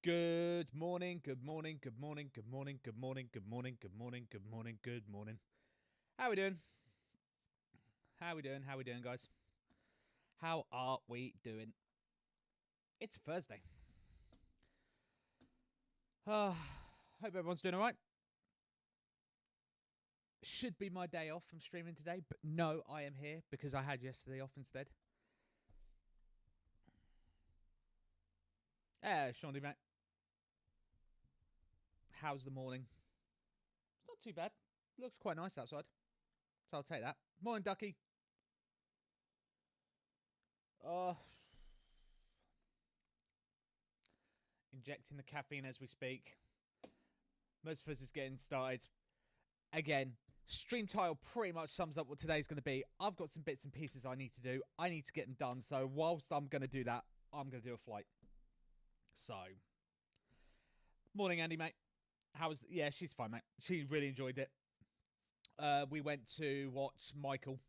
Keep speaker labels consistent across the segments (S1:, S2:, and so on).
S1: Good morning, good morning, good morning, good morning, good morning, good morning, good morning, good morning, good morning. How we doing? How we doing? How we doing, guys? How are we doing? It's Thursday. Hope everyone's doing all right. Should be my day off from streaming today, but no, I am here because I had yesterday off instead. Shawnee, mate. How's the morning? It's not too bad. Looks quite nice outside, so I'll take that. Morning, Ducky. Injecting the caffeine as we speak. msfs is getting started. Again, stream title pretty much sums up what today's going to be. I've got some bits and pieces I need to do. I need to get them done. So whilst I'm going to do that, I'm going to do a flight. So, morning, Andy, mate. Yeah, she's fine, mate. She really enjoyed it. We went to watch Michael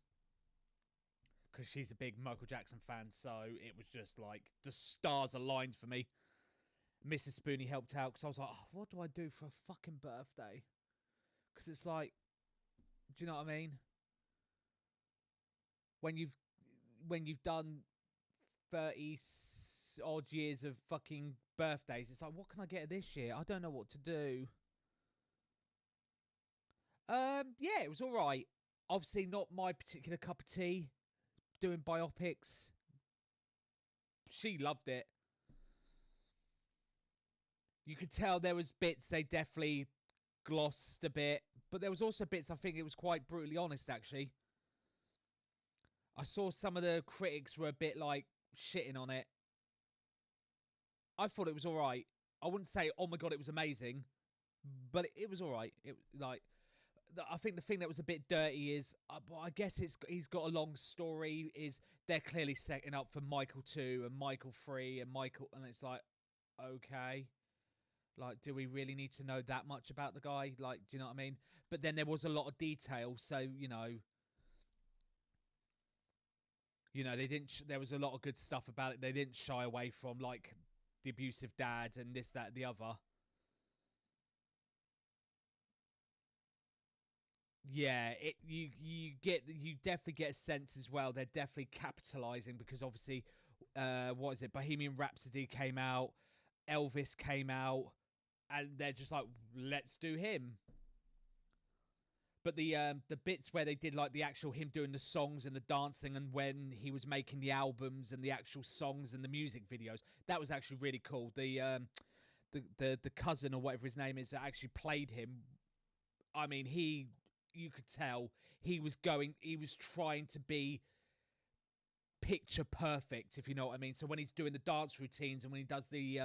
S1: because she's a big Michael Jackson fan. So it was just like the stars aligned for me. Mrs. Spoony helped out because I was like, oh, what do I do for a fucking birthday? Because it's like, do you know what I mean? When you've done 30 odd years of fucking birthdays, it's like, what can I get this year? I don't know what to do. Yeah, it was all right. Obviously, not my particular cup of tea. Doing biopics. She loved it. You could tell there was bits they definitely glossed a bit, but there was also bits I think it was quite brutally honest, actually. I saw some of the critics were a bit like shitting on it. I thought it was all right. I wouldn't say, oh my God, it was amazing, but it was all right. I think the thing that was a bit dirty is, I guess he's got a long story. Is they're clearly setting up for Michael 2 and Michael 3 and Michael, and it's like, okay. Like, do we really need to know that much about the guy? Like, do you know what I mean? But then there was a lot of detail, so they didn't. There was a lot of good stuff about it. They didn't shy away from like the abusive dad and this, that, the other. Yeah, you definitely get a sense as well. They're definitely capitalizing because obviously, what is it? Bohemian Rhapsody came out, Elvis came out, and they're just like, let's do him. But the bits where they did like the actual him doing the songs and the dancing, and when he was making the albums and the actual songs and the music videos, that was actually really cool. The cousin or whatever his name is that actually played him. I mean, you could tell he was trying to be picture perfect, if you know what I mean. So when he's doing the dance routines and when he does the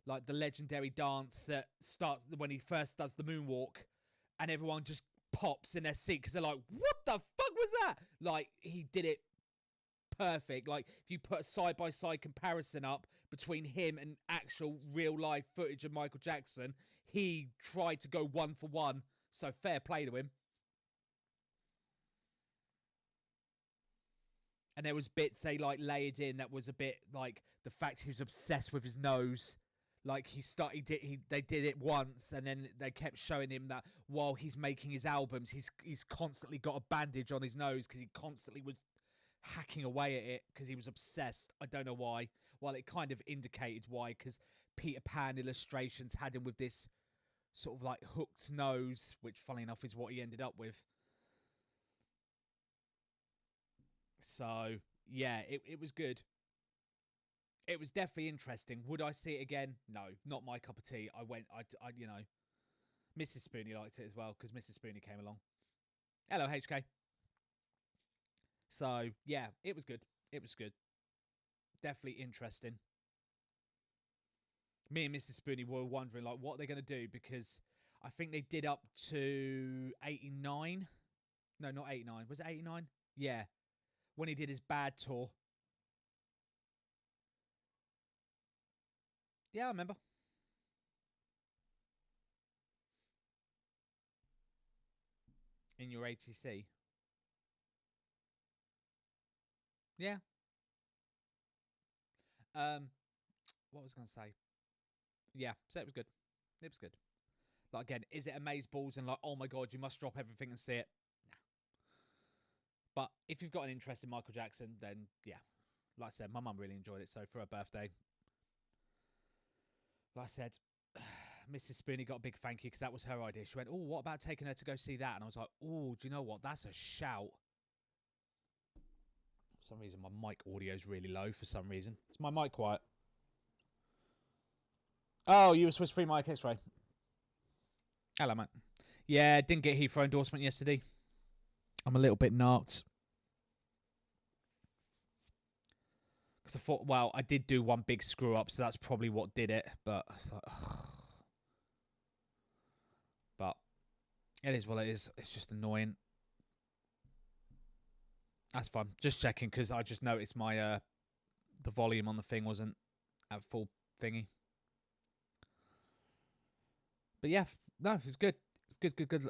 S1: like the legendary dance that starts when he first does the moonwalk, and everyone just pops in their seat because they're like, what the fuck was that? Like, he did it perfect. Like, if you put a side-by-side comparison up between him and actual real-life footage of Michael Jackson, he tried to go one for one. So fair play to him. And there was bits they like layered in that was a bit like the fact he was obsessed with his nose. Like they did it once, and then they kept showing him that while he's making his albums, he's constantly got a bandage on his nose because he constantly was hacking away at it because he was obsessed. I don't know why. Well, it kind of indicated why, because Peter Pan illustrations had him with this sort of like hooked nose, which, funny enough, is what he ended up with. So yeah, it was good. It was definitely interesting. Would I see it again? No, not my cup of tea. I Mrs. Spoony liked it as well because Mrs. Spoony came along. Hello, HK. So yeah, it was good. It was good. Definitely interesting. Me and Mrs. Spoony were wondering like what they're going to do because I think they did up to 89. No, not 89. Was it 89? Yeah. When he did his bad tour. Yeah, I remember. In your ATC. Yeah. What was I going to say? Yeah, so it was good. It was good. Like, again, is it amazeballs and like, oh my god, you must drop everything and see it? Nah. But if you've got an interest in Michael Jackson, then yeah. Like I said, my mum really enjoyed it. So for her birthday, like I said, Mrs. Spoony got a big thank you because that was her idea. She went, oh, what about taking her to go see that? And I was like, oh, do you know what? That's a shout. For some reason, my mic audio is really low for some reason. Is my mic quiet? Oh, you were Swiss Free Mic X-Ray. Hello, mate. Yeah, didn't get Heathrow endorsement yesterday. I'm a little bit narked. Because I thought, well, I did do one big screw up, so that's probably what did it. But it's like, ugh. But it is what it is. It's just annoying. That's fine. Just checking because I just noticed my the volume on the thing wasn't at full thingy. But yeah, no, it was good. It's good, good, good.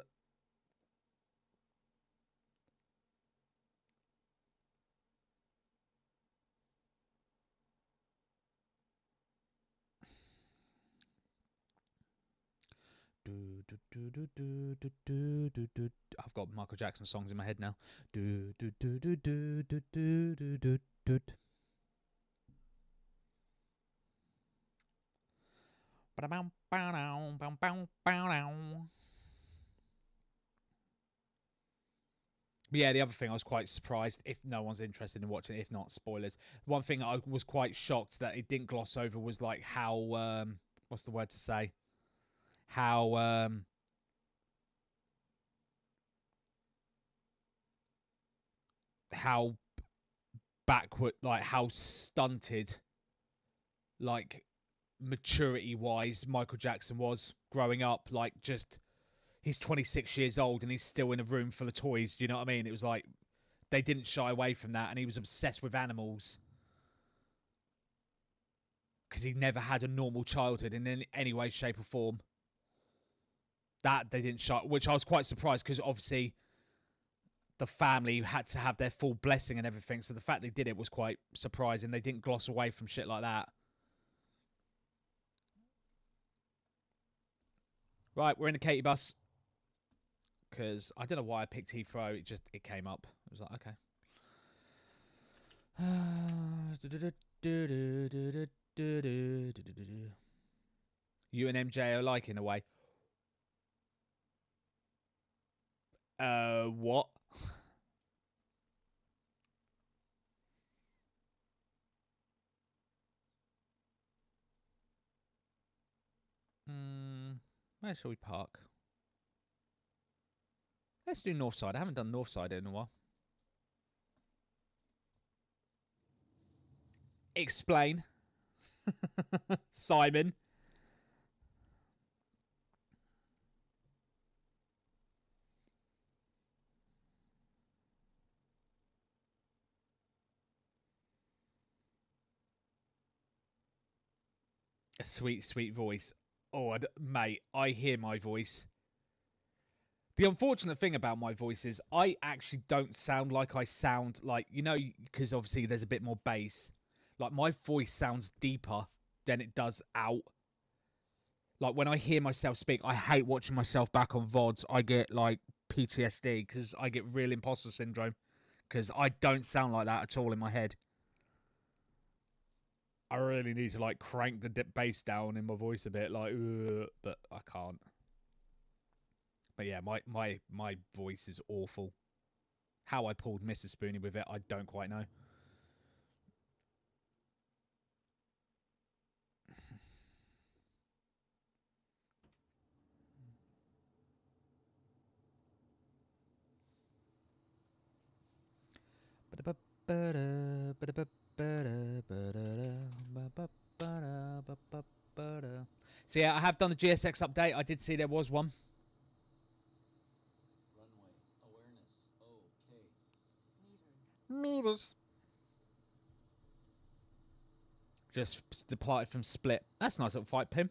S1: I've got Michael Jackson songs in my head now. But yeah, the other thing I was quite surprised, if no one's interested in watching it, if not spoilers. One thing I was quite shocked that it didn't gloss over was like how what's the word to say? How backward, like how stunted, like maturity wise Michael Jackson was growing up. Like, just he's 26 years old and he's still in a room full of toys. Do you know what I mean? It was like they didn't shy away from that, and he was obsessed with animals because he never had a normal childhood in any way, shape, or form. That they didn't shy, which I was quite surprised because obviously the family had to have their full blessing and everything. So the fact they did it was quite surprising. They didn't gloss away from shit like that. Right, we're in the Katie bus because I don't know why I picked Heathrow. It came up. It was like, okay. You and MJ are like in a way. What? Where shall we park? Let's do Northside. I haven't done Northside in a while. Explain. Simon. A sweet, sweet voice. Oh, mate, I hear my voice. The unfortunate thing about my voice is I actually don't sound like I sound like, you know, because obviously there's a bit more bass. Like, my voice sounds deeper than it does out. Like, when I hear myself speak, I hate watching myself back on VODs. I get, like, PTSD because I get real imposter syndrome because I don't sound like that at all in my head. I really need to, like, crank the bass down in my voice a bit, like, but I can't. But yeah, my voice is awful. How I pulled Mrs. Spoony with it, I don't quite know. So yeah, I have done the GSX update. I did see there was one.
S2: Runway awareness. Okay.
S1: Meters. Just departed from Split. That's a nice little fight, Pim.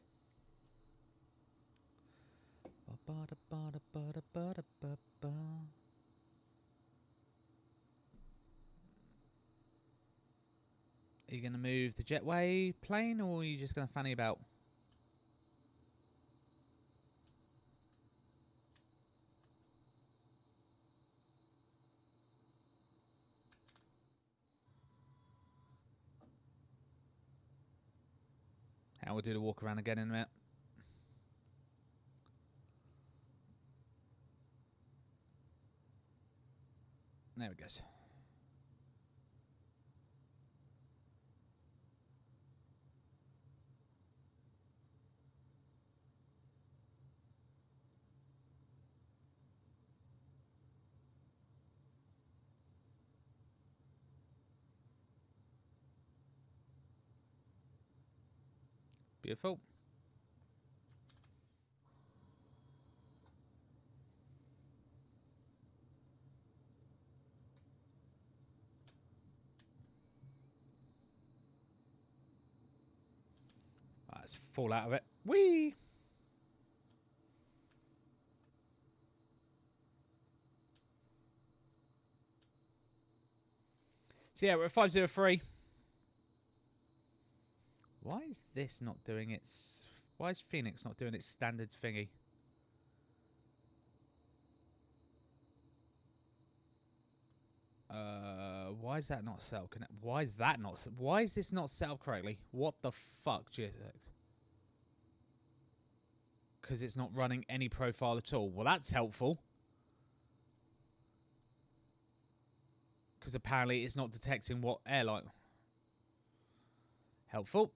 S1: Are you going to move the jetway plane, or are you just going to fanny about? And we'll do the walk around again in a minute. There it goes. Beautiful. Let's fall out of it. Whee! So yeah, we're at 503. Why is this not doing its... Why is Phoenix not doing its standard thingy? Why is that not set up? Why is that not... Why is this not set up correctly? What the fuck, GSX? Because it's not running any profile at all. Well, that's helpful. Because apparently it's not detecting what airline... Helpful.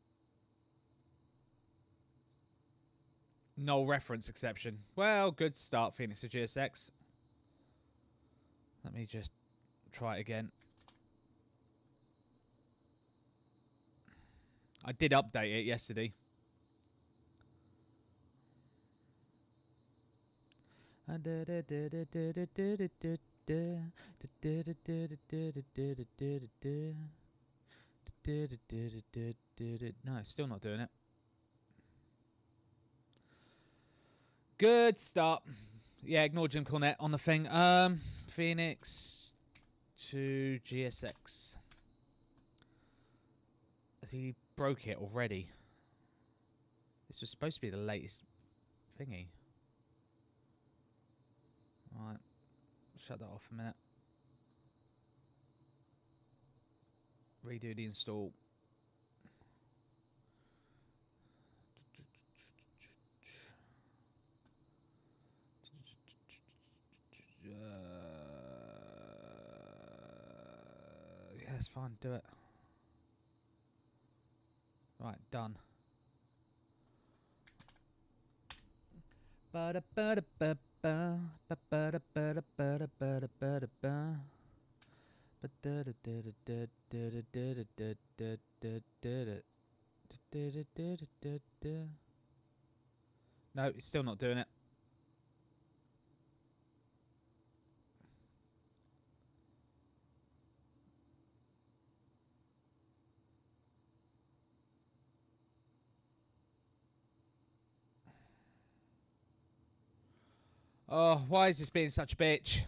S1: Null reference exception. Well, good start, Phoenix to GSX. Let me just try it again. I did update it yesterday. No, still not doing it. Good start. Yeah, ignore Jim Cornette on the thing. Phoenix to GSX. Has he broke it already? This was supposed to be the latest thingy. Alright. Shut that off a minute. Redo the install. Yeah, it's fine. Do it. Right, done. No, it's still not doing it. Oh, why is this being such a bitch?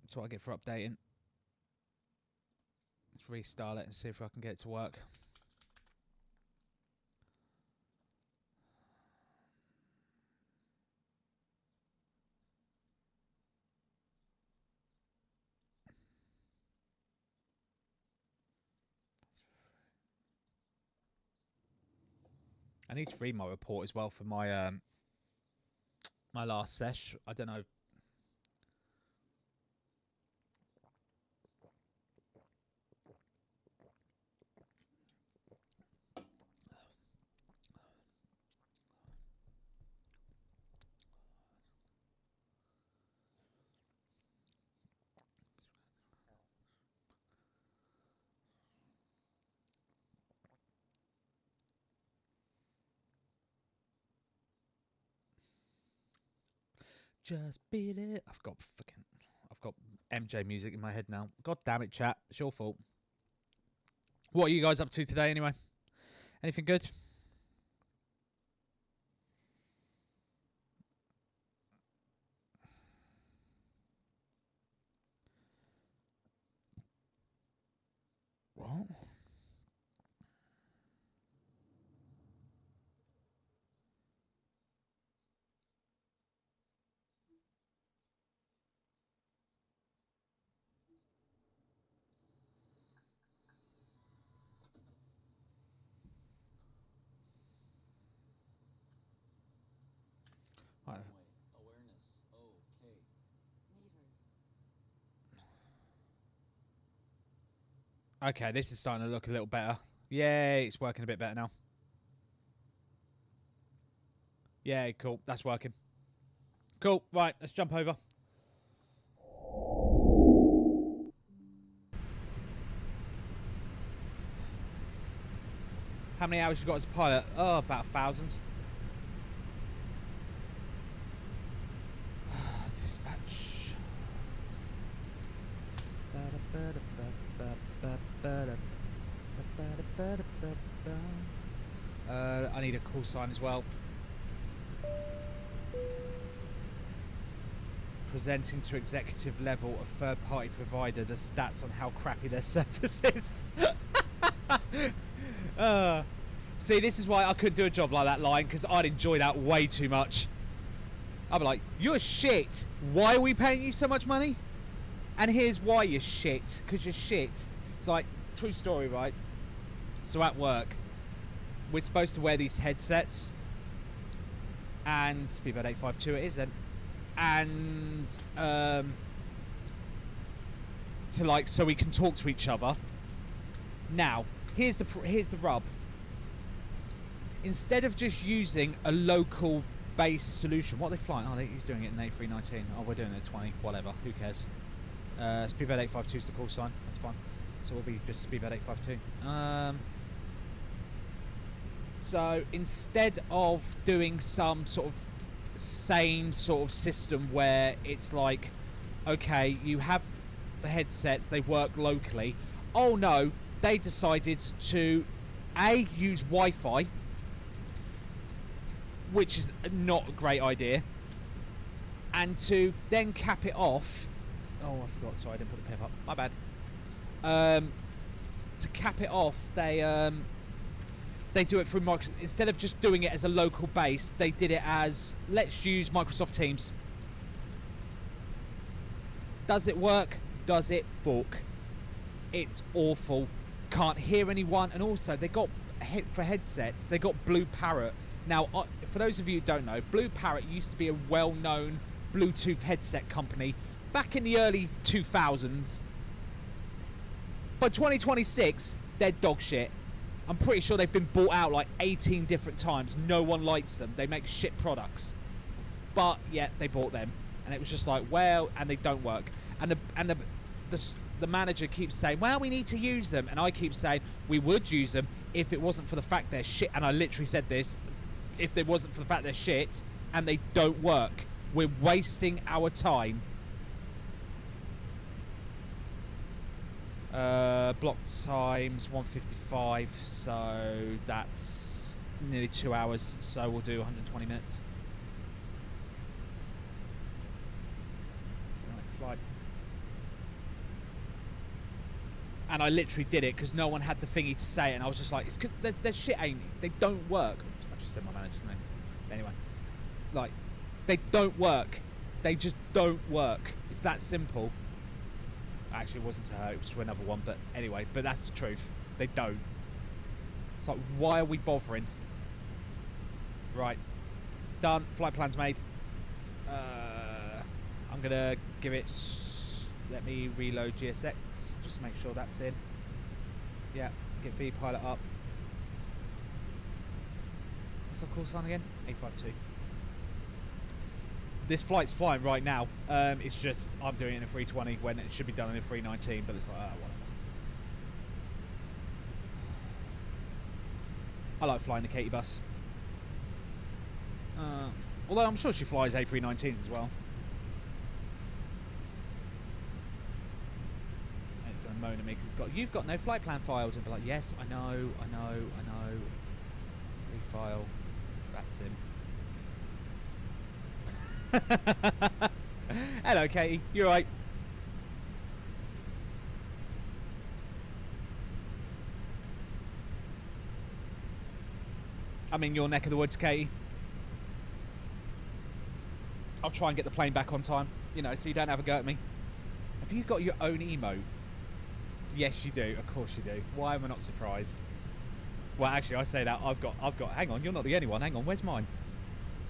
S1: That's what I get for updating. Let's restart it and see if I can get it to work. I need to read my report as well for my my last sesh. I don't know. Just beat it. I've got MJ music in my head now. God damn it, chat. It's your fault. What are you guys up to today anyway? Anything good? What? Right.
S2: Runway. Awareness. Okay.
S3: Meters.
S1: Okay, this is starting to look a little better. Yay, it's working a bit better now. Yay, cool. That's working. Cool. Right, let's jump over. How many hours you got as a pilot? Oh, about 1,000. Dispatch. I need a call sign as well. Presenting to executive level a third-party provider the stats on how crappy their service is. See, this is why I couldn't do a job like that line, because I'd enjoy that way too much. I'd be like, you're shit. Why are we paying you so much money? And here's why you're shit. Because you're shit. It's like, true story, right? So at work, we're supposed to wear these headsets. And Speedbird 852 it isn't. And so we can talk to each other. Now, here's the rub. Instead of just using a local base solution, what are they flying? Oh, he's doing it in A319. Oh, we're doing it at 20. Whatever. Who cares? Speedbird 852 is the call sign. That's fine. So we'll be just Speedbird 852. So instead of doing some sort of sane sort of system where it's like, okay, you have the headsets, they work locally. Oh no, they decided to use Wi-Fi, which is not a great idea, and to then cap it off. Oh, I forgot. Sorry, I didn't put the pip up. My bad. To cap it off, they do it through Microsoft. Instead of just doing it as a local base, they did it as, let's use Microsoft Teams. Does it work? Does it fork? It's awful. Can't hear anyone. And also, they got, for headsets, they got Blue Parrot. Now, for those of you who don't know, Blue Parrot used to be a well-known Bluetooth headset company back in the early 2000s. By 2026, they're dog shit. I'm pretty sure they've been bought out like 18 different times. No one likes them. They make shit products. But yeah, they bought them, and it was just like, well, and they don't work. And the manager keeps saying, well, we need to use them, and I keep saying we would use them if it wasn't for the fact they're shit. And I literally said this: if it wasn't for the fact they're shit and they don't work, we're wasting our time. Block times 155, so that's nearly 2 hours, so we'll do 120 minutes. Right, flight. And I literally did it because no one had the thingy to say it, and I was just like, it's they're shit, Amy. They don't work. I just said my manager's name. But anyway, like, they don't work. They just don't work. It's that simple. Actually, it wasn't to her, it was to another one, but anyway, but that's the truth. They don't. It's like, why are we bothering? Right. Done. Flight plan's made. I'm going to give it... Let me reload GSX, just to make sure that's in. Yeah, get V pilot up. What's our call sign again? 852. This flight's flying right now. It's just I'm doing it in a 320 when it should be done in a 319, but it's like, whatever. I like flying the Katie bus. Although I'm sure she flies A319s as well. And it's going to moan at me because you've got no flight plan files. And be like, yes, I know. Refile. Vatsim. Hello, Katie. You alright? I'm in your neck of the woods, Katie. I'll try and get the plane back on time, you know, so you don't have a go at me. Have you got your own emote? Yes, you do. Of course you do. Why am I not surprised? Well, actually, I say that I've got. Hang on, you're not the only one. Hang on, where's mine?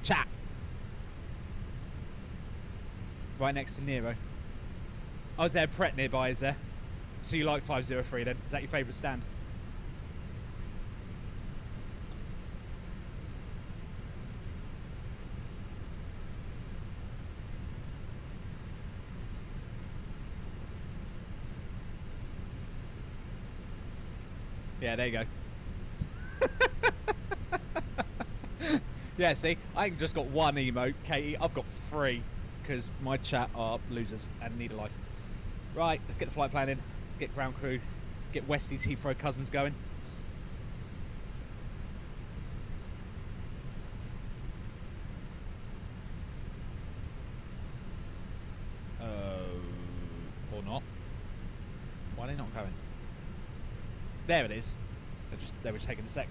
S1: Chat. Right next to Nero. Oh, is there a Pret nearby, is there? So you like 503 then? Is that your favourite stand? Yeah, there you go. Yeah, see, I ain't just got one emote, Katie. I've got 3 because my chat are losers and need a life. Right, let's get the flight plan in. Let's get ground crew, get Westy's Heathrow cousins going. Or not. Why are they not going? There it is. They were taking a sec.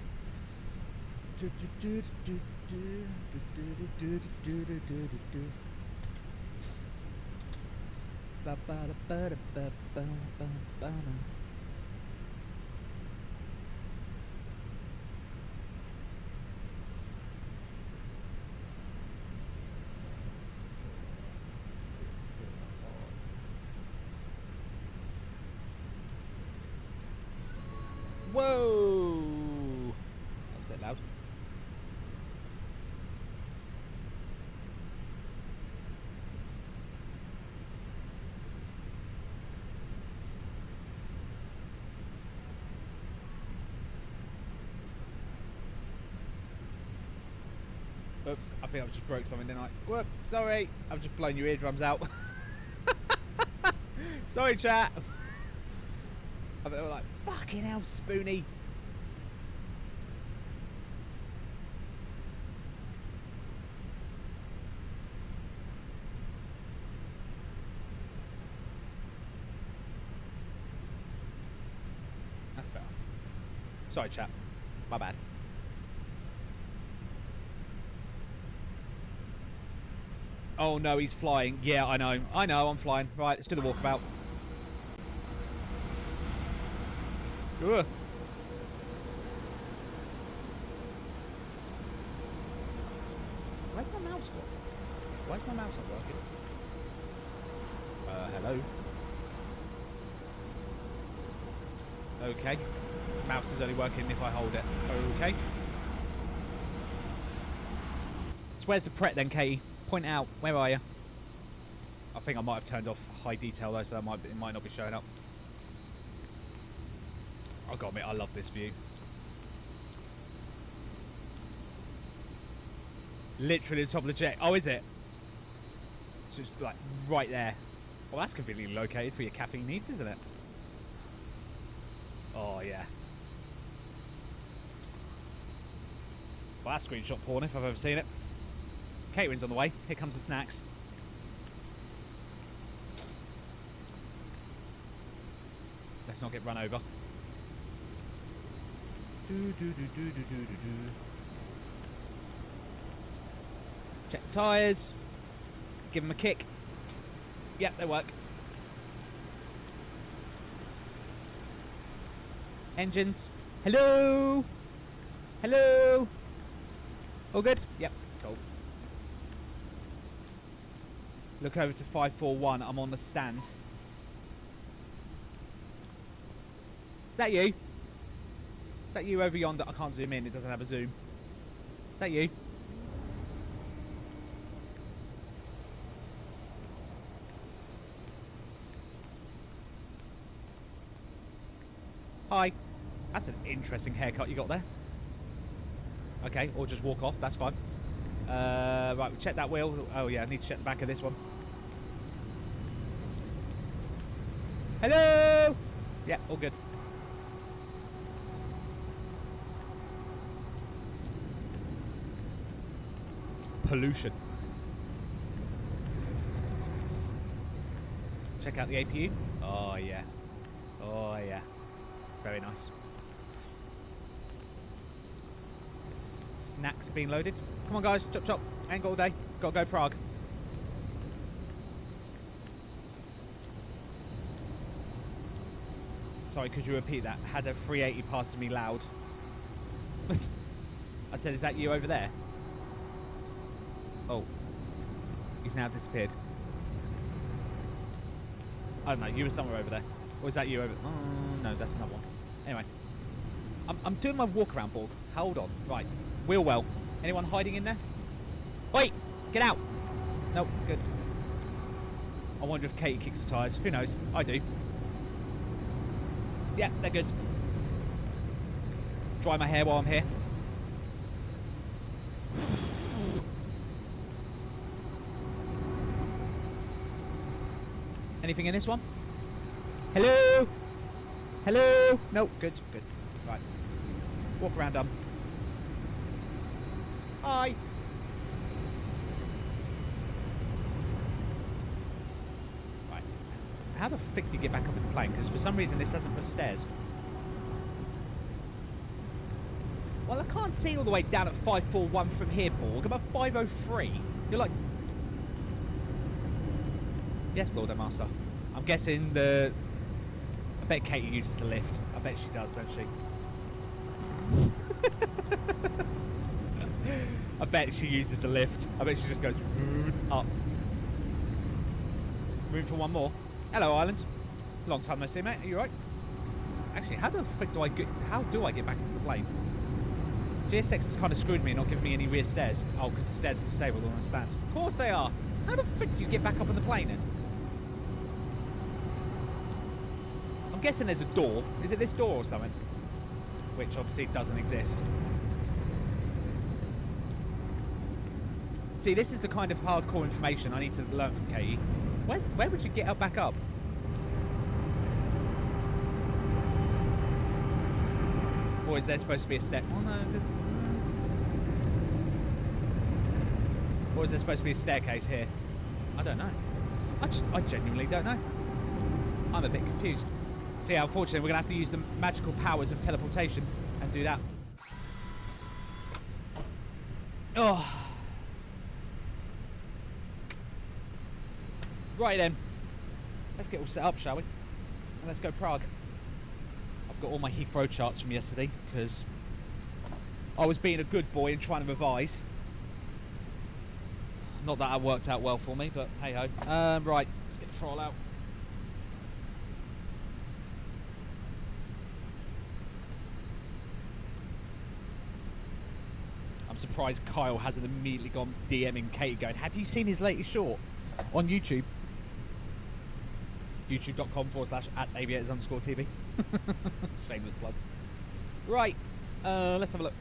S1: Whoa! That was a bit loud. Oops, I think I've just broke something, didn't I? Whoop, sorry, I've just blown your eardrums out. Sorry, chat. I was like, fucking hell, Spoony. That's better. Sorry, chat. My bad. Oh no, he's flying. Yeah, I know. I know, I'm flying. Right, let's do the walkabout. Ugh. Where's my mouse gone? Why's my mouse not working? Hello? Okay. Mouse is only working if I hold it. Okay. So where's the Pret then, Katie? Point out. Where are you? I think I might have turned off high detail though, so that it might not be showing up. I've got to admit, I love this view. Literally the top of the jet. Oh, is it? So it's like right there. Well, that's conveniently located for your caffeine needs, isn't it? Oh, yeah. Well, that's screenshot porn if I've ever seen it. Catering's on the way. Here comes the snacks. Let's not get run over. Check the tyres. Give them a kick. Yep, they work. Engines. Hello? Hello? All good? Yep, cool. Look over to 541. I'm on the stand. Is that you? Is that you over yonder? I can't zoom in, it doesn't have a zoom. Is that you? Hi. That's an interesting haircut you got there. Okay, or just walk off, that's fine. Right, we'll check that wheel. Oh yeah, I need to check the back of this one. Hello! Yeah, all good. Pollution. Check out the APU. Oh yeah. Oh yeah. Very nice. Snacks are being loaded. Come on guys, chop chop. Ain't got all day. Gotta go Prague. Sorry, could you repeat that? Had a 380 passing me loud. I said, is that you over there? Oh. You've now disappeared. I don't know. You were somewhere over there. Or was that you over? Oh, no, that's another one. Anyway. I'm doing my walk around, Borg. Hold on. Right. Wheel well. Anyone hiding in there? Wait! Get out! Nope. Good. I wonder if Katie kicks the tyres. Who knows? I do. Yeah, they're good. Dry my hair while I'm here. Anything in this one? Hello? Hello? No, good, good. Right. Walk around, Hi. Right. How the frick do you get back up in the plane? Because for some reason this hasn't put stairs. Well, I can't see all the way down at 541 from here, Borg. I'm at 503. You're like... Yes, Lord and Master. I'm guessing the... I bet Katie uses the lift. I bet she does, don't she? I bet she uses the lift. I bet she just goes up. Room for one more. Hello, Ireland. Long time no see, mate. Are you right? Actually, how the frick do I get... How do I get back into the plane? GSX has kind of screwed me and not giving me any rear stairs. Oh, because the stairs are disabled on the stand. Of course they are. How the frick do you get back up on the plane then? I'm guessing there's a door. Is it this door or something? Which obviously doesn't exist. See, this is the kind of hardcore information I need to learn from Katie. Where would you get up back up? Or is there supposed to be a step? Oh no, there's... Or is there supposed to be a staircase here? I don't know. I genuinely don't know. I'm a bit confused. So yeah, unfortunately, we're going to have to use the magical powers of teleportation and do that. Oh. Right then. Let's get all set up, shall we? And let's go Prague. I've got all my Heathrow charts from yesterday because I was being a good boy and trying to revise. Not that worked out well for me, but hey ho. Right, let's get the throttle out. I'm surprised Kyle hasn't immediately gone DMing Katie going, have you seen his latest short on YouTube? youtube.com/@aviators_TV. Shameless plug. Right, let's have a look.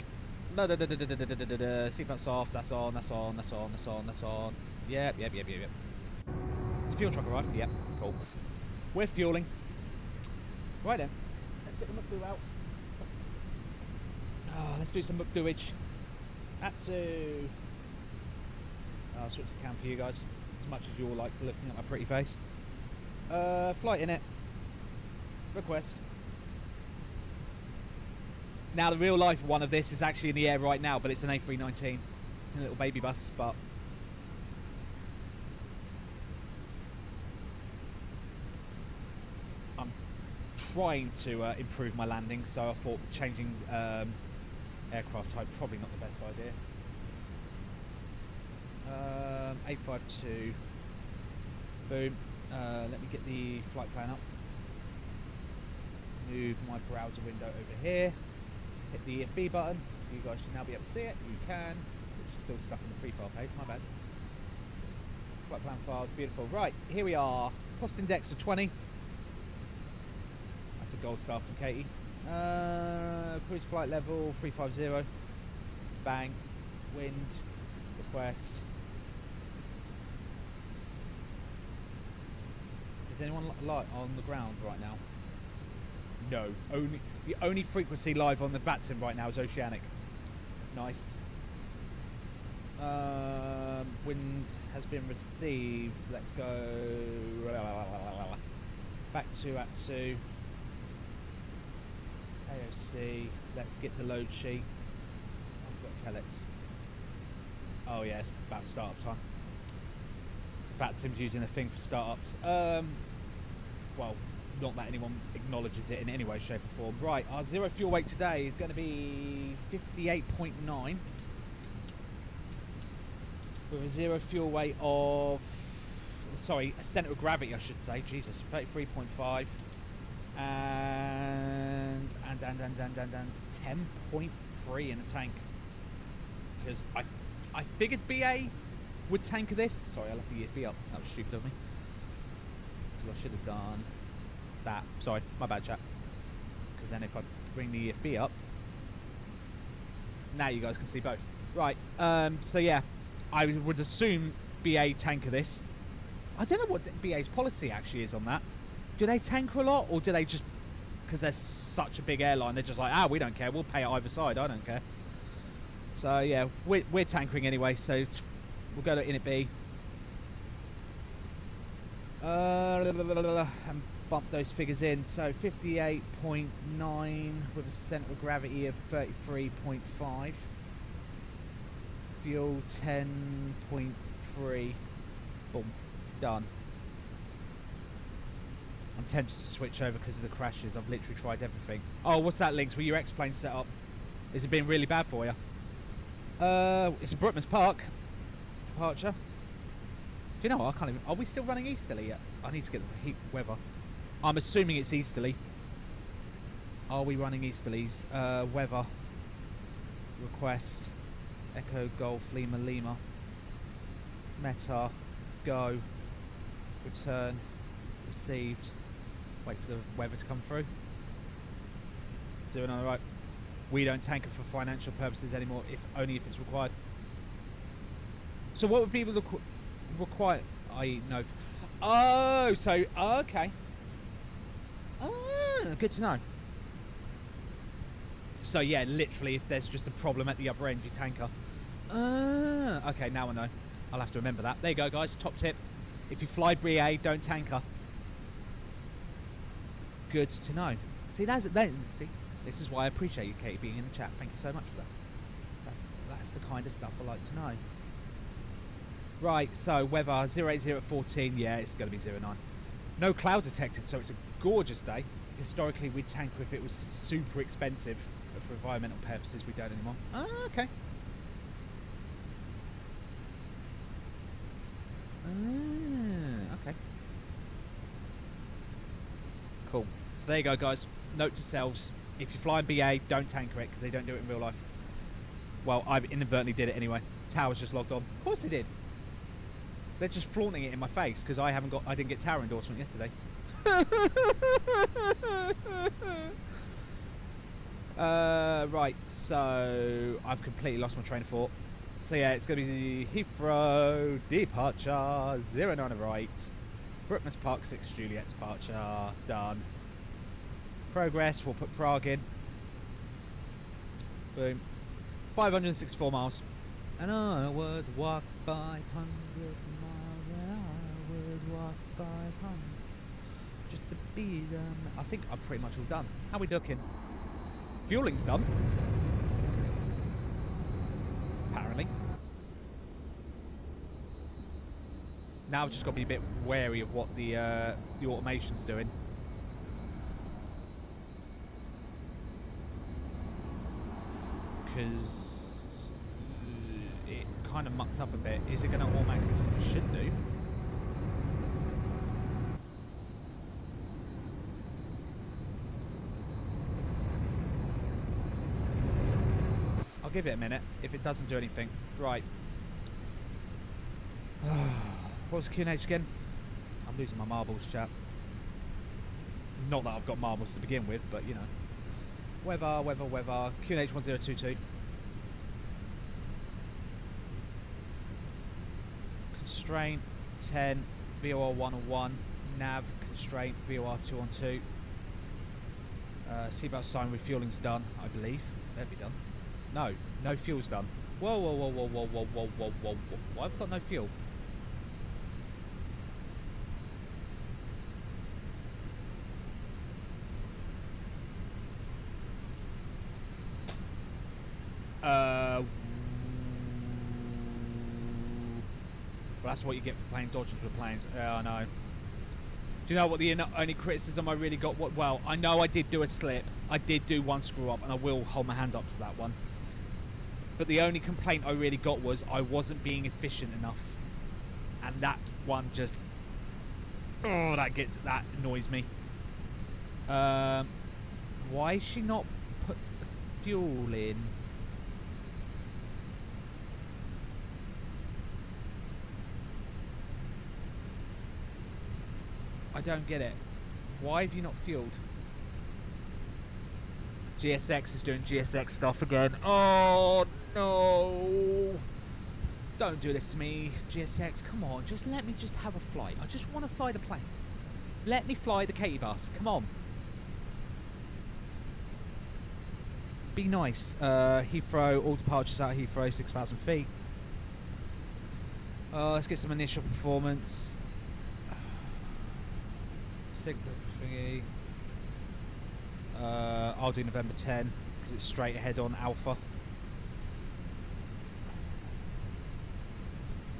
S1: Seatbelts off, that's on, that's on, that's on, that's on, that's on. Yep. Is the fuel truck arrived? Yep, cool. We're fueling. Right then, let's get the McDo out. Oh, let's do some McDoage. Atsu. I'll switch the cam for you guys, as much as you all like looking at my pretty face. Flight in it. Request. Now the real life one of this is actually in the air right now, but it's an A319. It's a little baby bus, but I'm trying to improve my landing, so I thought changing aircraft type probably not the best idea. 852. Boom. Let me get the flight plan up. Move my browser window over here. Hit the EFB button, so you guys should now be able to see it. You can. It's still stuck in the pre-file page, my bad. Flight plan file, beautiful. Right, here we are. Cost index of 20. That's a gold star from Katie. Cruise flight level 350. Bang. Wind. Request. Is anyone light on the ground right now? No. The only frequency live on the vatsim right now is oceanic. Nice. Wind has been received. Let's go back to Atsu. AOC. Let's get the load sheet. I've got telex. Oh yeah, it's about startup time. Vatsim's using a thing for startups. Well, not that anyone acknowledges it in any way, shape or form. Right, our zero fuel weight today is going to be 58.9 with a zero fuel weight of sorry, a centre of gravity, I should say. Jesus, 33.5. And 10.3 in a tank. Because I figured BA would tanker this. Sorry, I left the EFB up. That was stupid of me. Because I should have done that. Sorry, my bad, chat. Because then if I bring the EFB up, now you guys can see both. Right, so yeah, I would assume BA tanker this. I don't know what BA's policy actually is on that. Do they tanker a lot, or do they just, because they're such a big airline, they're just like, ah, we don't care, we'll pay either side, I don't care. So yeah, we're tankering anyway, so we'll go to init B. And bump those figures in. So 58.9 with a centre of gravity of 33.5. Fuel 10.3. Boom. Done. I'm tempted to switch over because of the crashes. I've literally tried everything. Oh, what's that, Links? Were your X-plane set up? Is it been really bad for you? It's a Brookman's Park departure. Do you know what? I can't even... Are we still running easterly yet? I need to get the heat weather. I'm assuming it's easterly. Are we running easterlies? Weather. Request. Echo Golf Lima Lima. Meta. Go. Return. Received. Wait for the weather to come through. Doing all right. We don't tanker for financial purposes anymore, if only if it's required. So what would people require? I.e. no. Oh, so okay. Good to know. So yeah, literally, if there's just a problem at the other end, you tanker. Okay, now I know. I'll have to remember that. There you go, guys. Top tip: if you fly BA, don't tanker. Good to know. See, see, this is why I appreciate you, Katie, being in the chat. Thank you so much for that. That's the kind of stuff I like to know. Right, so weather 080 at 14. Yeah, it's going to be 09. No cloud detected, so it's a gorgeous day. Historically, we'd tanker if it was super expensive, but for environmental purposes, we don't anymore. Okay. Okay. Cool. So there you go, guys. Note to selves: if you fly in BA, don't tanker it because they don't do it in real life. Well, I inadvertently did it anyway. Tower's just logged on. Of course they did. They're just flaunting it in my face because I didn't get tower endorsement yesterday. Right, so I've completely lost my train of thought. So yeah, it's going to be Heathrow, departure, 09 right, Brookman's Park 6 Juliet departure, done. Progress, we'll put Prague in. Boom. 564 miles. And I would walk 500 miles, and I would walk 500 just to be them. I think I'm pretty much all done. How we looking? Fueling's done. Apparently. Now I've just got to be a bit wary of what the automation's doing. Because it kind of mucked up a bit. Is it going to automatically? It should do. I'll give it a minute if it doesn't do anything. Right. What was QNH again? I'm losing my marbles, chat. Not that I've got marbles to begin with, but you know. Weather. QNH 1022. Constraint 10, VOR 101. Nav constraint VOR 212. Seatbelt sign refueling's done, I believe. That'd be done. No fuel's done. Whoa. Why have I got no fuel? Well, that's what you get for playing dodges with planes. I know. Do you know what the only criticism I really got? Well, I know I did do a slip. I did do one screw up, and I will hold my hand up to that one. But the only complaint I really got was I wasn't being efficient enough. And that one just Oh, that annoys me. Why is she not put the fuel in? I don't get it. Why have you not fueled? GSX is doing GSX stuff again. Oh no! Don't do this to me, GSX. Come on, just let me just have a flight. I just want to fly the plane. Let me fly the Katie bus. Come on. Be nice. Heathrow, all departures out of Heathrow, 6,000 feet. Let's get some initial performance. Signal thingy. I'll do November 10 because it's straight ahead on Alpha.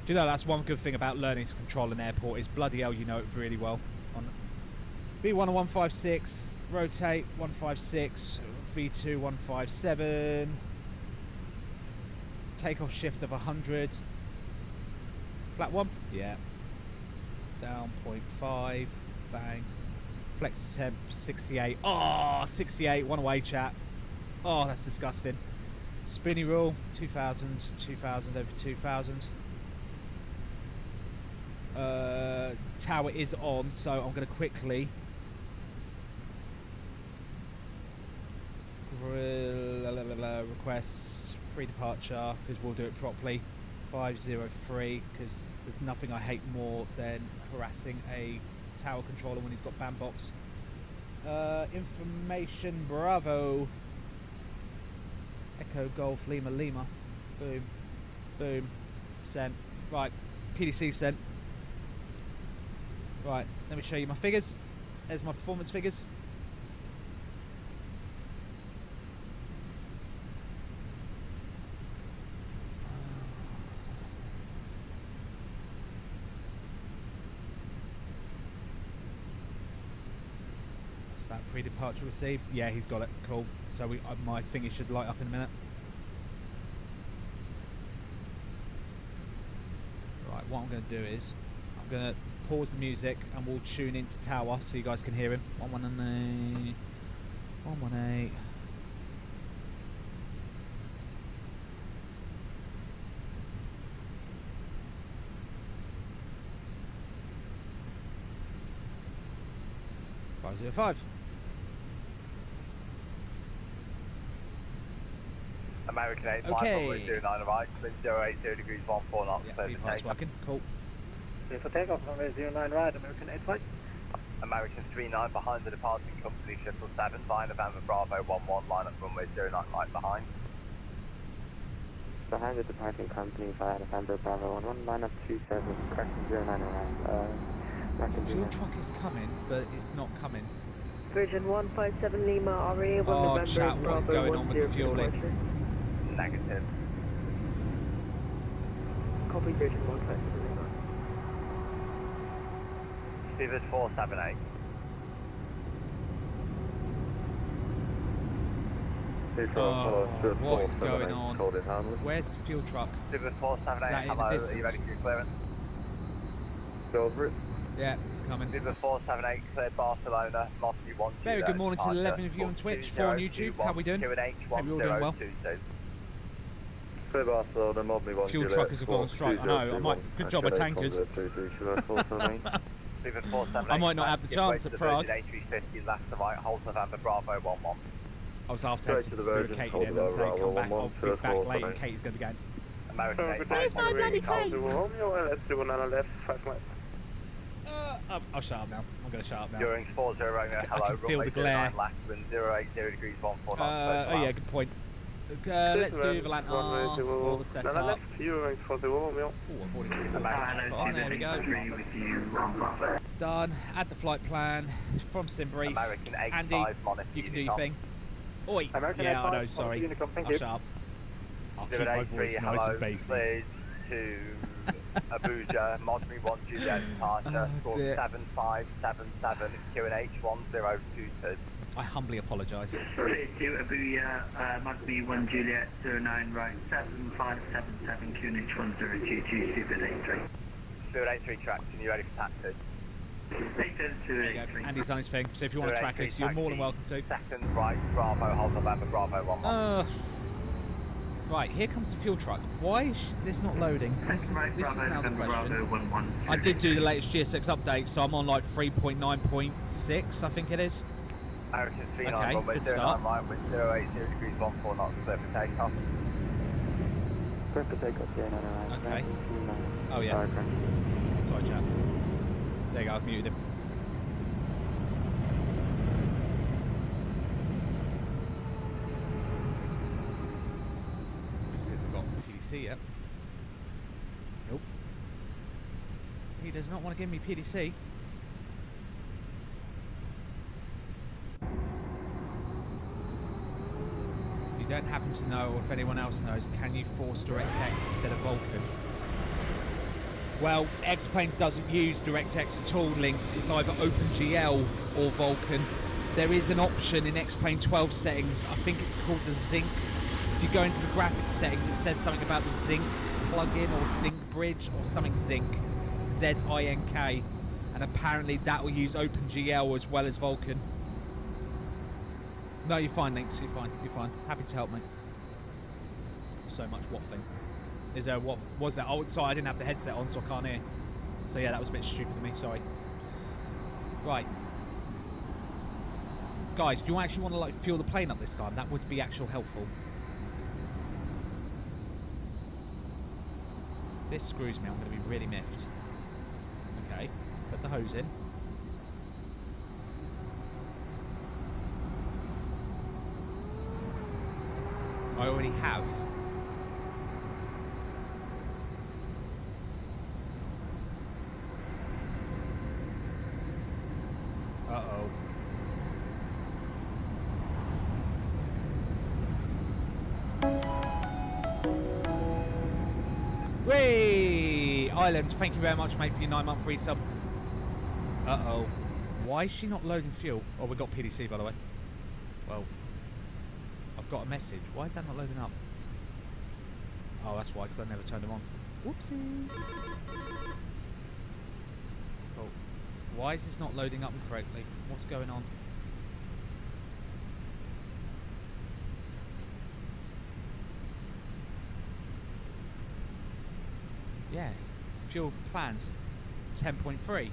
S1: Do you know that's one good thing about learning to control an airport is bloody hell you know it really well. On V1 156, rotate 156, V2 157, takeoff shift of 100, flat 1, yeah, down 0.5, bang, flex to temp 68, oh 68, one away chat, oh that's disgusting. Spoony rule 2000, 2000 over 2000. Tower is on, so I'm going to quickly request pre-departure because we'll do it properly. 503 because there's nothing I hate more than harassing a tower controller when he's got bandbox. Information Bravo Echo Golf Lima Lima, boom boom, sent. Right, PDC sent. Right, let me show you my figures. There's my performance figures. Is that pre-departure received? Yeah, he's got it. Cool. So my thingy should light up in a minute. Right, what I'm going to do is I'm going to pause the music and we'll tune into tower so you guys can hear him. 118, 118. .505.
S3: American 8,
S1: okay.
S3: 29 right, 080 degrees 14 knots.
S1: Yeah, V5's working. Cool.
S4: For takeoff, runway 09 right, American 8 flight.
S3: American 39 behind the departing company shuttle 7, via November Bravo 11, line up runway 09 right behind.
S4: Behind the departing company via November Bravo 11, line up 27, correction 09 right.
S1: Fuel truck is coming, but it's not coming.
S5: Virgin 157 Lima, already 1
S1: Oh,
S5: November
S1: chat, what is
S5: Bravo
S1: going on with the fueling?
S3: Negative.
S5: Copy Virgin 157 Lima.
S3: Stevens 478.
S1: What is going on? Where's the fuel truck?
S3: Stevens 478, hello, are you ready for your clearance?
S4: Go over it.
S1: Yeah, it's coming.
S3: Stevens 478, cleared Barcelona, Moscow 1.
S1: Very good morning to the 11 of you on Twitch, 4 on YouTube. How we doing? Hope you're all doing well.
S4: Clear Barcelona, Moscow 1.
S1: Fuel truckers have gone on strike. I know. I might. Good job, I tankered. I might not have the chance at Prague.
S3: Left to right, hold November Bravo 11.
S1: I was half tempted to do Katie then and say, come back, I'll be back late and Katie's going to be going, where's my bloody plane? I'll shut up now. I'm going to shut up now.
S3: During 40, hello,
S1: I can feel the glare.
S3: left wind 080 degrees 14 knots.
S1: Oh yeah, good point. Let's do Volanta for the setup. Oh, I've already got on. There we go. Done. Add the flight plan from Simbrief. Andy, you can do your thing. Oi. Yeah, I know, sorry. I'll shut up. I'll keep my voice nice and bassy.
S3: To Abuja, Modern 1 Juliet departure, score 7577, QNH 1022.
S1: I humbly apologise.
S6: Sorry, to Abuja, Modern 1 Juliet 09 right, 7577, QNH 1022, Super 83.
S3: Super 83 traction, you ready for taxi?
S1: There you go. Andy's on his thing, so if you want to track us, you're more than welcome to.
S3: Second right, Bravo, hold November, Bravo 1-1.
S1: Right, here comes the fuel truck. Why is this not loading? This is now the question. I did do the latest GSX update, so I'm on like 3.9.6, I think it is.
S3: American 39,
S1: Okay,
S3: runway
S1: good
S3: 09
S1: start.
S3: right, wind 080 degrees 14 knots, clear for takeoff.
S4: Clear for takeoff, 09.
S1: Okay. Oh yeah. Sorry, chap. There you go, I've muted him. Let's see if I've got PDC yet. Nope. He does not want to give me PDC. You don't happen to know, or if anyone else knows, can you force DirectX instead of Vulcan? Well, X-Plane doesn't use DirectX at all, Links. It's either OpenGL or Vulcan. There is an option in X-Plane 12 settings. I think it's called the Zinc. If you go into the graphics settings, it says something about the Zinc plugin or Zinc bridge or something Zinc. Z-I-N-K. And apparently that will use OpenGL as well as Vulcan. No, you're fine, Links. You're fine. You're fine. Happy to help, mate. So much waffling. Is there, what was that? Oh, sorry, I didn't have the headset on, so I can't hear. So yeah, that was a bit stupid of me, sorry. Right. Guys, do you actually want to like fuel the plane up this time? That would be actual helpful. This screws me, I'm going to be really miffed. Okay, put the hose in. I already have. Uh-oh. Whee! Island, thank you very much, mate, for your 9-month resub. Uh-oh. Why is she not loading fuel? Oh, we got PDC, by the way. Well, I've got a message. Why is that not loading up? Oh, that's why, because I never turned them on. Whoopsie. Cool. Why is this not loading up correctly? What's going on? Yeah, fuel planned 10.3.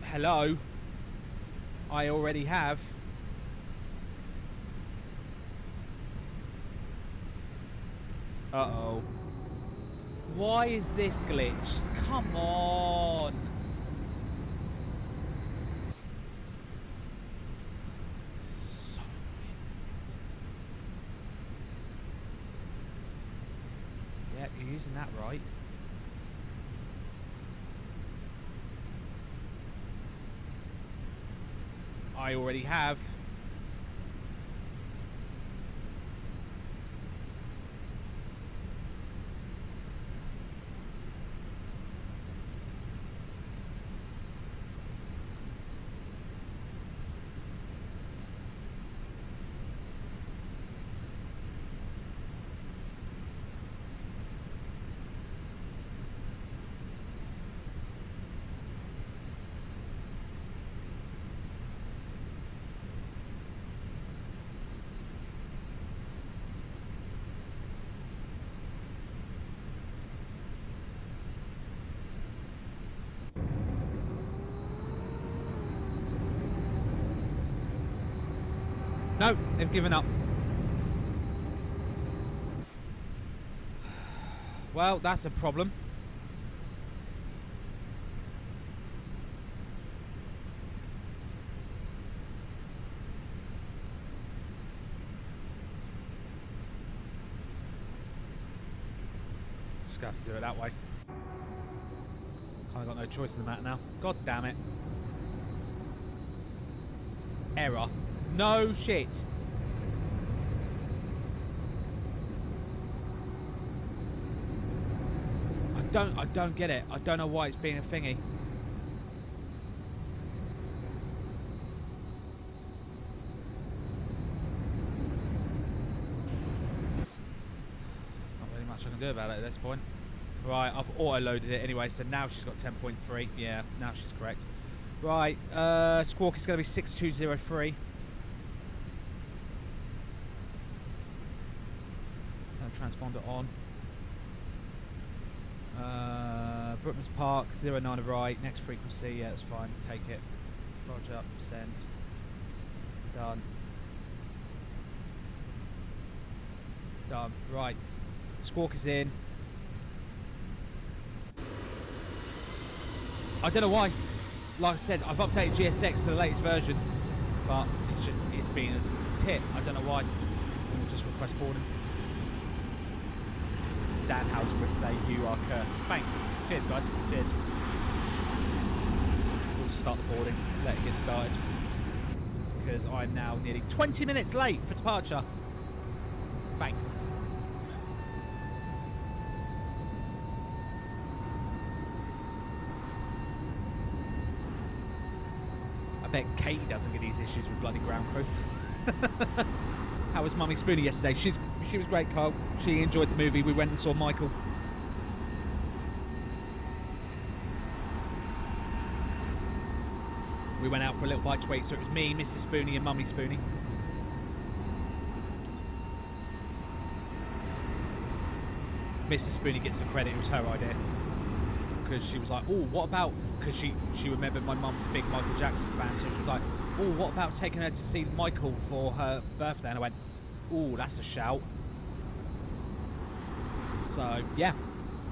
S1: Hello? I already have. Uh-oh. Why is this glitched? Come on! So annoying. Yeah, you're using that right. I already have. No, they've given up. Well, that's a problem. Just gonna have to do it that way. Kind of got no choice in the matter now. God damn it. Error. No shit. I don't get it. I don't know why it's being a thingy. I can do about it at this point. Right, I've auto-loaded it anyway, so now she's got 10.3. Yeah, now she's correct. Right, squawk is going to be 6203. Transponder on. Brookman's Park, 09 right, next frequency, yeah, it's fine, take it. Roger, send. Done. Done. Right. Squawk is in. I don't know why. Like I said, I've updated GSX to the latest version, but it's been a tip. I don't know why. We'll just request boarding. As Dan Housen would say, you are cursed. Thanks. Cheers, guys. Cheers. We'll start the boarding. Let it get started. Because I'm now nearly 20 minutes late for departure. Thanks. I bet Katie doesn't get these issues with bloody ground crew. How was Mummy Spoony yesterday? She was great, Carl. She enjoyed the movie. We went and saw Michael. We went out for a little bite to eat, so it was me, Mrs. Spoony, and Mummy Spoony. Mrs. Spoony gets the credit. It was her idea. Because she was like, oh, what about... Because she remembered my mum's a big Michael Jackson fan, so she was like, oh, what about taking her to see Michael for her birthday? And I went, oh, that's a shout. So, yeah,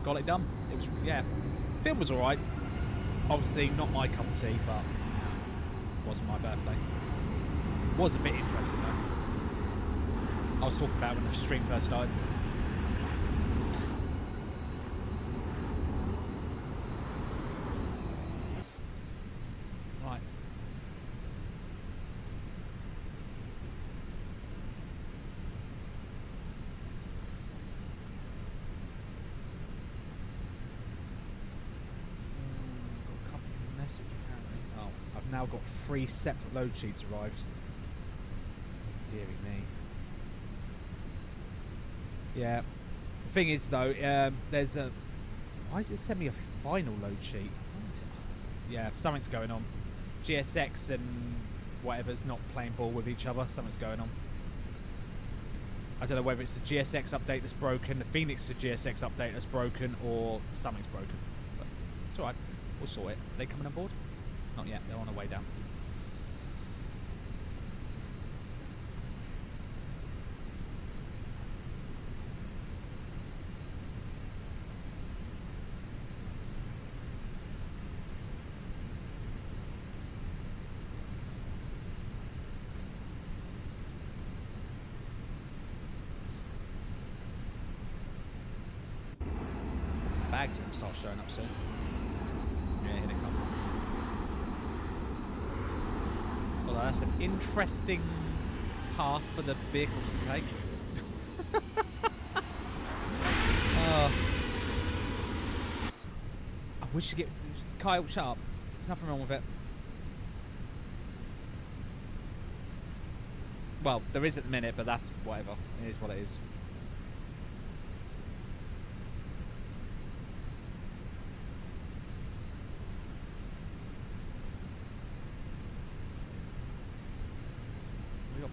S1: got it done. It was, yeah, film was alright. Obviously, not my cup of tea, but wasn't my birthday. Was a bit interesting, though. I was talking about when the stream first started. Now got 3 separate load sheets arrived. Deary me. Yeah. The thing is though, there's a... Why does it send me a final load sheet? Yeah, something's going on. GSX and whatever's not playing ball with each other. Something's going on. I don't know whether it's the GSX update that's broken, the Phoenix GSX update that's broken, or something's broken. But it's alright. We'll sort it. Are they coming on board? Not yet, they're on their way down. Bags are going to start showing up soon. Yeah, here they come. Although that's an interesting path for the vehicles to take. I wish you get... Kyle, shut up. There's nothing wrong with it. Well, there is at the minute, but that's whatever. It is what it is.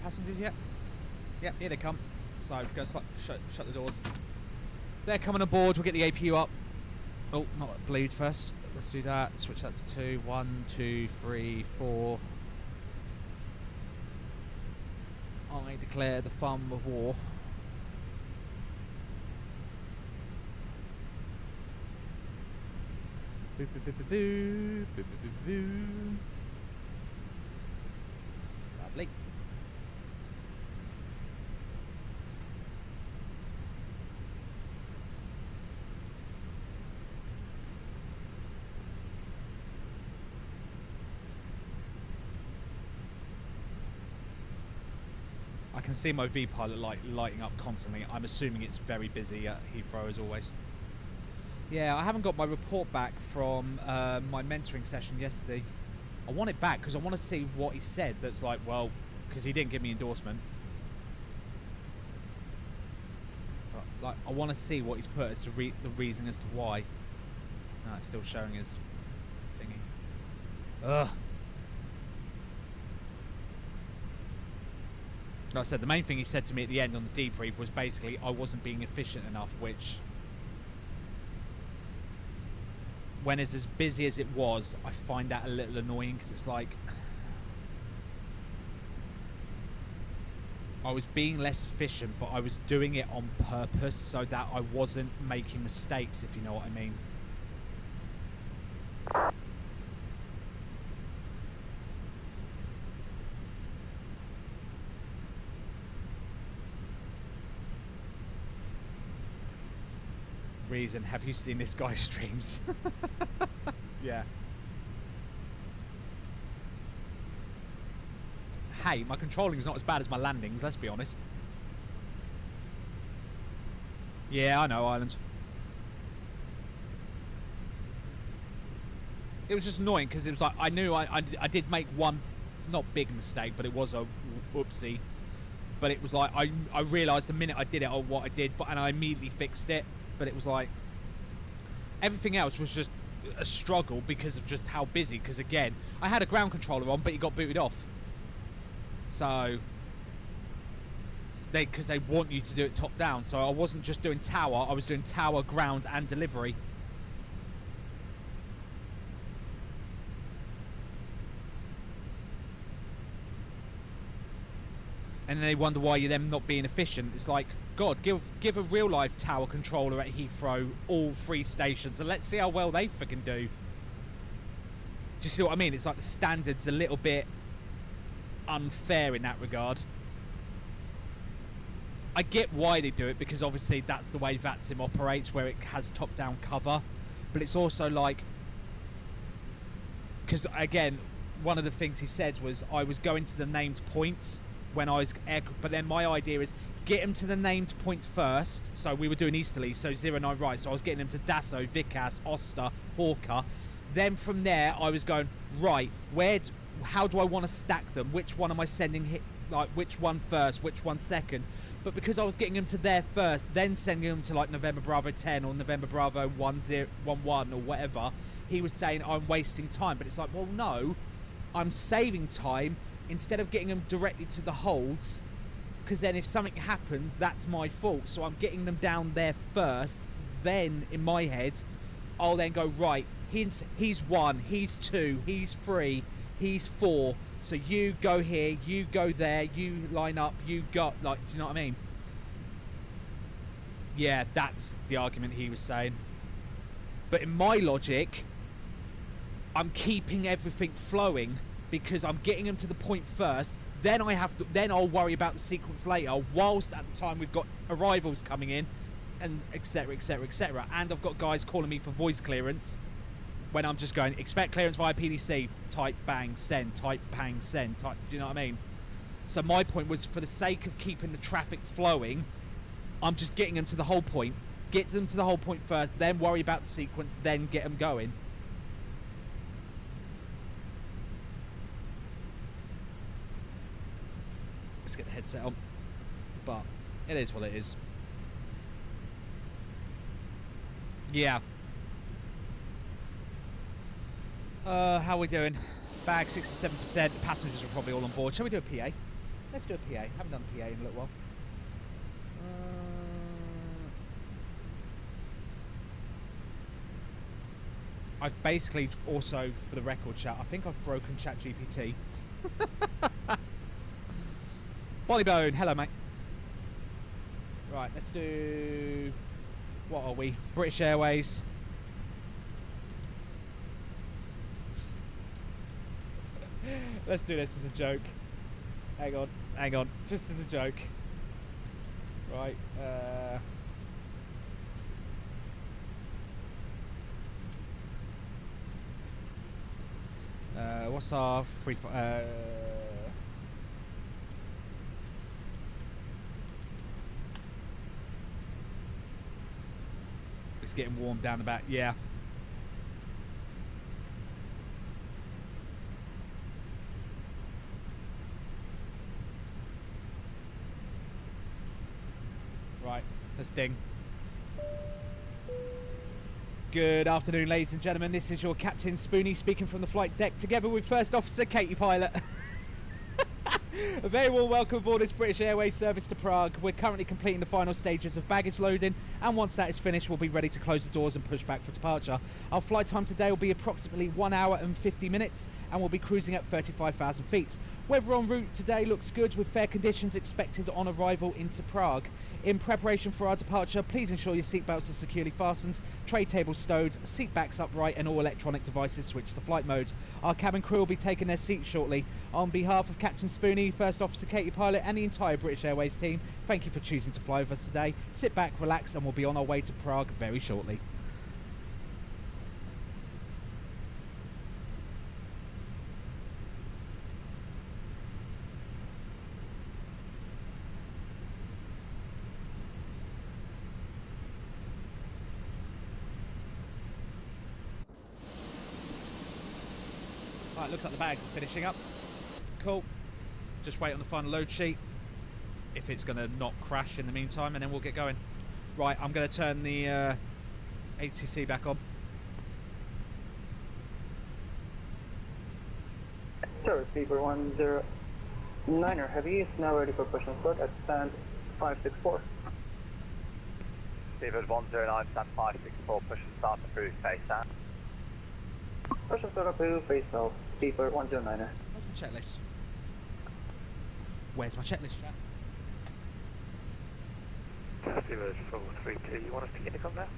S1: Passengers yet? Yep, here they come. So go shut the doors. They're coming aboard. We'll get the APU up. Oh, not bleed first. Let's do that. Switch that to 2. 1, 2, 3, 4. I declare the fun of war. Boo boo boo boo boo boo boo boo boo. Lovely. I can see my V-pilot lighting up constantly. I'm assuming it's very busy at Heathrow as always. Yeah, I haven't got my report back from my mentoring session yesterday. I want it back because I want to see what he said that's like, well, because he didn't give me endorsement. But Like, I want to see what he's put as to the reason as to why. No, it's still showing his thingy. Ugh. Like I said, the main thing he said to me at the end on the debrief was basically I wasn't being efficient enough, which, when it's as busy as it was, I find that a little annoying, because it's like I was being less efficient, but I was doing it on purpose so that I wasn't making mistakes, if you know what I mean. Reason, have you seen this guy's streams? Yeah. Hey, my controlling's not as bad as my landings, let's be honest. Yeah, I know, Ireland. It was just annoying because it was like I knew I did make one not big mistake, but it was a whoopsie. But it was like I realised the minute I did it what I did, and I immediately fixed it. But it was like everything else was just a struggle because of just how busy. Because again, I had a ground controller on, but it got booted off. So because they want you to do it top down. So I wasn't just doing tower; I was doing tower, ground, and delivery. And then they wonder why you're them not being efficient. It's like, God, give a real life tower controller at Heathrow all 3 stations and let's see how well they freaking do. Do you see what I mean? It's like the standard's a little bit unfair in that regard. I get why they do it, because obviously that's the way VATSIM operates, where it has top-down cover. But it's also like, because again, one of the things he said was I was going to the named points when I was but then my idea is get them to the named points first. So we were doing easterly, so 09 right, so I was getting them to Dasso, Vikas, Oster, Hawker. Then from there I was going right, how do I want to stack them, which one am I sending like which one first, which one second. But because I was getting them to there first, then sending them to like November Bravo 10 or November Bravo 11 or whatever, he was saying I'm wasting time. But it's like, well, no, I'm saving time instead of getting them directly to the holds, because then if something happens, that's my fault. So I'm getting them down there first, then in my head I'll then go right, he's 1, he's 2, he's 3, he's 4, so you go here, you go there, you line up, you go, like, do you know what I mean? Yeah, that's the argument he was saying. But in my logic, I'm keeping everything flowing because I'm getting them to the point first, then then I'll worry about the sequence later, whilst at the time we've got arrivals coming in, and etc, etc, etc. And I've got guys calling me for voice clearance when I'm just going, expect clearance via PDC, type, bang, send, type, bang, send, type, do you know what I mean? So my point was, for the sake of keeping the traffic flowing, I'm just getting them to the whole point. Get them to the whole point first, then worry about the sequence, then get them going. Let's get the headset on, but it is what it is. Yeah. How are we doing? Bag 67%. Passengers are probably all on board. Shall we do a PA? Let's do a PA. Haven't done PA in a little while. I've basically also, for the record chat, I think I've broken ChatGPT. Bollybone, hello mate. Right, let's do, what are we? British Airways. Let's do this as a joke. Hang on, just as a joke. Right, what's our free, it's getting warm down the back, yeah. Right, let's ding. Good afternoon, ladies and gentlemen. This is your Captain Spoony speaking from the flight deck, together with First Officer Katie Pilot. A very warm welcome aboard this British Airways service to Prague. We're currently completing the final stages of baggage loading, and once that is finished, we'll be ready to close the doors and push back for departure. Our flight time today will be approximately 1 hour and 50 minutes, and we'll be cruising at 35,000 feet. Weather en route today looks good, with fair conditions expected on arrival into Prague. In preparation for our departure, please ensure your seatbelts are securely fastened, tray tables stowed, seat backs upright, and all electronic devices switched to flight mode. Our cabin crew will be taking their seats shortly. On behalf of Captain Spoony, First Officer Katie Pilot, and the entire British Airways team, thank you for choosing to fly with us today. Sit back, relax, and we'll be on our way to Prague very shortly. Right, looks like the bags are finishing up. Cool. Just wait on the final load sheet if it's going to not crash in the meantime, and then we'll get going. Right, I'm going to turn the HCC back on.
S4: Sir, Beaver 109er, heavy is now ready for push and start at stand 564.
S3: Beaver 109, stand 564, push and start approved, face out.
S4: Push and start approved, face south, Beaver 109er.
S1: Where's my checklist? Where's my checklist, chat?
S4: Beaver 432, you want us to get it on now?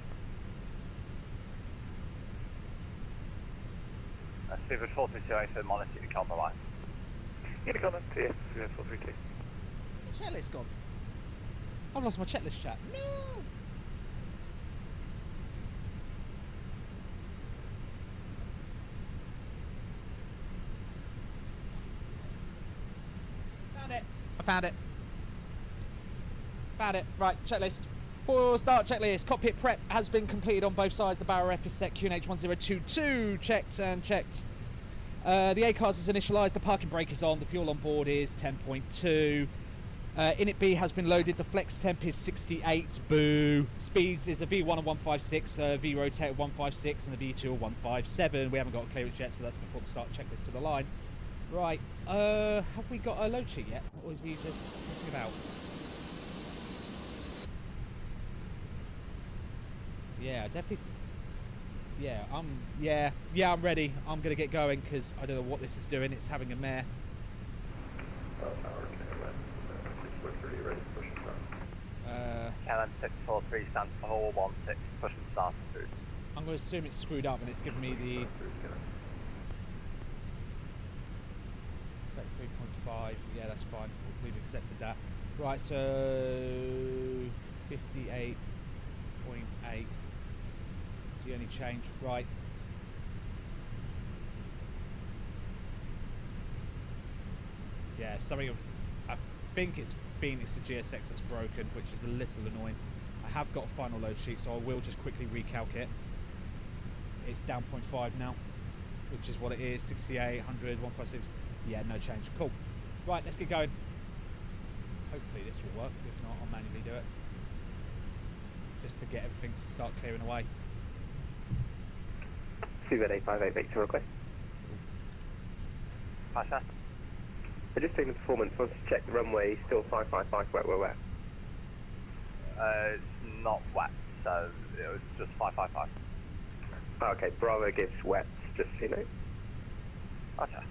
S3: Beaver 432, I said monitor the camera line.
S4: Get a comment, yes, Beaver 432.
S1: My checklist gone. I've lost my checklist, chat. No! Found it. Found it. Right, checklist. For start checklist, cockpit prep has been completed on both sides. The barrel F is set, QNH 1022, checked and checked. The ACARS is initialised, the parking brake is on, the fuel on board is 10.2. Init B has been loaded, the flex temp is 68, boo. Speeds is a V1 of 156, V rotate of 156, and the V2 of 157. We haven't got a clearance yet, so that's before the start checklist to the line. Right, have we got a load sheet yet? Or is he just messing about? Yeah, definitely. Yeah, I'm ready. I'm gonna get going because I don't know what this is doing. It's having a mare.
S3: KLM 643, stand 416, push and start approved.
S1: I'm gonna assume it's screwed up and it's giving me the 3.5, yeah, that's fine. We've accepted that. Right, so 58.8 is the only change. Right. Yeah, something of, I think it's Phoenix to GSX that's broken, which is a little annoying. I have got a final load sheet, so I will just quickly recalc it. It's down 0.5 now, which is what it is, 68, 100, 156. Yeah, no change. Cool. Right, let's get going. Hopefully this will work. If not, I'll manually do it. Just to get everything to start clearing away.
S4: Seabird 858, Victor request.
S3: Hi, sir.
S4: I just taking the performance, want to check the runway, still 555, wet.
S3: It's not wet, so it was just 555.
S4: Oh, okay, Bravo gives wet, just so you know.
S3: Okay.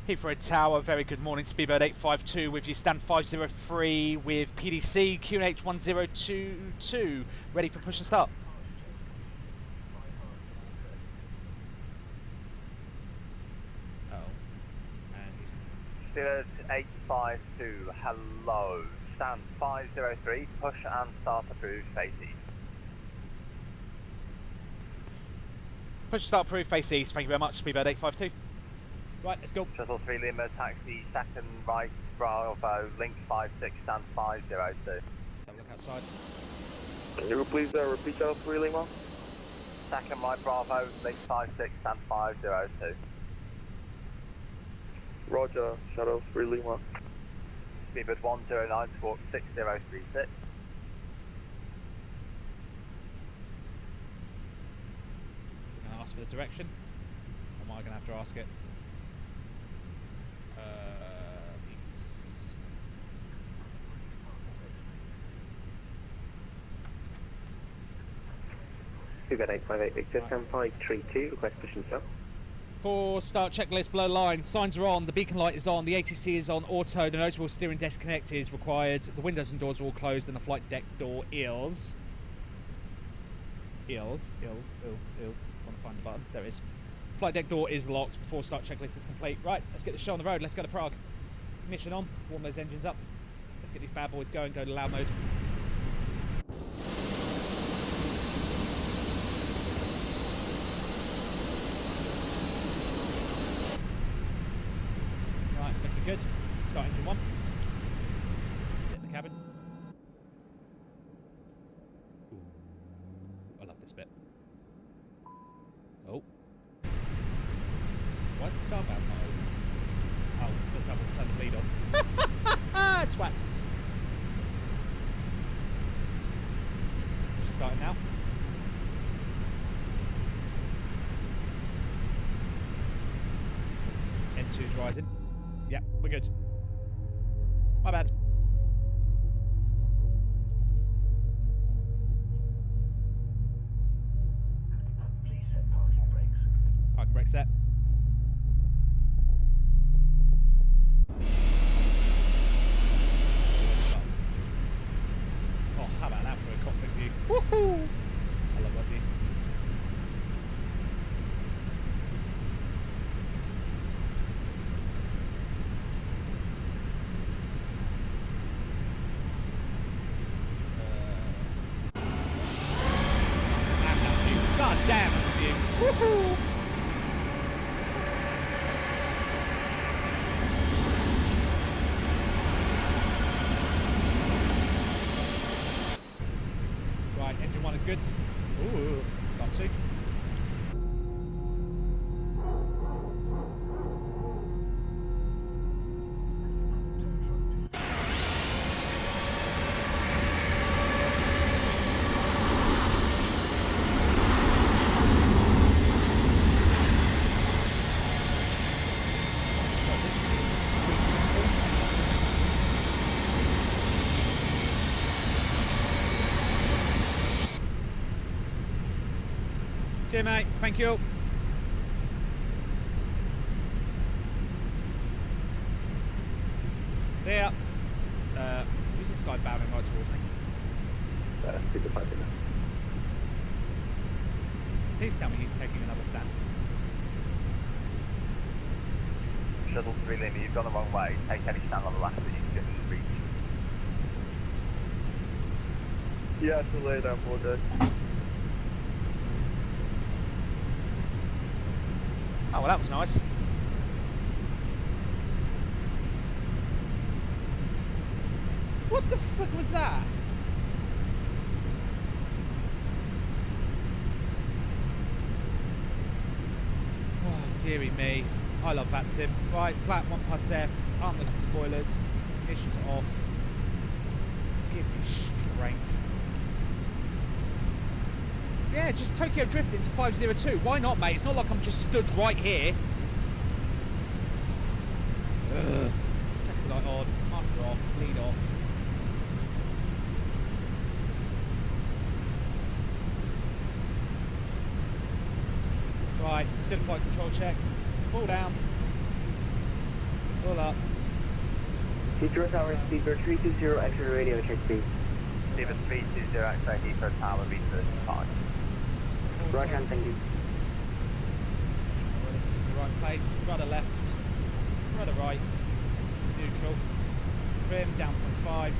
S1: Heathrow Tower, very good morning. Speedbird 852 with you, stand 503 with PDC, QNH 1022, ready for push and start.
S3: Steelers 852, hello. Stand 503, push and start approved, face east.
S1: Push and start approved, face east. Thank you very much, Speedbird 852. Right, let's go.
S3: Shuttle 3 Lima, taxi, second right, Bravo, link 56, stand 502.
S1: Have a look outside.
S4: Can you please repeat Shuttle 3 Lima?
S3: Second right, Bravo, link 56, stand 502.
S4: Roger, Shuttle 3 Lima.
S3: Speedbird 109, squawk 6036.
S1: ask for the direction. Or am I going to have to ask it? East.
S7: Pushback 858 Victor 7532, request pushing south.
S1: For start checklist below line, signs are on, the beacon light is on, the ATC is on auto, the notable steering disconnect is required, the windows and doors are all closed, and the flight deck door is... Want to find the button. There it is. Flight deck door is locked before start checklist is complete. Right, let's get the show on the road. Let's go to Prague. Ignition on. Warm those engines up. Let's get these bad boys going. Go to loud mode. Right, looking good. Start engine 1. Sit in the cabin. I love this bit. Oh. Why is the start valve not open? Oh, it does have to turn the bleed on. Twat. She's starting now. N2's rising. Yep, we're good. My bad. Parking brake set. Oh, how about that for a cockpit view? Woohoo! I love that view. And that view. God damn, that's a view. Woohoo! Right, engine 1 is good. Ooh, start 2. Cheers, mate. Thank you. See ya. Who's this guy bowing right towards me?
S7: Super 5 now.
S1: Please tell me he's taking another stand.
S3: Shuttle 3 Lima, you've gone the wrong way. Take any stand on the left that you can reach.
S4: Yeah, it's a lay down for dead.
S1: Oh, well, that was nice. What the fuck was that? Oh, dearie me. I love vatsim. Right, flat 1 plus F. Arm looking spoilers. Ignition's off. Give me strength. Yeah, just Tokyo drift into 502. Why not, mate? It's not like I'm just stood right here. Ugh. Taxi light on, master off, lead off. Right, let's do the flight control check. Full down. Full up.
S7: Heathrow Tower, speedbird 320, extra radio, check speed.
S3: Steven 320, X-ray Heathrow Tower, Vster 5.
S7: Right hand, thank you.
S1: Well, this is the right place. Rudder left. Rudder right. Neutral. Trim down 0.5.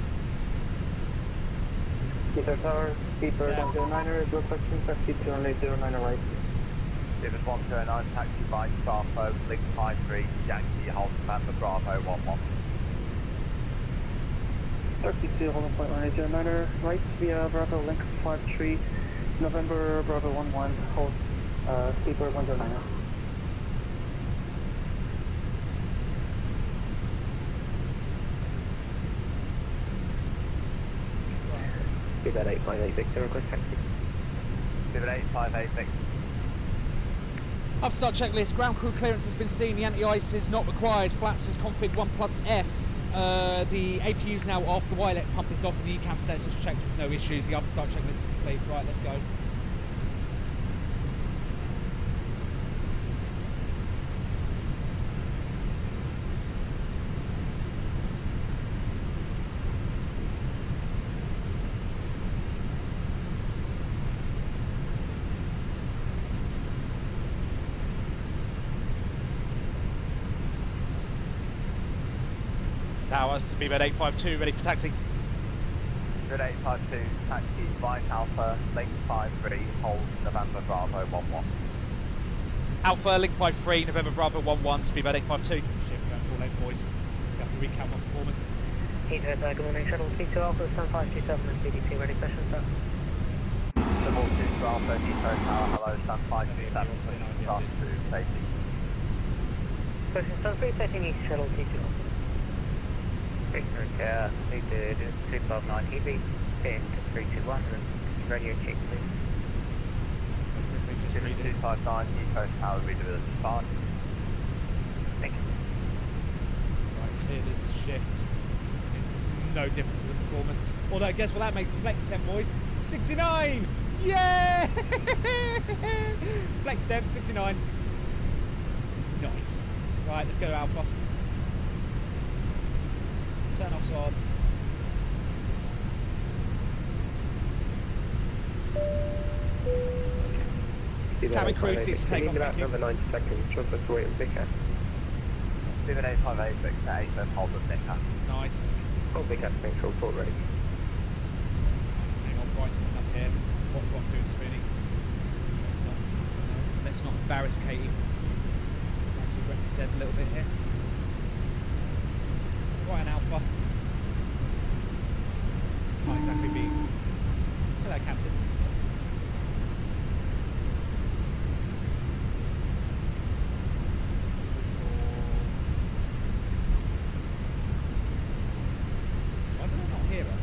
S4: Heathrow Tower, speedbird 109er, requesting taxi to runway 09 right.
S3: Steven 109, taxi by Starfo, link 53, Yankee, hold command for Bravo 11.
S4: Taxi to holding point runway 09er right via Bravo link 53, November Bravo 11, hold speedbird 109er.
S7: Speedbird 858 Victor, request taxi.
S3: Steven 858, Victor.
S1: Up start checklist. Ground crew clearance has been seen. The anti-ice is not required. Flaps is config 1+F. The APU is now off. The Wilet pump is off, and the ECAM status is checked with no issues. The after start checklist is complete. Right, let's go.
S8: Tower, speedbird 852, ready for taxi.
S3: Good 852, taxi, Vine Alpha, link 53, hold November Bravo 11.
S8: Alpha, link 53, November Bravo 11, speedbird 852.
S1: Shit, we're going full length, boys. We have to recount on performance.
S5: Heathrow, good morning, shuttle T2 Alpha, stand 527 and CDC ready, session start.
S3: Double 2 to Alpha, Heathrow Tower, hello, stand 527, start to safety.
S5: Pushing stand 3, setting east shuttle T2 Alpha. Victor, Victor, 259, EV, 10 to 321, and radio check, please.
S3: 259, Heathrow Tower, readability fine. Thank you.
S1: Right, clear this shift. It's no difference in the performance. Although, guess what that makes? Flex temp, boys. 69! Yeah! Flex temp, 69. Nice. Right, let's go to Alpha. Turn off's on. Cabin crew, 6 for takeoff, thank you.
S7: Another 90 seconds, transfer to wait and pick up.
S3: Steven 858, Victor 8, then hold the thicker.
S1: Nice.
S7: Hold pick up, control port ready.
S1: Hang on, Brian's coming up here. Watch what I'm doing, Spoony. Let's not embarrass Katie. Let's actually represent a little bit here. Right, an Alpha. Might exactly be. Hello, Captain. Why did I not hear her?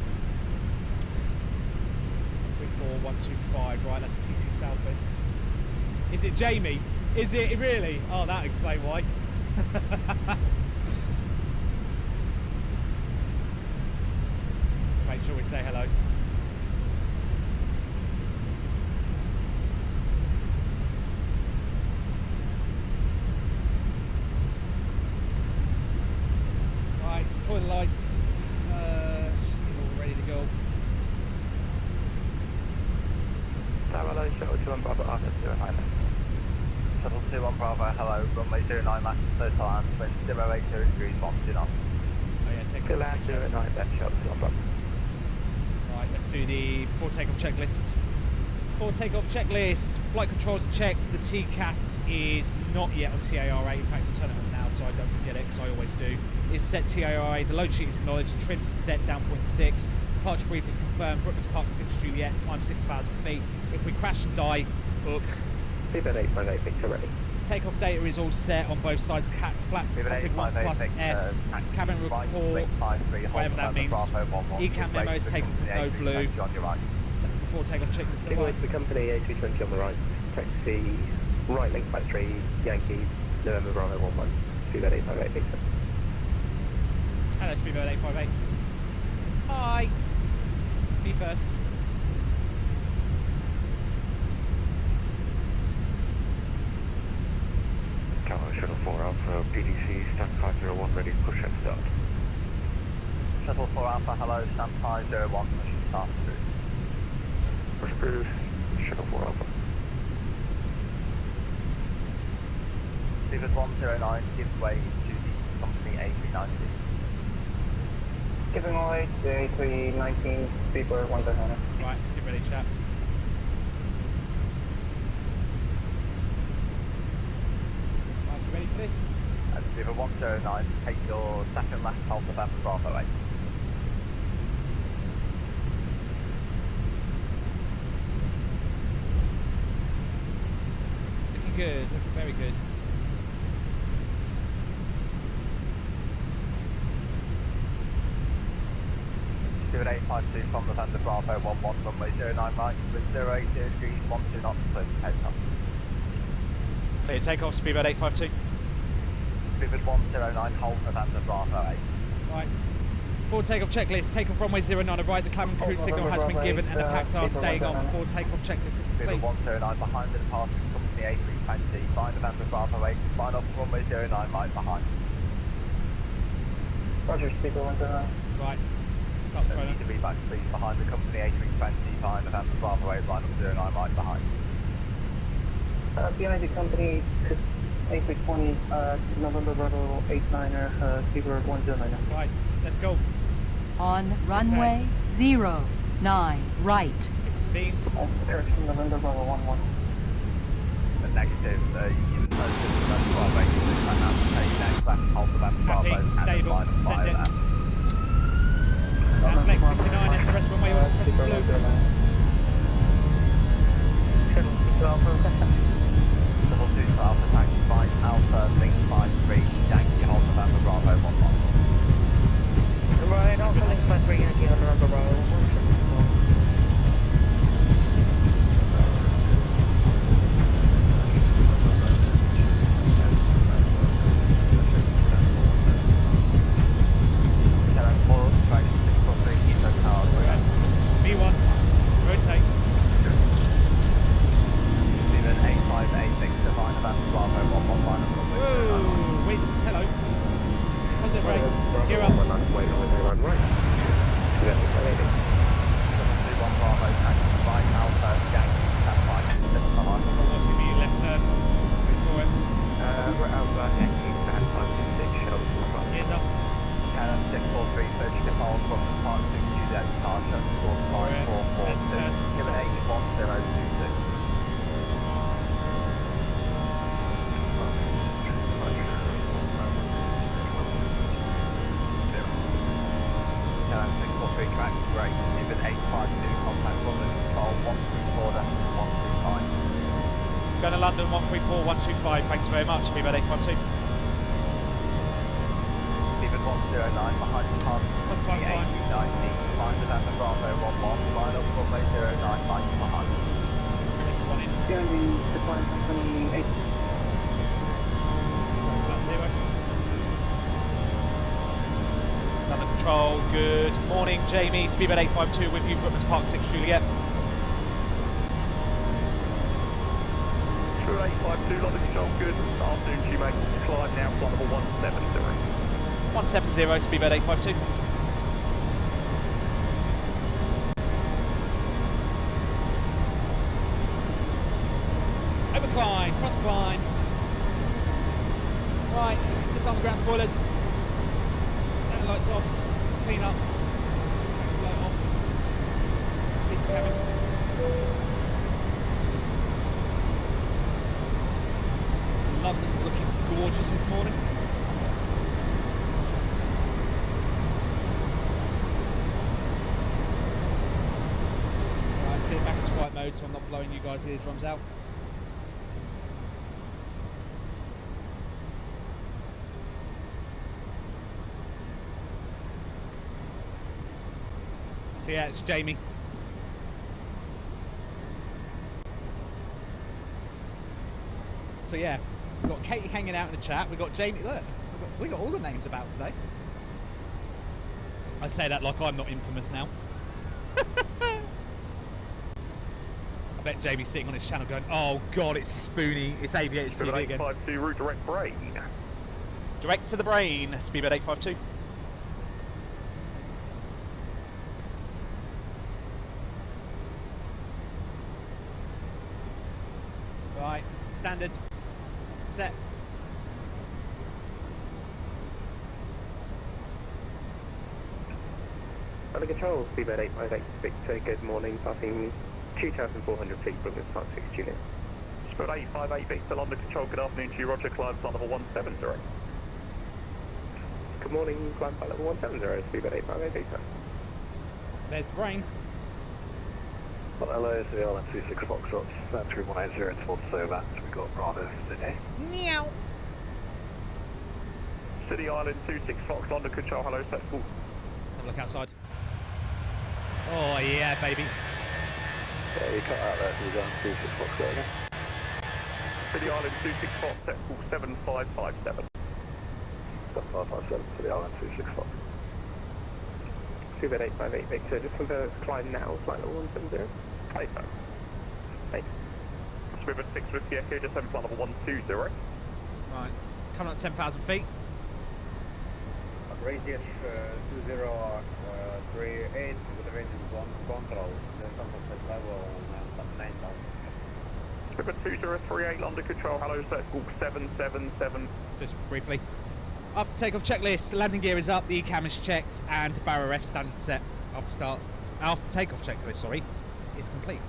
S1: 34125. Right, that's TC Southend. Is it Jamie? Is it really? Oh, that explains why. Make sure we say hello. Right, deploy the lights. Just get all ready to go.
S7: Tower low, shuttle 21 Bravo, Arthur 09.
S3: Shuttle 21 Bravo, hello, runway 09, max clear to land, wind 080 degrees, 1 knots.
S1: Oh yeah, take
S7: Clear land 09, left shuttle 21 Bravo.
S1: Right, let's do the before takeoff checklist. Before takeoff checklist, flight controls are checked. The TCAS is not yet on TARA. In fact, I'll turn it on now so I don't forget it, because I always do. It's set TARA. The load sheet is acknowledged. The trims is set down 0.6. Departure brief is confirmed. Brooklands Park 6 Juliet. Climb 6,000 feet. If we crash and die, oops.
S7: Speedbird 858, Victor ready.
S1: Takeoff data is all set on both sides. Flaps is config 1+F. Cabin report, whatever that means. ECAM memos taken from no blue. Before takeoff checklist.
S7: Signal to the company A220 on the right. Taxi right link 53, Yankee, November Bravo 11. Speedbird 858, Victor.
S1: Hello, Speedbird 858. Hi. Me first.
S7: Tower Shuttle 4 Alpha, PDC, stand 501, ready to push and start.
S3: Shuttle 4 Alpha, hello, stand 501, push and start through.
S7: Push approved, Shuttle 4 Alpha.
S3: Steven 109, give way to the company A390.
S4: Giving way to A319, Speedbird 109.
S1: Right, let's get ready, chat. Right, you ready for this?
S3: And Steven 109, take your second left hold November Bravo 8.
S1: Looking good, looking very good.
S3: Steven 852 from November Bravo 11, runway 09 right, with 080 degrees, 12 knots, close head up.
S8: Clear takeoff, speedbird 852.
S3: Speedbird 109, hold November Bravo 8.
S1: Right. Forward takeoff checklist. Take off runway 09 right. The cabin crew signal has been given and the packs are staying on. Forward takeoff checklist is complete.
S3: Speedbird 109 behind the departing company A320. Find November Bravo 8. Line up runway 09 right behind.
S4: Roger, Speedbird 109.
S1: Right. Start throwing.
S3: Need to be back please behind the company A320. Find November Bravo 8. Line up 09 right behind.
S4: Behind the company A320, November Bravo 89er, Speedbird 109.
S1: Right. Let's go.
S9: On runway 09 right.
S1: Give us beams.
S4: Direction November Bravo 11.
S3: The negative, you would notice that Bravo 8 is right now to take next left, hold November Bravo and
S1: stable,
S3: line up
S1: send it.
S3: left.
S1: Flex 69, SRS runway also presses blue.
S3: Double 2 to Alpha Taxi 5, Alpha, Link 53, Yankee, hold November Bravo 11.
S5: Right, Alpha Link 53, Yankee, hold November Bravo 11.
S1: B1, rotate.
S3: Steven 858, Victor, line November Bravo 11, line up runway 09.
S1: Whoa, winds, hello. How's it, Ray? Gear up.
S7: Wait, run right. Yeah,
S3: One Bravo, taxi 5, Alpha, Yankee, tap 5, 6 behind.
S1: Obviously, be left turn. Wait for it.
S7: we're Alpha, Yankee, and 526, shuttle to the front.
S1: Gears up.
S3: 643, 30 miles from the time 6 Juliet, departure, score 5442, given 81026. Track break, given 852, contact runway control 134.135.
S8: Going to London 134-125, thanks very much, speedbird 852.
S3: Steven 109 behind the pass.
S1: That's fine, fine.
S3: A290, find November Bravo 11, line up runway 09, right behind.
S1: One in.
S4: Behind the departing company 8.
S1: Flat 0.
S8: London Control, good morning, Jamie. Speedbird 852 with you, Brooklands Park 6 Juliet.
S7: True 852, London Control, good afternoon to you, mate. Climb now, flight number 170.
S8: 170, Speedbird 852.
S1: Overclimb, cross climb. Right, disarm the ground spoilers. Down lights off, clean up. Taxi light off. Piece of cabin. London's looking gorgeous this morning. Right, let's get it back into quiet mode so I'm not blowing you guys' eardrums out. So yeah, it's Jamie. So yeah, we've got Katie hanging out in the chat. We've got Jamie. Look, we got all the names about today. I say that like I'm not infamous now. I bet Jamie's sitting on his channel going, "Oh God, it's Spoony. It's Aviators TV again."
S7: 852, route direct brain.
S8: Direct to the brain, Speedbird 852.
S1: Right, standard, set.
S7: Under control, Speedbird 858, Victor, good morning, passing 2,400 feet, Brooklands Park 6 Juliet. Speedbird 858, Victor, under control, good afternoon to you, Roger, climb flight level 170. Good morning, climb flight level 170, Speedbird 858, Victor.
S1: There's the brain.
S3: Well, hello, it's the Island 26 Foxtrot, 3180 towards Sovat, we've got Bravo City.
S1: Meow.
S7: City Island 26 Fox, under control, hello, set full.
S1: Let's have a look outside. Oh yeah, baby.
S3: Yeah, you cut out there, so we're going 26 Foxtrot again.
S7: City Island 26 Fox, set call 7557.
S3: 7557, City Island 26 Fox. 28858 Victor, just confirm it's climb now, flight level 170.
S7: Hey, sir.
S3: Thanks.
S7: River 650 Echo, descend flight level 120.
S1: Right, coming up 10,000 feet.
S3: Radius 2038 with the range of 1 control, then sunset level 9,000.
S7: River 2038 London Control, hello, set call 777.
S1: Just briefly. After takeoff checklist, landing gear is up, the ECAM is checked, and barrier F standard set after takeoff checklist, sorry, is complete.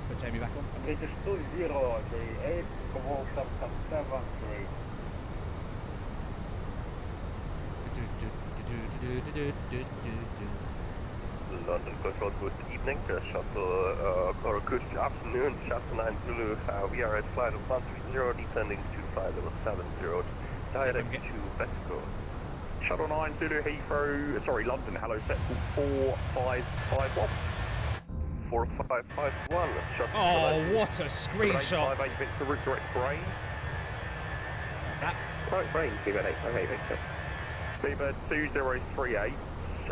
S1: Let's put Jamie back on.
S3: Radius 2038, call 773.
S10: London Control, good evening, shuttle, or good afternoon, shuttle 9 Zulu, we are at flight of 130, descending to flight level 70, direct to Mexico.
S7: Shuttle 9 Zulu Heathrow, sorry, London, hello, set call 4551.
S10: 4551, shuttle.
S1: Oh, what a screenshot!
S7: 58 Victor, route direct Brain.
S1: That.
S3: Right, Brain, 28858 Victor.
S7: Seabird 2038,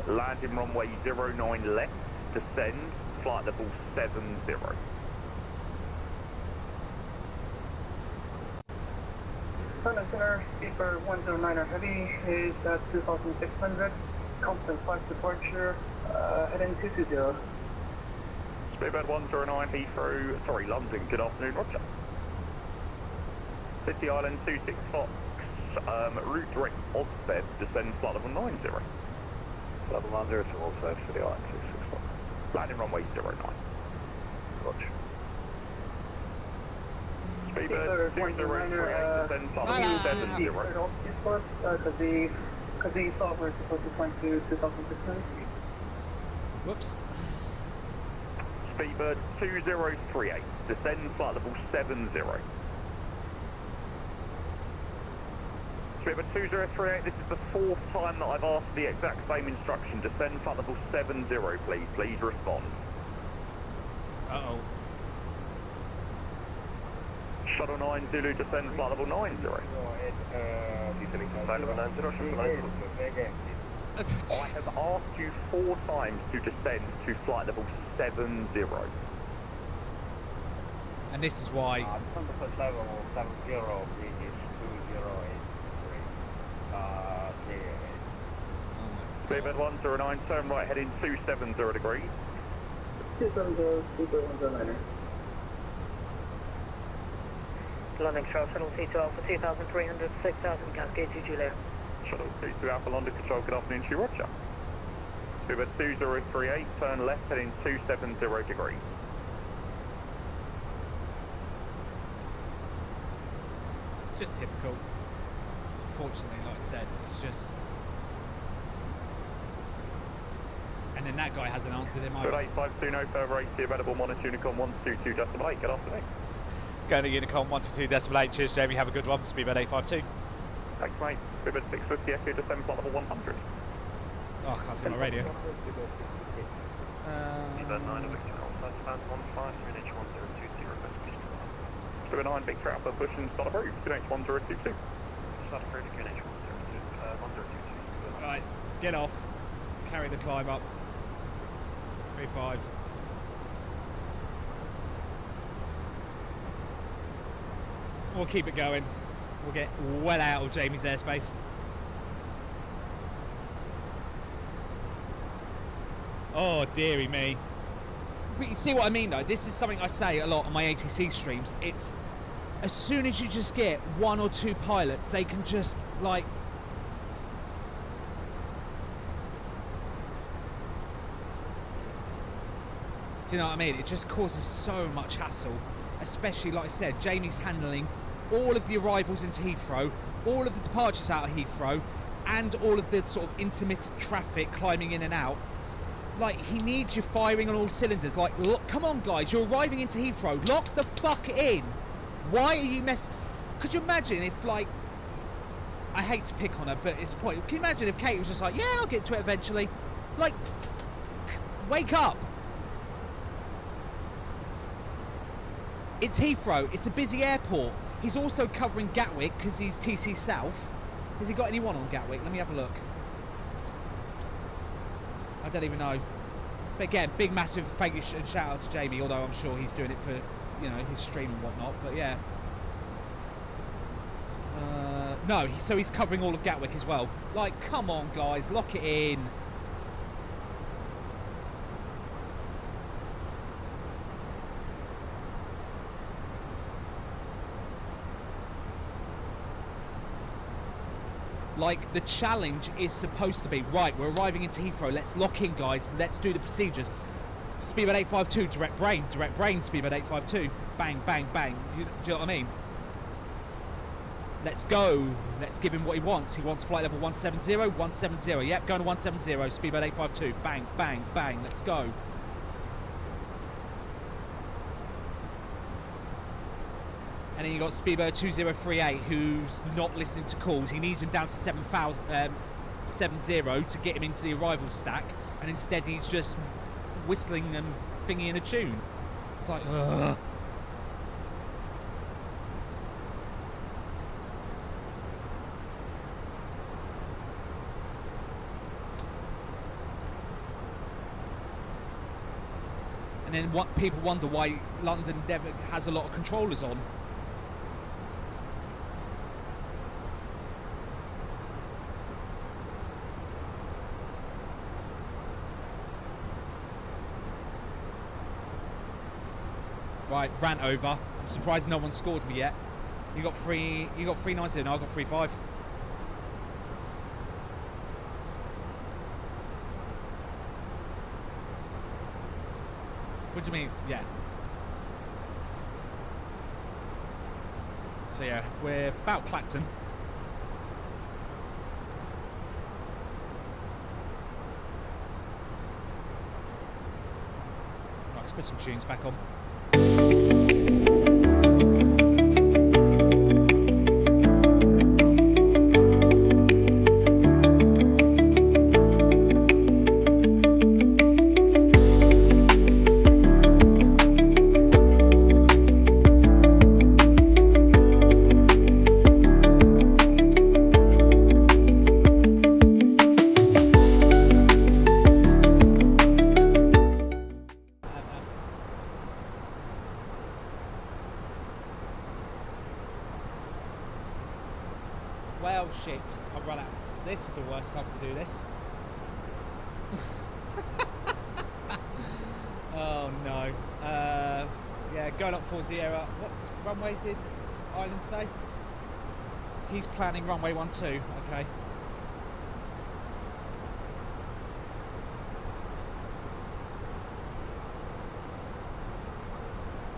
S7: landing runway 09 left, descend, flight level 70.
S4: London Center, Speedbird 109er Heavy is at 2,600, constant 5 departure, heading 220.
S7: Speedbird 109 Heathrow, sorry, London, good afternoon, roger. City Island 26 Fox. Route direct Ozbed, descend flight level 90.
S3: Level 90 to Ozbed for the Island 26 Fox.
S7: Landing runway 09.
S3: Roger.
S7: Speedbird 2038, descend flight level 70.
S4: Because the software is supposed to point to 2,600.
S1: Whoops.
S7: Speedbird 2038, descend flight level 70. Speedbird 2038, this is the 4th time that I've asked the exact same instruction. Descend flight level 70, please. Please respond.
S1: Uh-oh.
S7: Shuttle 9 Zulu, descend flight level 90.
S10: Descending to flight level 90, shuttle 9
S7: I have asked you 4 times to descend to flight level 70.
S1: And this is why.
S3: Sunset level 70, British 2083.
S7: Speedbird 109, turn right heading 270 degrees.
S4: 270, Speedbird 109er.
S5: London Control, Shuttle C2 Alpha 2,300, 6,000, Cascade 2 Juliet.
S7: Shuttle C2 Alpha London Control, good afternoon to you, roger. Speedbird 2038, turn left heading 270 degrees.
S1: It's just typical. Unfortunately, like I said, it's just... And then that guy hasn't answered him either.
S7: Good 852, no further AC available, monitor Unicom 122.8, good afternoon.
S8: Going to Unicom 122.8, cheers Jamie, have a good one, Speedbird 852.
S7: Thanks mate, Speedbird 650, Echo descend flight level 100.
S1: Oh, I can't see my radio.
S10: Speedbird 9 Victor, outside span 153 and H1020, request push to line.
S7: Speedbird 9 Victor Alpha, push and start approved, QNH1022.
S10: Start approved, QNH 1022.
S1: Right, get off. Carry the climb up. 3-5. We'll keep it going. We'll get well out of Jamie's airspace. Oh, dearie me. But you see what I mean, though? This is something I say a lot on my ATC streams. It's as soon as you just get 1 or 2 pilots, they can just, like... Do you know what I mean? It just causes so much hassle. Especially, like I said, Jamie's handling all of the arrivals into Heathrow, all of the departures out of Heathrow, and all of the sort of intermittent traffic climbing in and out. Like, he needs you firing on all cylinders. Like, look, come on, guys, you're arriving into Heathrow. Lock the fuck in. Why are you Could you imagine if, like... I hate to pick on her, but it's the point. Can you imagine if Kate was just like, yeah, I'll get to it eventually. Like, wake up. It's Heathrow. It's a busy airport. He's also covering Gatwick because he's TC South. Has he got anyone on Gatwick? Let me have a look. I don't even know. But again, big massive thank you and shout out to Jamie, although I'm sure he's doing it for, you know, his stream and whatnot. But yeah. No, so he's covering all of Gatwick as well. Like, come on, guys, lock it in. Like, the challenge is supposed to be, right, we're arriving into Heathrow, let's lock in, guys, let's do the procedures. Speedbird 852, direct brain, Speedbird 852, bang, bang, bang. Do you know what I mean? Let's go. Let's give him what he wants. He wants flight level 170, 170. Yep, going to 170, Speedbird 852, bang, bang, bang, let's go. And then you got Speedbird 2038, who's not listening to calls. He needs him down to 70 to get him into the arrival stack, and instead he's just whistling and thingy in a tune. It's like, ugh. And then what people wonder why London Devon has a lot of controllers on. Right, rant over. I'm surprised no one scored me yet. You got 390 and I got 3.5. What do you mean? Yeah. So yeah, we're about Clacton. Right, let's put some tunes back on. Well, shit, I've run out. This is the worst time to do this. Oh no. Yeah, going up for Sierra. What runway did Island say? He's planning runway 12. Okay.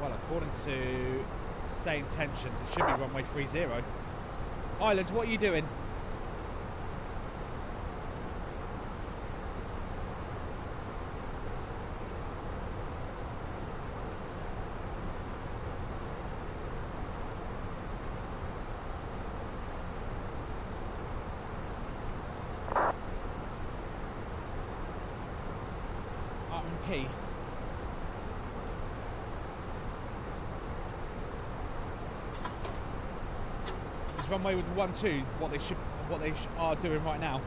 S1: Well, according to say intentions, it should be runway 30. Island, what are you doing? RMP. Runway with 12, what they are doing right now.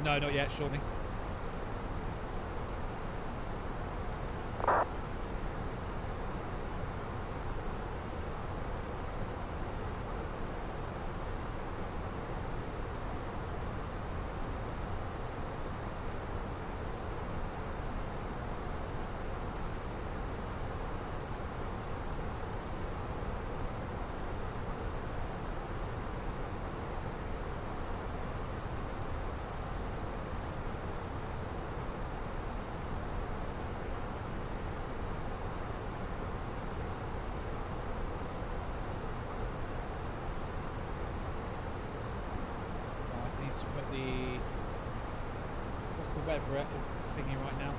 S1: No, not yet, Shawnee. the... What's the weather thingy right now?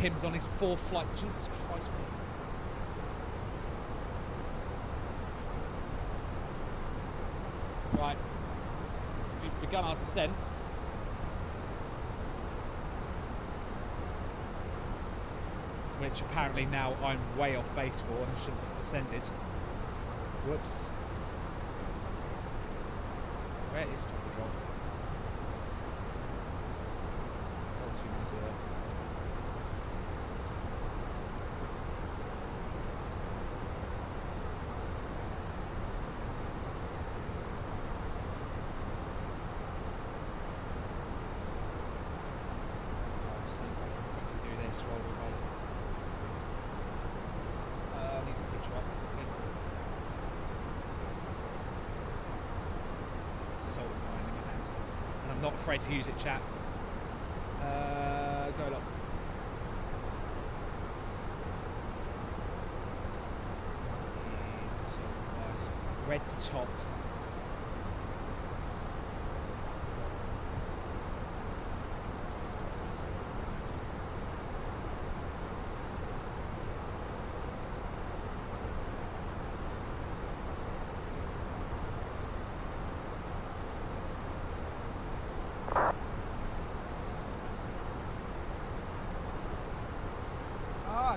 S1: Kim's on his 4th flight. Jesus Christ, mate. Right. We've begun our descent. Which apparently now I'm way off base for and shouldn't have descended. Whoops. Where is top drop? 290. Not afraid to use it, chat. Go along. Red to top.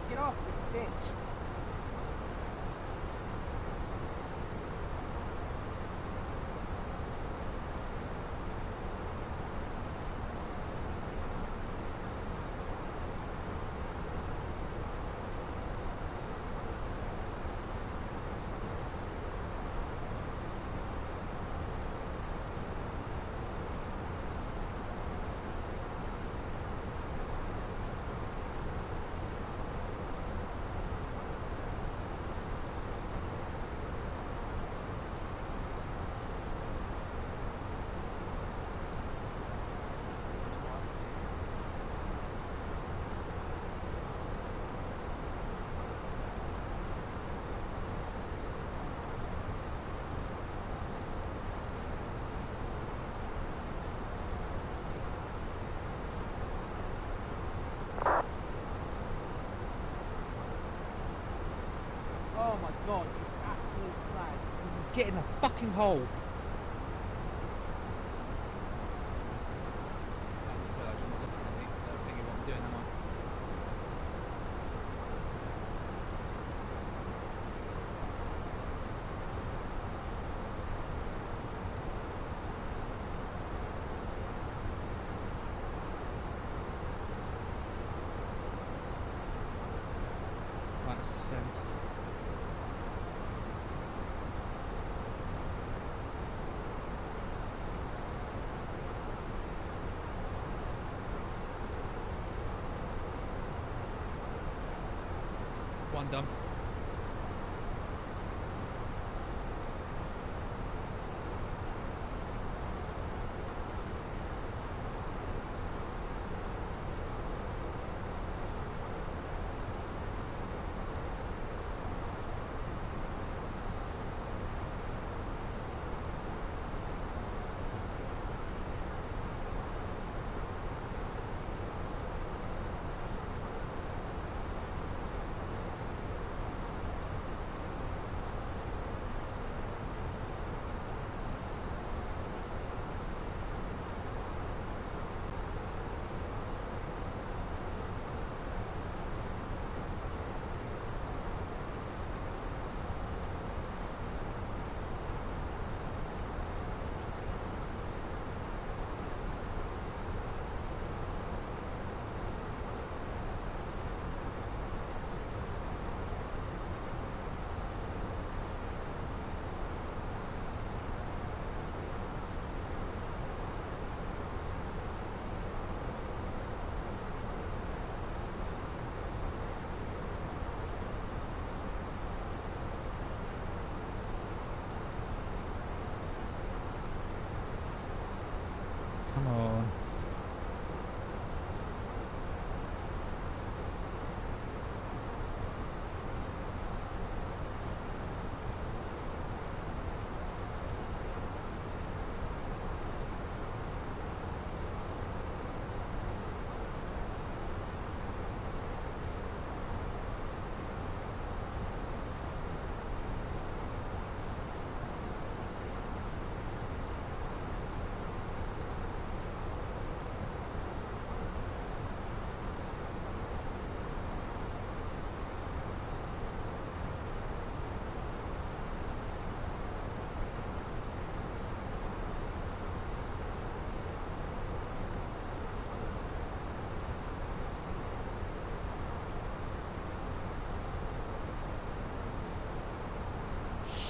S11: Get off, you bitch. Oh my god, you absolute slag.
S1: Get in the fucking hole. One done.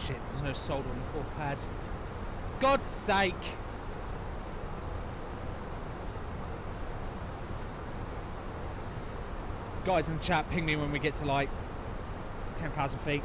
S1: shit, there's no solder on the fourth pad. God's sake! Guys in the chat, ping me when we get to like 10,000 feet.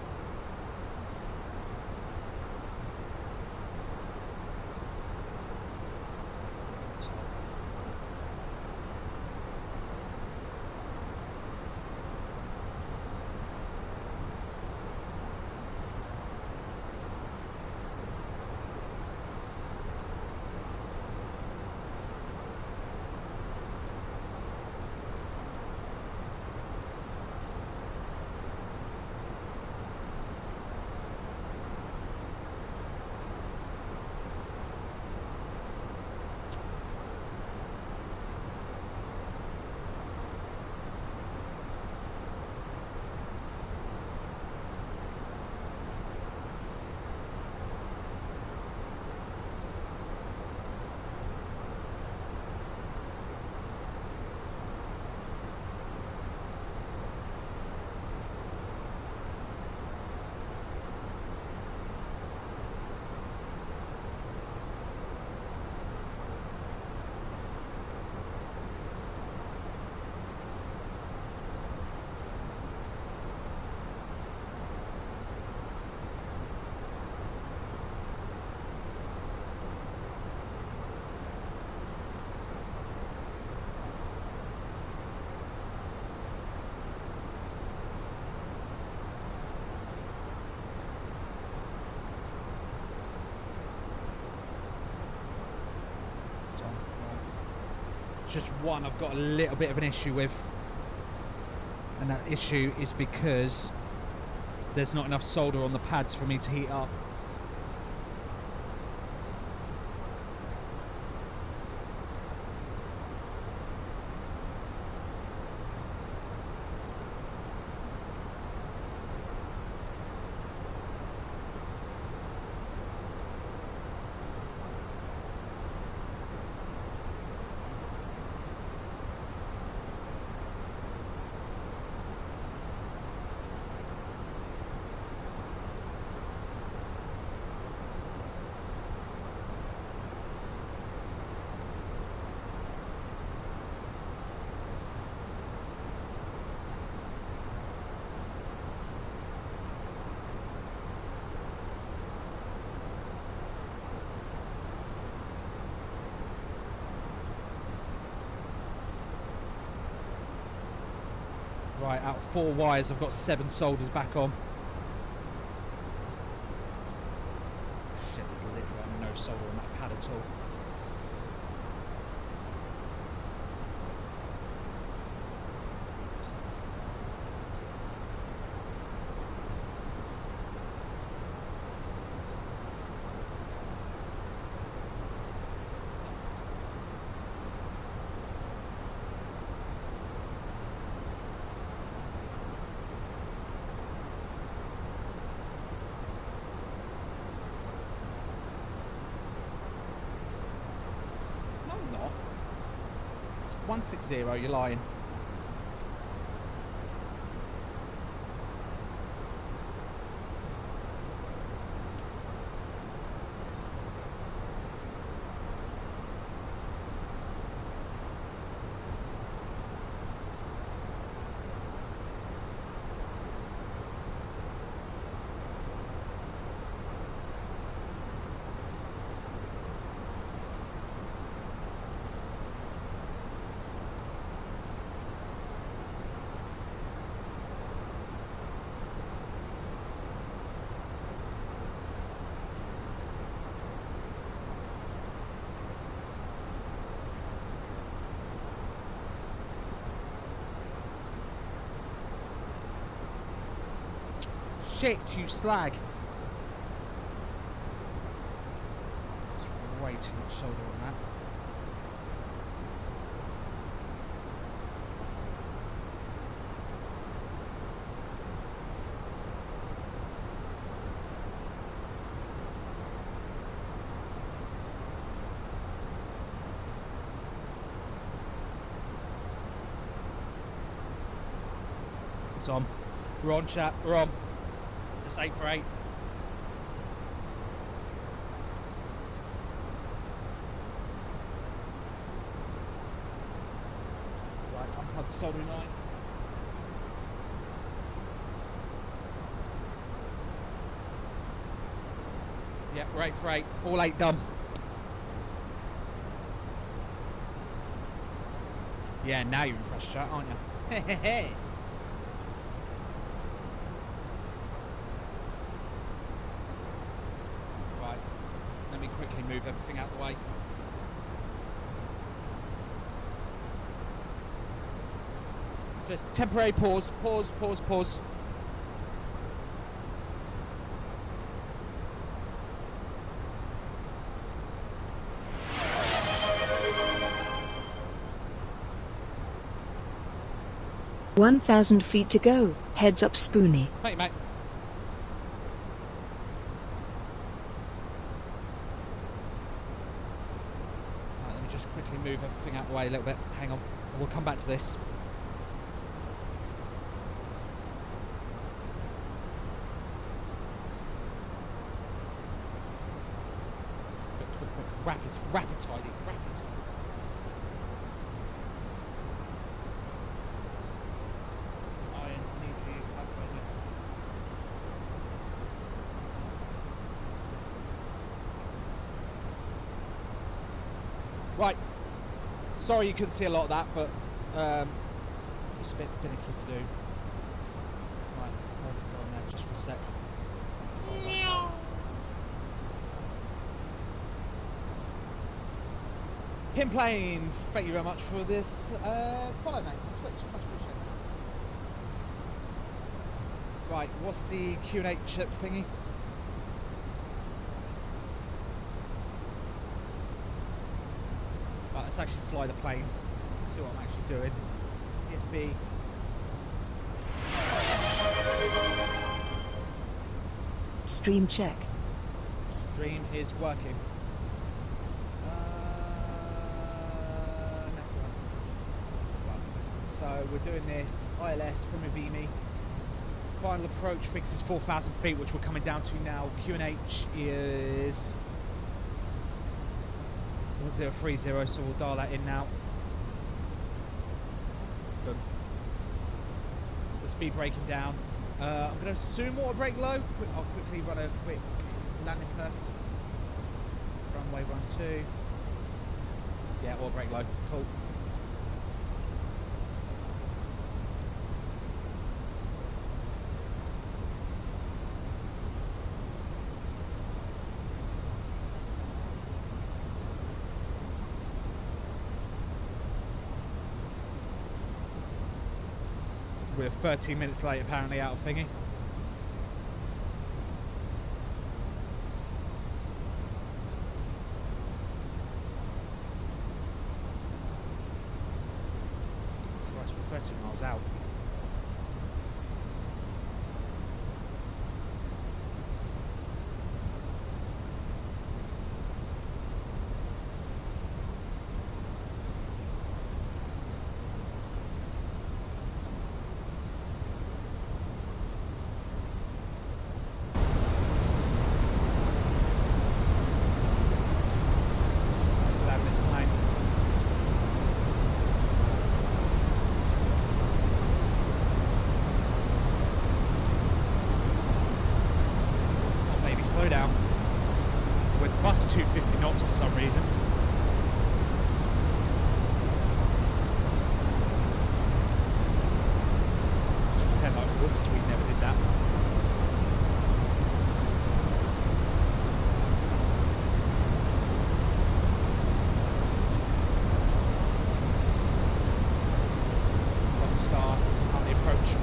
S1: Just one I've got a little bit of an issue with, and that issue is because there's not enough solder on the pads for me to heat up. Right, out of 4 wires, I've got 7 solders back on. Shit, there's literally no solder on that pad at all. No, I'm not. It's 160, you're lying. Shit, you slag. There's way too much solder on that. It's on. We're on, chat. We're on. It's 8 for 8. soldering iron. Yeah, right for 8. All 8 done. Yeah, now you're in pressure chat, aren't you? Right, let me quickly move everything out the way. Just temporary pause.
S12: 1,000 feet to go. Heads up, Spoony.
S1: Thank you, mate. Right, let me just quickly move everything out the way a little bit. Hang on. We'll come back to this. Rapid tidy. Right, sorry you couldn't see a lot of that, but it's a bit finicky to do. Right, hold it on there just for a sec. Him playing, thank you very much for this follow, mate, on Twitch, much appreciated. Right, what's the Q&A thingy? Right, let's actually fly the plane, see what I'm actually doing. If be
S12: Stream check.
S1: Stream is working. So we're doing this ILS from Avimi. Final approach fixes 4,000 feet, which we're coming down to now. QNH is 1030, so we'll dial that in now. Boom. The speed braking down. I'm going to assume water brake low. I'll quickly run a quick landing perf. Runway 12. Yeah, water brake low. Cool. We're 13 minutes late apparently out of thingy. Christ, we're 13 miles out. Slow down. We're bust 250 knots for some reason. Just pretend like, whoops, we never did that. Long star on the approach.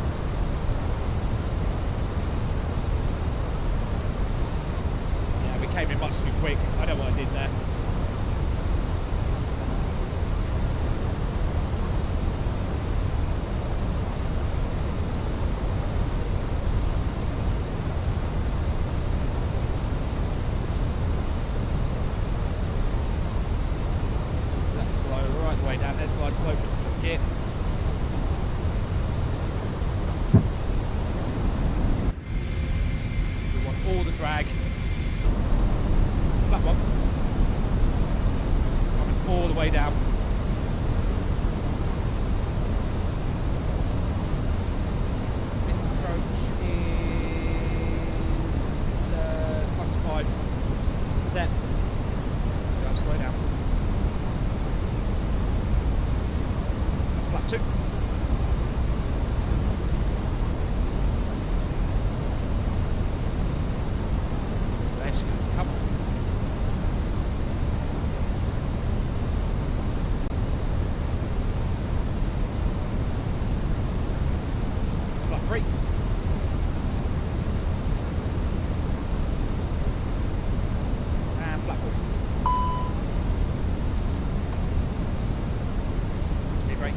S1: Came in much too quick. I don't know what I did there. That's slow, right the way down. There's glide slope. Gear. We want all the drag. That one. Coming all the way down.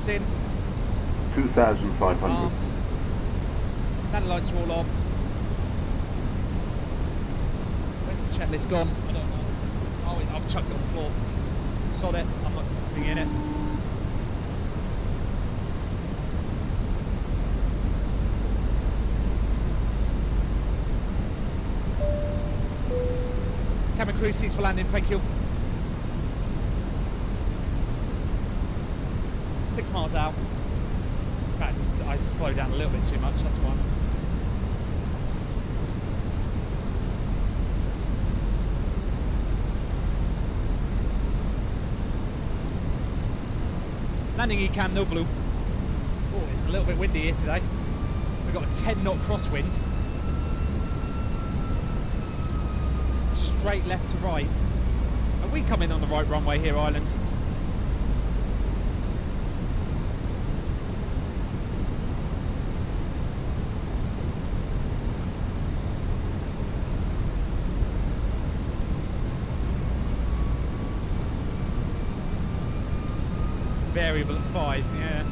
S1: strapped in.
S13: 2,500.
S1: Armed. Landing lights are all on. Where's the checklist gone? I don't know. Oh, I've chucked it on the floor. Sod it. I'm not putting in it. Cabin crew, seats for landing, thank you. 6 miles out. In fact, I slowed down a little bit too much, that's fine. Landing ECAM, no blue. Oh, it's a little bit windy here today. We've got a 10 knot crosswind. Straight left to right. Are we coming on the right runway here, Ireland? Variable at 5, yeah.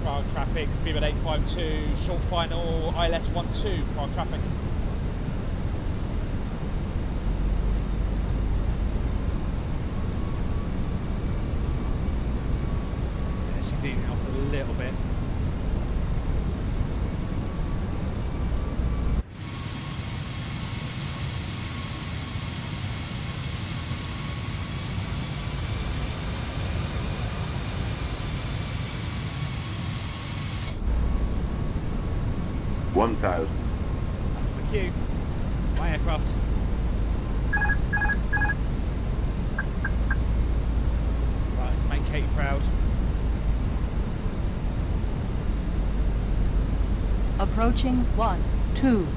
S8: Prague traffic, speed at 852, short final, ILS 12, Prague traffic.
S1: Yeah, she's eating off a little bit.
S13: $1,000.
S1: That's the queue. My aircraft. Right, let's make Katie proud.
S9: Approaching 1, 2.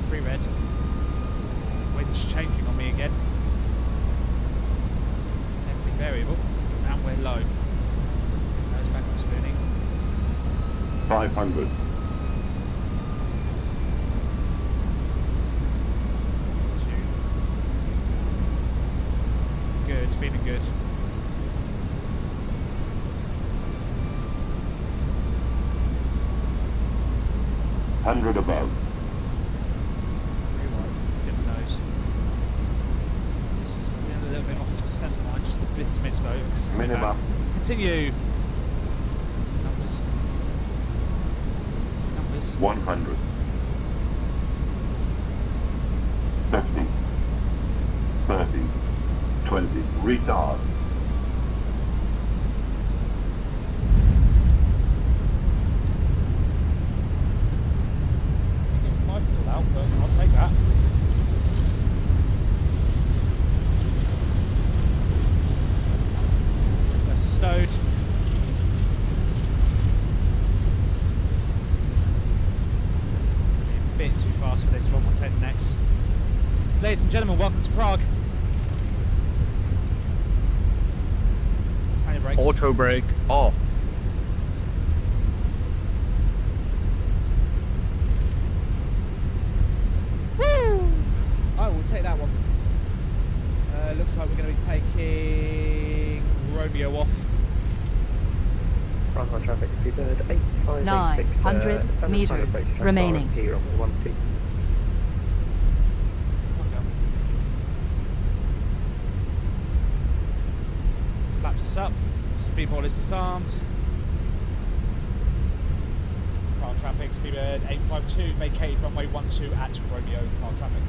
S1: Free red. Wind's changing on me again. Every variable. And we're low. Goes back up spooning.
S13: 500.
S1: Good, feeling good.
S13: $100 above.
S1: Doing a little bit off centre line, just a bit smidge though. It's coming
S13: Minimum.
S1: back. Continue. What's the numbers? Numbers.
S13: 100. 50. 30. 20. Retard.
S8: You get 5 pulled out, but I'll take that.
S1: Stowed. A bit too fast for this one, we'll take the next. Ladies and gentlemen, welcome to Prague. Brakes.
S14: Auto brake off.
S1: Woo! Oh, we'll take that one. Looks like we're going to be taking Romeo off.
S5: Bravo traffic, speedbird 8586.
S9: 900 meters remaining.
S5: Here on the 1T.
S1: Flaps up. Speedball is disarmed.
S8: Prague traffic, speedbird 852, vacated runway 12 at Romeo, Prague traffic.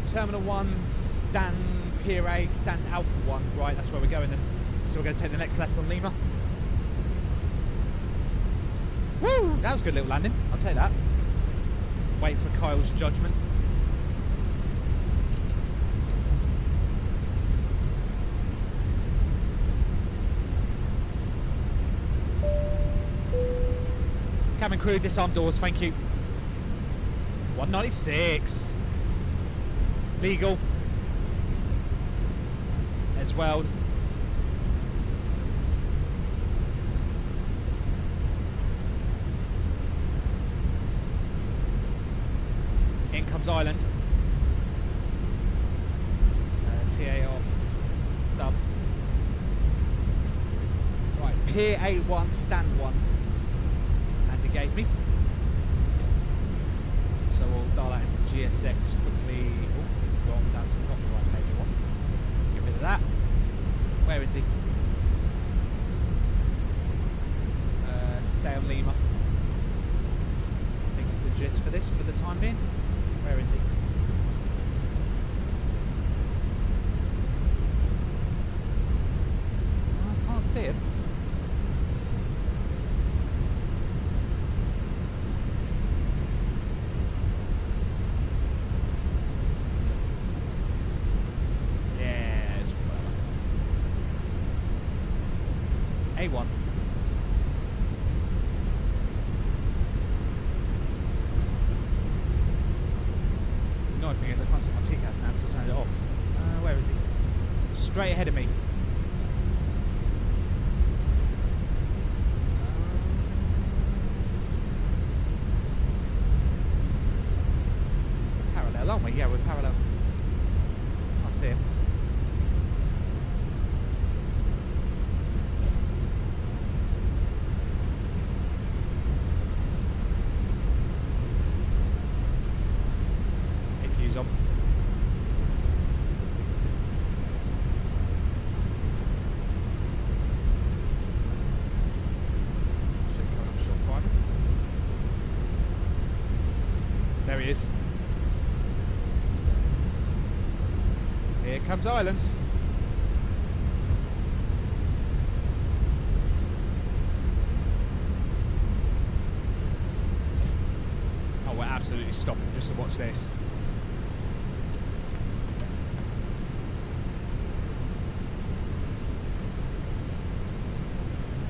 S1: Terminal 1, stand Pier A, stand Alpha 1. Right, that's where we're going then. So we're going to take the next left on Lima. Woo! That was a good little landing. I'll take that. Wait for Kyle's judgment. Cabin crew, disarm doors, thank you. 196. Legal. As well. In comes Island. TA off. Dub. Right, Pier A1, stand 1. And it gave me. So we'll dial that into GSX quickly. Oh, wrong, that's not the right page I want. Get rid of that. Where is he? Stay on Lima. I think it's the gist for this for the time being. Where is he? I can't see him. Yes, A1. Annoying thing is I can't see my TCAS now because I turned it off. Where is he? Straight ahead of me. Parallel, aren't we? Yeah, we're parallel. I see him. AQ's on. Should come up short five. There he is. Here comes Island. Oh, we're absolutely stopping just to watch this.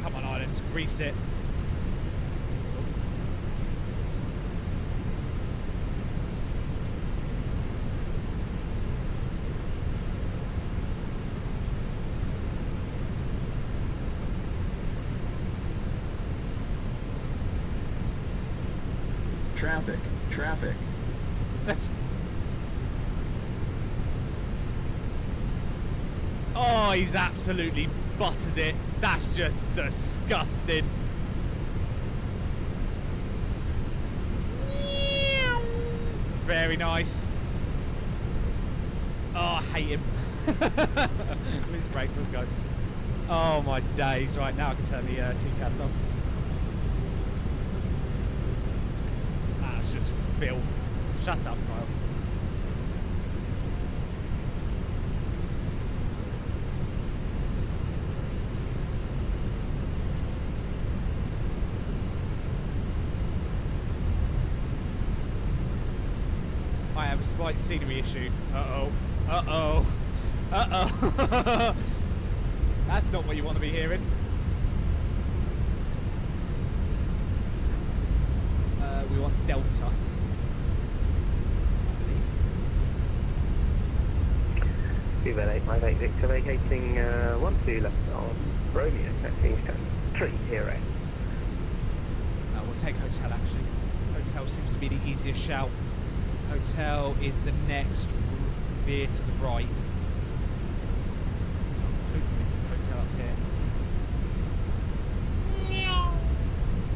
S1: Come on, Island, grease it.
S14: Traffic.
S1: That's... Oh, he's absolutely buttered it. That's just disgusting. Very nice. Oh, I hate him. Loose brakes, let's go. Oh my days. Right, now I can turn the TCAS off. That's just filth. Shut up, Kyle. I have a slight scenery issue. Uh-oh. Uh-oh. Uh-oh. That's not what you want to be hearing. We want Delta.
S5: Seabed 858 Victor vacating 12 left on Romeo, taxiing 3 here.
S1: We'll take Hotel actually. Hotel seems to be the easiest shout. Hotel is the next veer to the right. So I'm hoping this is Hotel up here.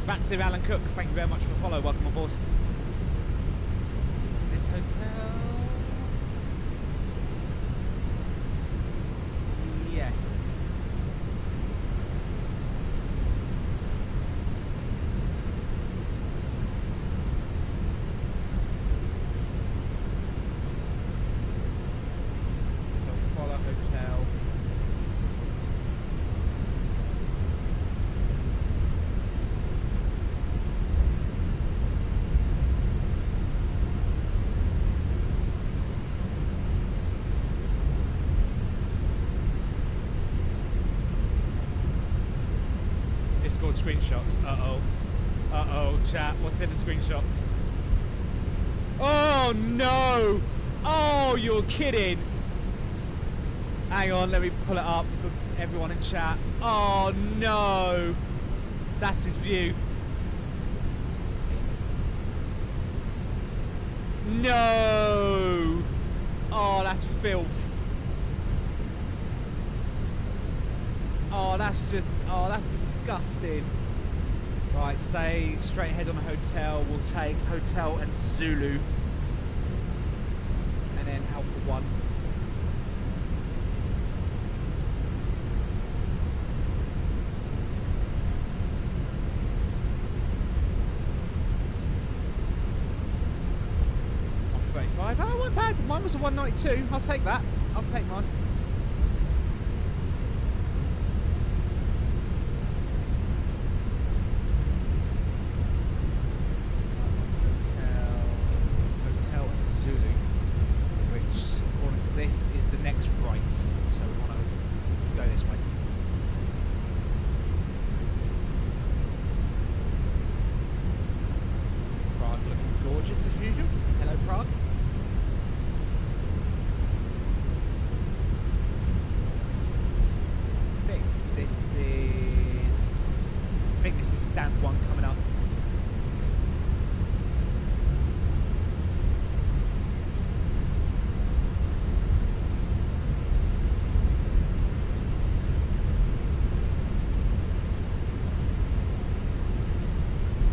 S1: Vatsim Alan Cook, thank you very much for the follow. Welcome on board. Is this Hotel? Yes. Screenshots. Uh-oh. Uh-oh, chat. What's in the screenshots? Oh, no! Oh, you're kidding! Hang on, let me pull it up for everyone in chat. Oh, no! That's his view. No! Oh, that's filth. Oh, that's just... Oh, that's disgusting. Right, stay straight ahead on the hotel. We'll take Hotel and Zulu. And then Alpha 1. Oh, it wasn't bad. Mine was a 192. I'll take that. I'll take mine. Hotel and Zulu, which, according to this, is the next right. So we want to go this way. Prague looking gorgeous as usual. Hello, Prague. I think this is stand 1 coming up.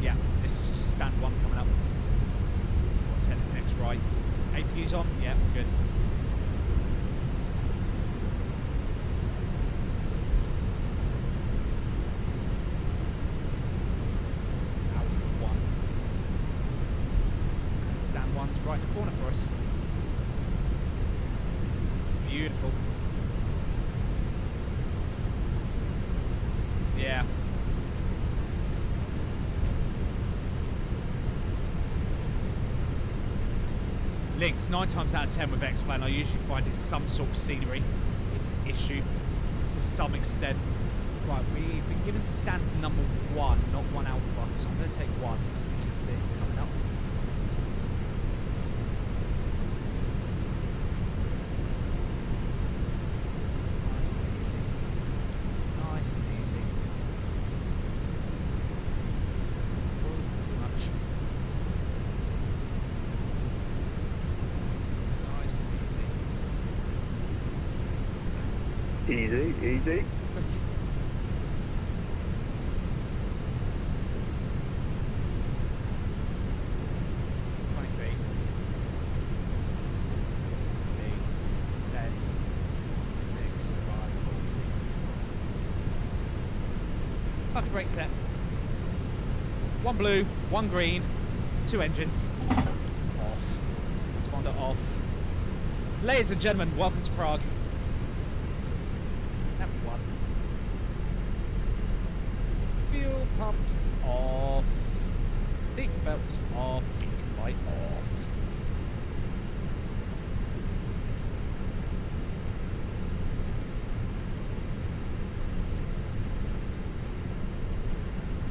S1: Yeah, this is stand 1 coming up. What's this next right? APU's on? Yeah, good. Right in the corner for us. Beautiful. Yeah. Links, 9 times out of 10 with X-Plane, I usually find it's some sort of scenery issue to some extent. Right, we've been given stand number 1, not 1 alpha, so I'm going to take 1, which is this coming up.
S3: Easy, easy.
S1: Let's... 20 feet. 8, 10, 6, 5, 4, 3. Parking brake set. 1 blue, 1 green, 2 engines. Off. Responder off. Ladies and gentlemen, welcome to Prague. Fuel pumps off. Seat belts off. Beacon light off.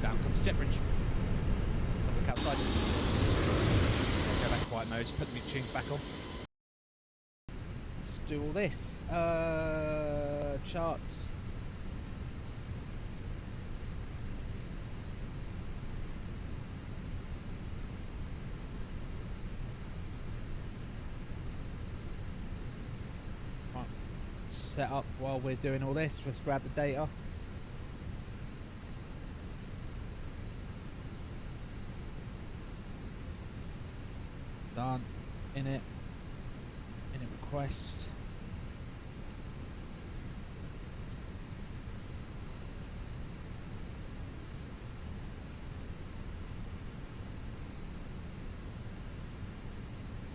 S1: Down comes the jet bridge. Let's have a look outside. Go back quiet mode. Put the tunes back on. Let's do all this. Charts. Set up while we're doing all this. Let's grab the data. Done. Init request.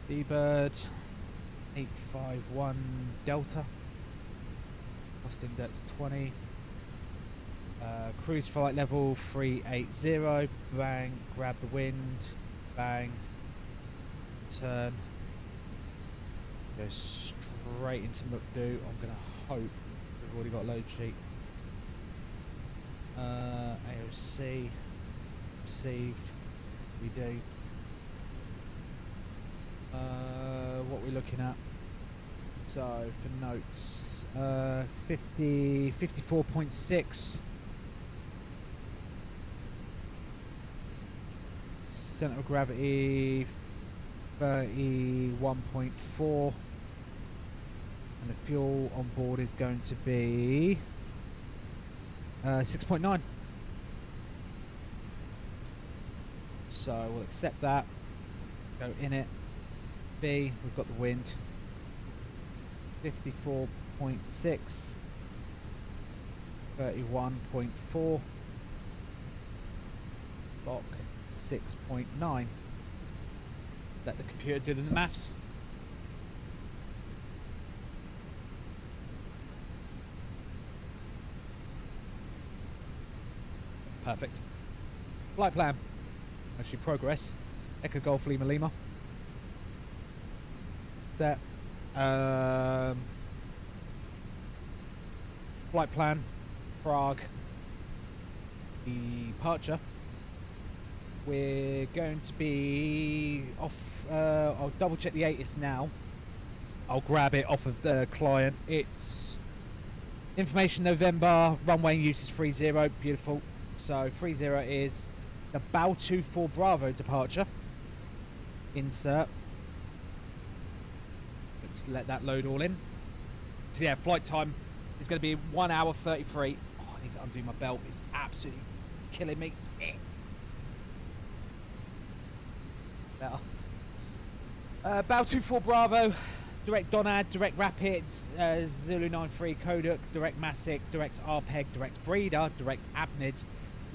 S1: D-Bird 851 Delta. Cost index 20. Cruise flight level 380. Bang. Grab the wind. Bang. Turn. Go straight into Mukdu. I'm gonna hope we've already got a load sheet. AOC received. We do. What we're looking at. So for notes, 54.6. Center of gravity 31.4. And the fuel on board is going to be 6.9. So we'll accept that. Go in it. B, we've got the wind. 54.6. 31.4. Lock 6.9. Let the computer do the maths. Perfect. Flight plan. Actually, progress. Echo Golf Lima Lima. That. Flight plan. Prague. Departure. We're going to be off. I'll double check the ATIS now. I'll grab it off of the client. It's information November. Runway use is 30. Beautiful. So 30 is the Bow 24 Bravo departure. Insert. Just let that load all in. So yeah, flight time is going to be 1 hour 33. Oh, I need to undo my belt. It's absolutely killing me. Better. Bow 24 Bravo. Direct Donad, direct Rapid, Zulu 93 Kodak, direct Masic, direct Arpeg, direct Breeder, direct Abnid,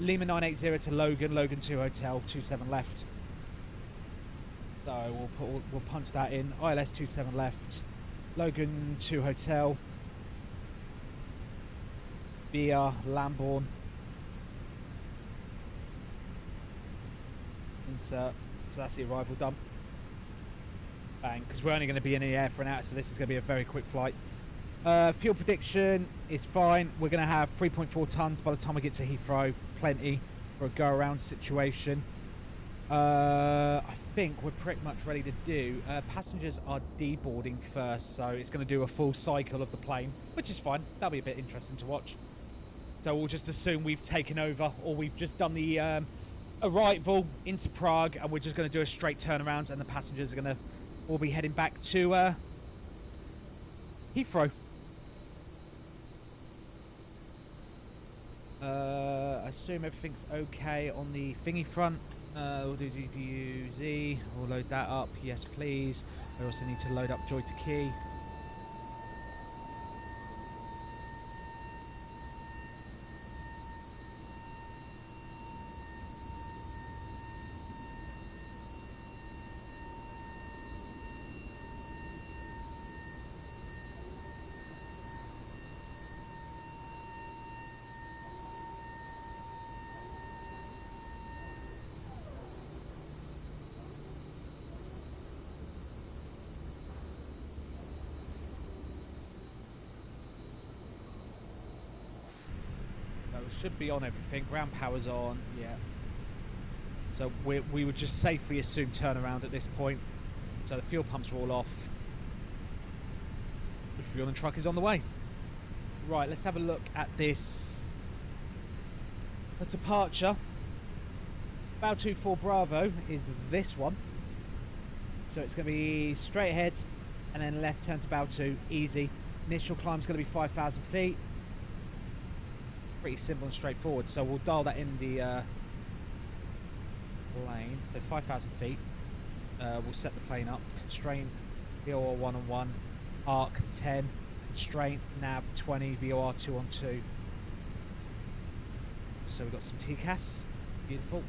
S1: Lima 980 to Logan, Logan 2 Hotel, 27 left. So we'll punch that in. ILS 27 left, Logan 2 Hotel, Via Lambourne. Insert. So that's the arrival done. Bang, because we're only going to be in the air for an hour, so this is going to be a very quick flight. Fuel prediction is fine. We're going to have 3.4 tons by the time we get to Heathrow. Plenty for a go-around situation. I think we're pretty much ready to do. Passengers are deboarding first, so it's going to do a full cycle of the plane, which is fine. That'll be a bit interesting to watch. So we'll just assume we've taken over, or we've just done the arrival into Prague, and we're just going to do a straight turnaround, and the passengers are going to all be heading back to Heathrow. Assume everything's okay on the thingy front. We'll do GPU Z. We'll load that up. Yes, please. I also need to load up Joy to Key. Should be on everything. Ground power's on, yeah. So we would just safely assume turnaround at this point. So the fuel pumps are all off. The fuel and truck is on the way. Right, let's have a look at this. The departure. Bow 24 Bravo is this one. So it's going to be straight ahead and then left turn to Bow 2, easy. Initial climb is going to be 5,000 feet. Pretty simple and straightforward, so we'll dial that in the lane. So 5,000 feet. We'll set the plane up. Constraint VOR 1 on 1, arc 10, constraint nav 20, VOR 2 on 2. So we've got some TCAS. Beautiful.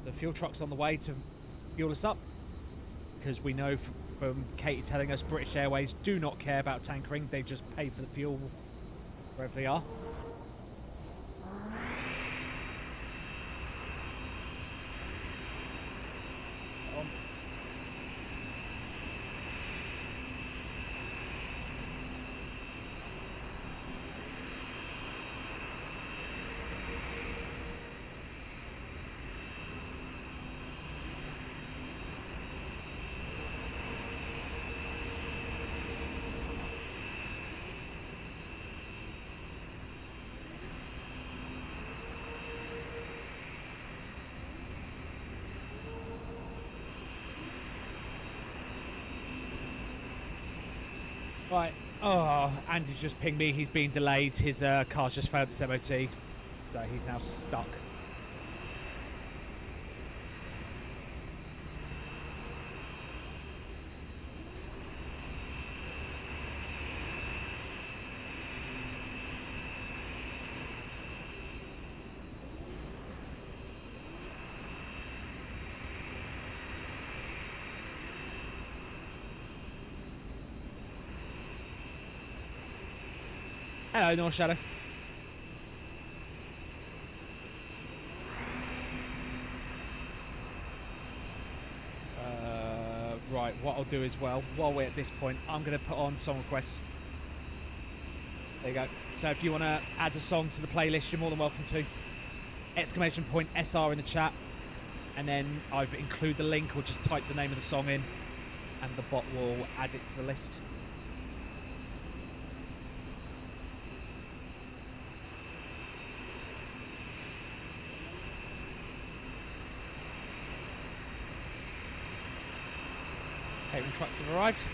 S1: The fuel truck's on the way to fuel us up, because we know from Katie telling us British Airways do not care about tankering, they just pay for the fuel wherever they are. Right. Oh, Andy's just pinged me. He's been delayed. His car's just failed its MOT, so he's now stuck. Hello, North Shadow. Right, what I'll do as well, while we're at this point, I'm going to put on song requests. There you go. So if you want to add a song to the playlist, you're more than welcome to. Exclamation point SR in the chat, and then either include the link or just type the name of the song in, and the bot will add it to the list. Catering trucks have arrived.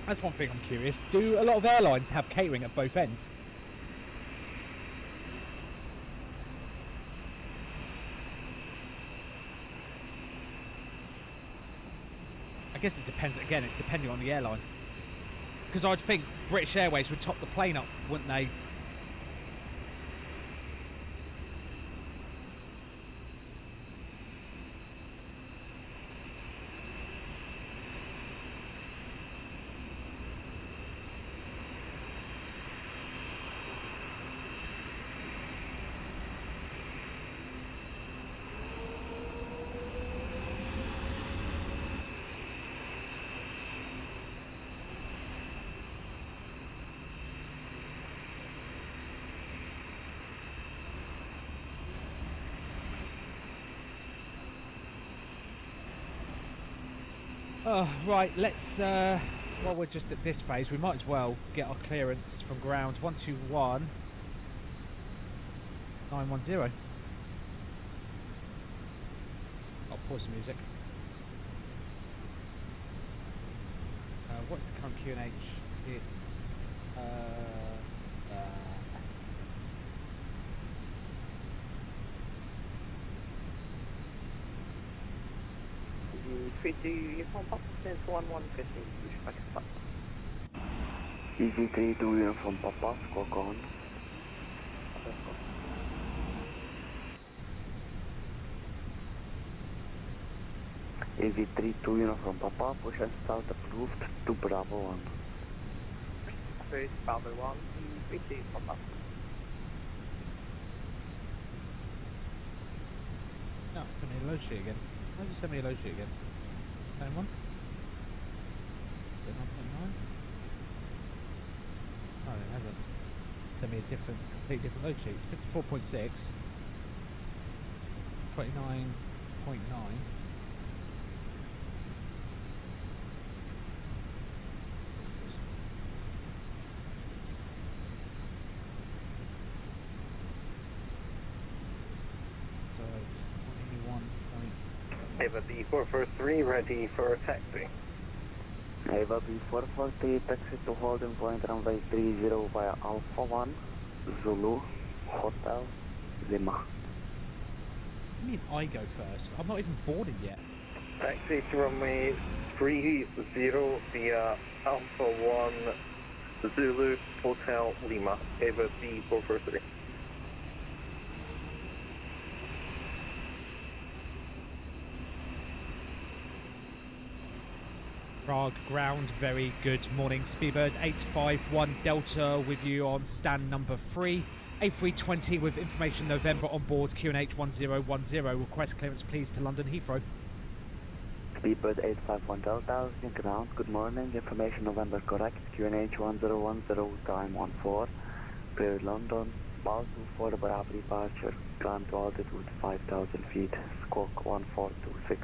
S1: That's one thing I'm curious. Do a lot of airlines have catering at both ends? I guess it depends. Again, it's depending on the airline. Because I'd think British Airways would top the plane up, wouldn't they? Oh, right, let's, while we're just at this phase, we might as well get our clearance from ground. 121 910. I'll pause the music. What's the current QNH? It's,
S5: Uniform Papa since 1150, Pushback and Taxi.
S15: EV3 to Uniform Papa, squawk on. EV3 to Uniform Papa, push and start approved to Bravo 1.
S5: First Bravo 1, EV3 Papa.
S1: No, send me a load sheet again. Why did you send me a load sheet again? Same one? Is it 9.9? No, it hasn't. Send me a different, completely different load sheet. It's 54.6. 29.9.
S10: Ava B443 ready for taxi.
S15: Ava B443 taxi to holding point runway 30 via Alpha 1, Zulu, Hotel, Lima.
S1: I mean I go first. I'm not even boarded yet.
S10: Taxi to runway 30 via Alpha 1, Zulu, Hotel, Lima. Ava B443.
S1: Prague ground, very good morning. Speedbird 851 Delta with you on stand number 3. A320 with information November on board QNH 1010. Request clearance please to London Heathrow.
S15: Speedbird 851 Delta, ground, good morning. Information November correct. QNH 1010, time 14. Clear London, Basel for the Bravo departure. Climb to altitude 5,000 feet. Squawk 1426.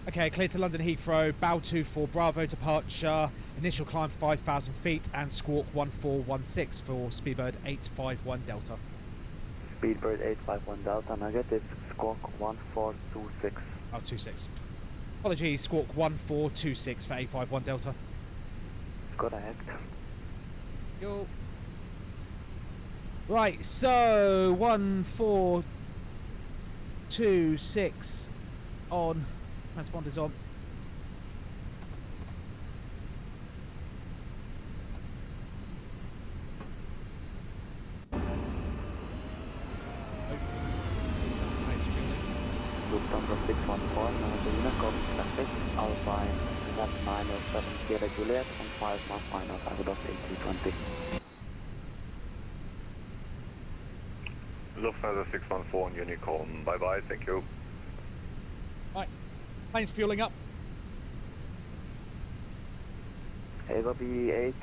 S1: Okay, clear to London Heathrow, bow 24 Bravo departure, initial climb 5,000 feet and squawk 1416 for Speedbird 851 Delta.
S15: Speedbird 851 Delta, negative, squawk 1426.
S1: Oh, 26. Apologies, squawk 1426 for 851 Delta.
S15: Correct.
S1: Yo. Right, so 1426 on. Transponder's on.
S15: Lufthansa 614, Managina, copy traffic, Alpine, flat 907 Sierra Juliet, on 5 miles final, Airbus A320.
S7: Lufthansa 614, Unicorn, bye bye, thank you.
S1: Right, plane's fueling up.
S15: Ava B8,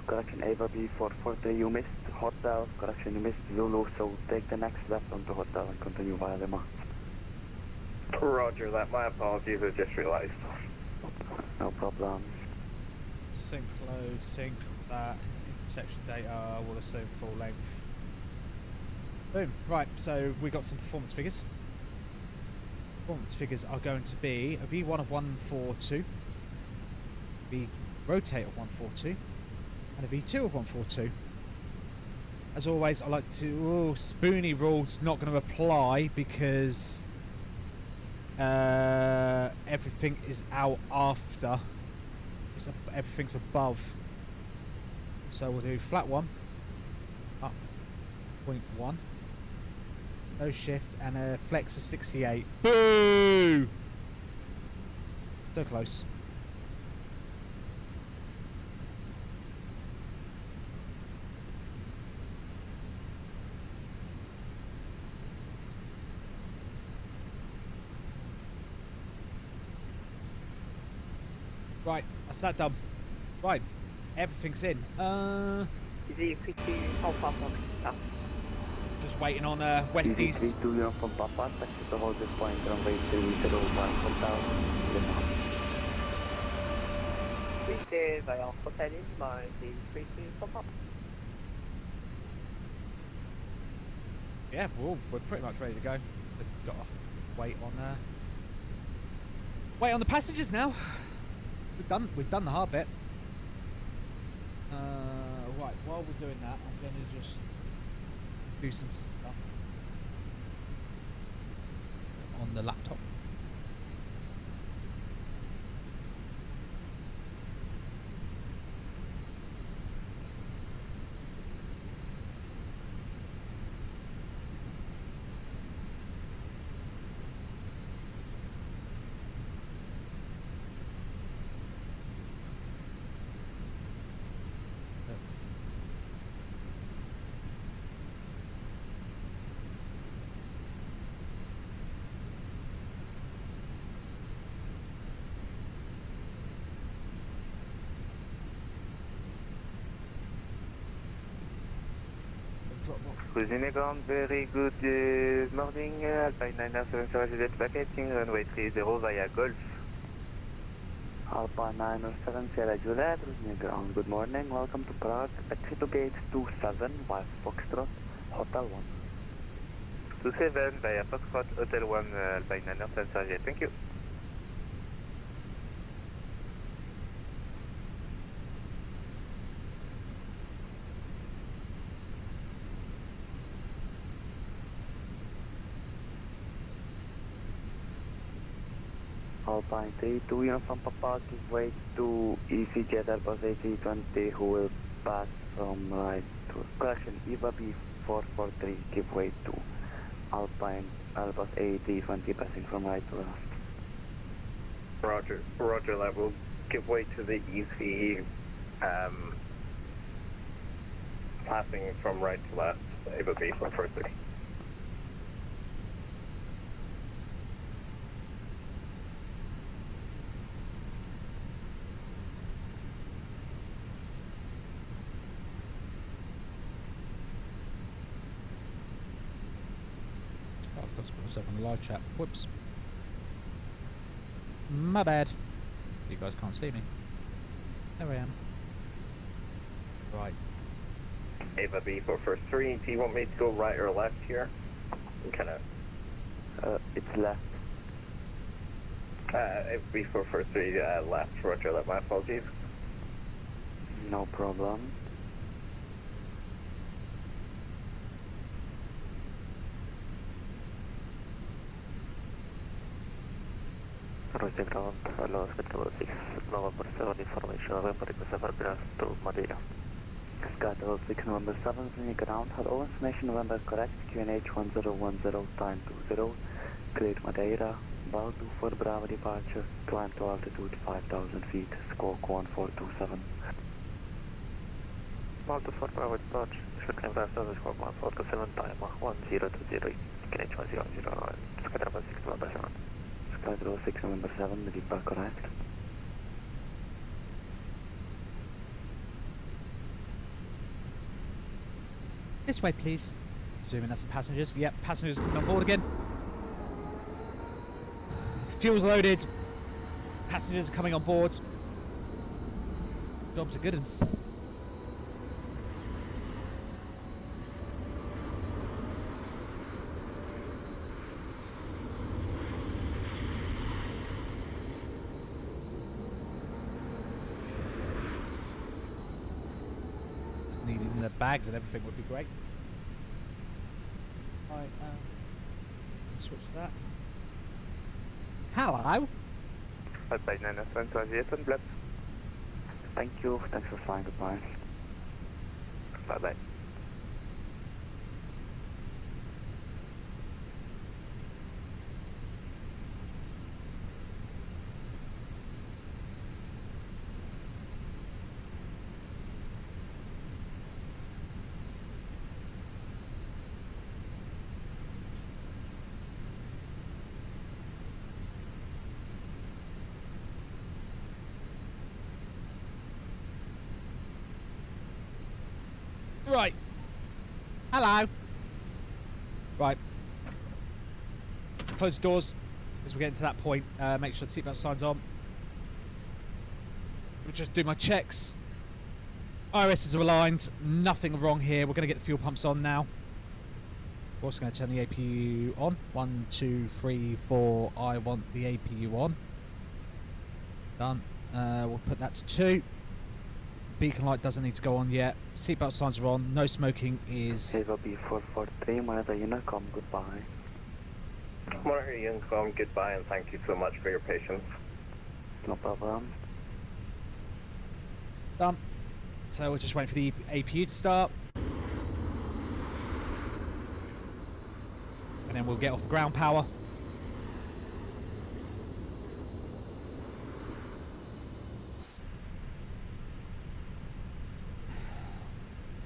S15: correction, Ava B443, you missed hotel, correction, you missed Zulu, so take the next left onto hotel and continue via Lima.
S10: Roger that, my apologies, I just realised.
S15: No problem.
S1: Sync load, sync that, intersection data, we'll assume full length. Boom. Right, so we got some performance figures. Performance figures are going to be a V1 of 142, V rotate of 142, and a V2 of 142. As always, I like to... Spoony rule's not going to apply because everything is out after. Everything's above. So we'll do flat 1, up 0.1. No shift and a flex of 68. Boo! So close. Right, that's that done. Right, everything's in. Just waiting on Westies.
S15: Easy from Papa, taxi to hold this point, runway 305, hotel, Lima.
S5: Vster via Hotel Lima, the 32 Papa.
S1: Yeah, we're pretty much ready to go. Just got to wait on the passengers now. We've done the hard bit. Right, while we're doing that, I'm going to just do some stuff on the laptop.
S15: Cruising ground, very good morning, Alpine 907 jet packaging, runway 30 via Golf. Alpine 907 Sierra Juliet, cruising ground, good morning, welcome to Prague, exit to gate 27 via Foxtrot, Hotel 1.
S7: 27 via Foxtrot, Hotel 1, Alpine 907 jet, thank you.
S15: Alpine 32, Uniform Papa, give way to EasyJet Airbus A320 who will pass from right to... Correction, EVA B443, give way to Alpine Airbus A320 passing from right to left.
S10: Roger that, will give way to the EC passing from right to left, EVA B443.
S1: I've got to put myself on the live chat. Whoops.
S8: My bad. You guys can't see me. There I am. Right.
S10: Ava B for first 3, do you want me to go right or left here? Kind of.
S15: It's left.
S10: Ava B for first 3, left, roger, my apologies.
S15: No problem. Roger ground, hello, Sky 6, November 7, information, November 7, to Madeira. Sky 6, November 7, Sydney ground, hello, information, November correct, QNH 1010, time 20, cleared Madeira, Bow 24 Bravo departure, climb to altitude 5,000 feet, squawk 1427. Bow 24 Bravo departure, should climb left over squawk 1427, time 1020, QNH 100, Sky 6, November 7. Sky 6, November 7, the deep correct.
S8: This way, please. Zooming at some passengers. Yep, passengers coming on board again. Fuel's loaded. Passengers are coming on board. Jobs are good. Needing the bags and everything would be great. Right, switch to that. Hello.
S15: Thank you. Thanks for flying. Goodbye.
S10: Bye bye.
S8: Right. Hello. Right. Close the doors as we're getting to that point. Make sure the seatbelt sign's on. We'll just do my checks. IRSs are aligned. Nothing wrong here. We're going to get the fuel pumps on now. We're also going to turn the APU on. 1, 2, 3, 4. I want the APU on. Done. We'll put that to 2. Beacon light doesn't need to go on yet. Seatbelt signs are on. No smoking is...
S15: Ava B443, monitor Unicom, goodbye.
S10: Monitor Unicom, goodbye, and thank you so much for your patience.
S15: No problem.
S8: Done. So we're just waiting for the APU to start. And then we'll get off the ground power.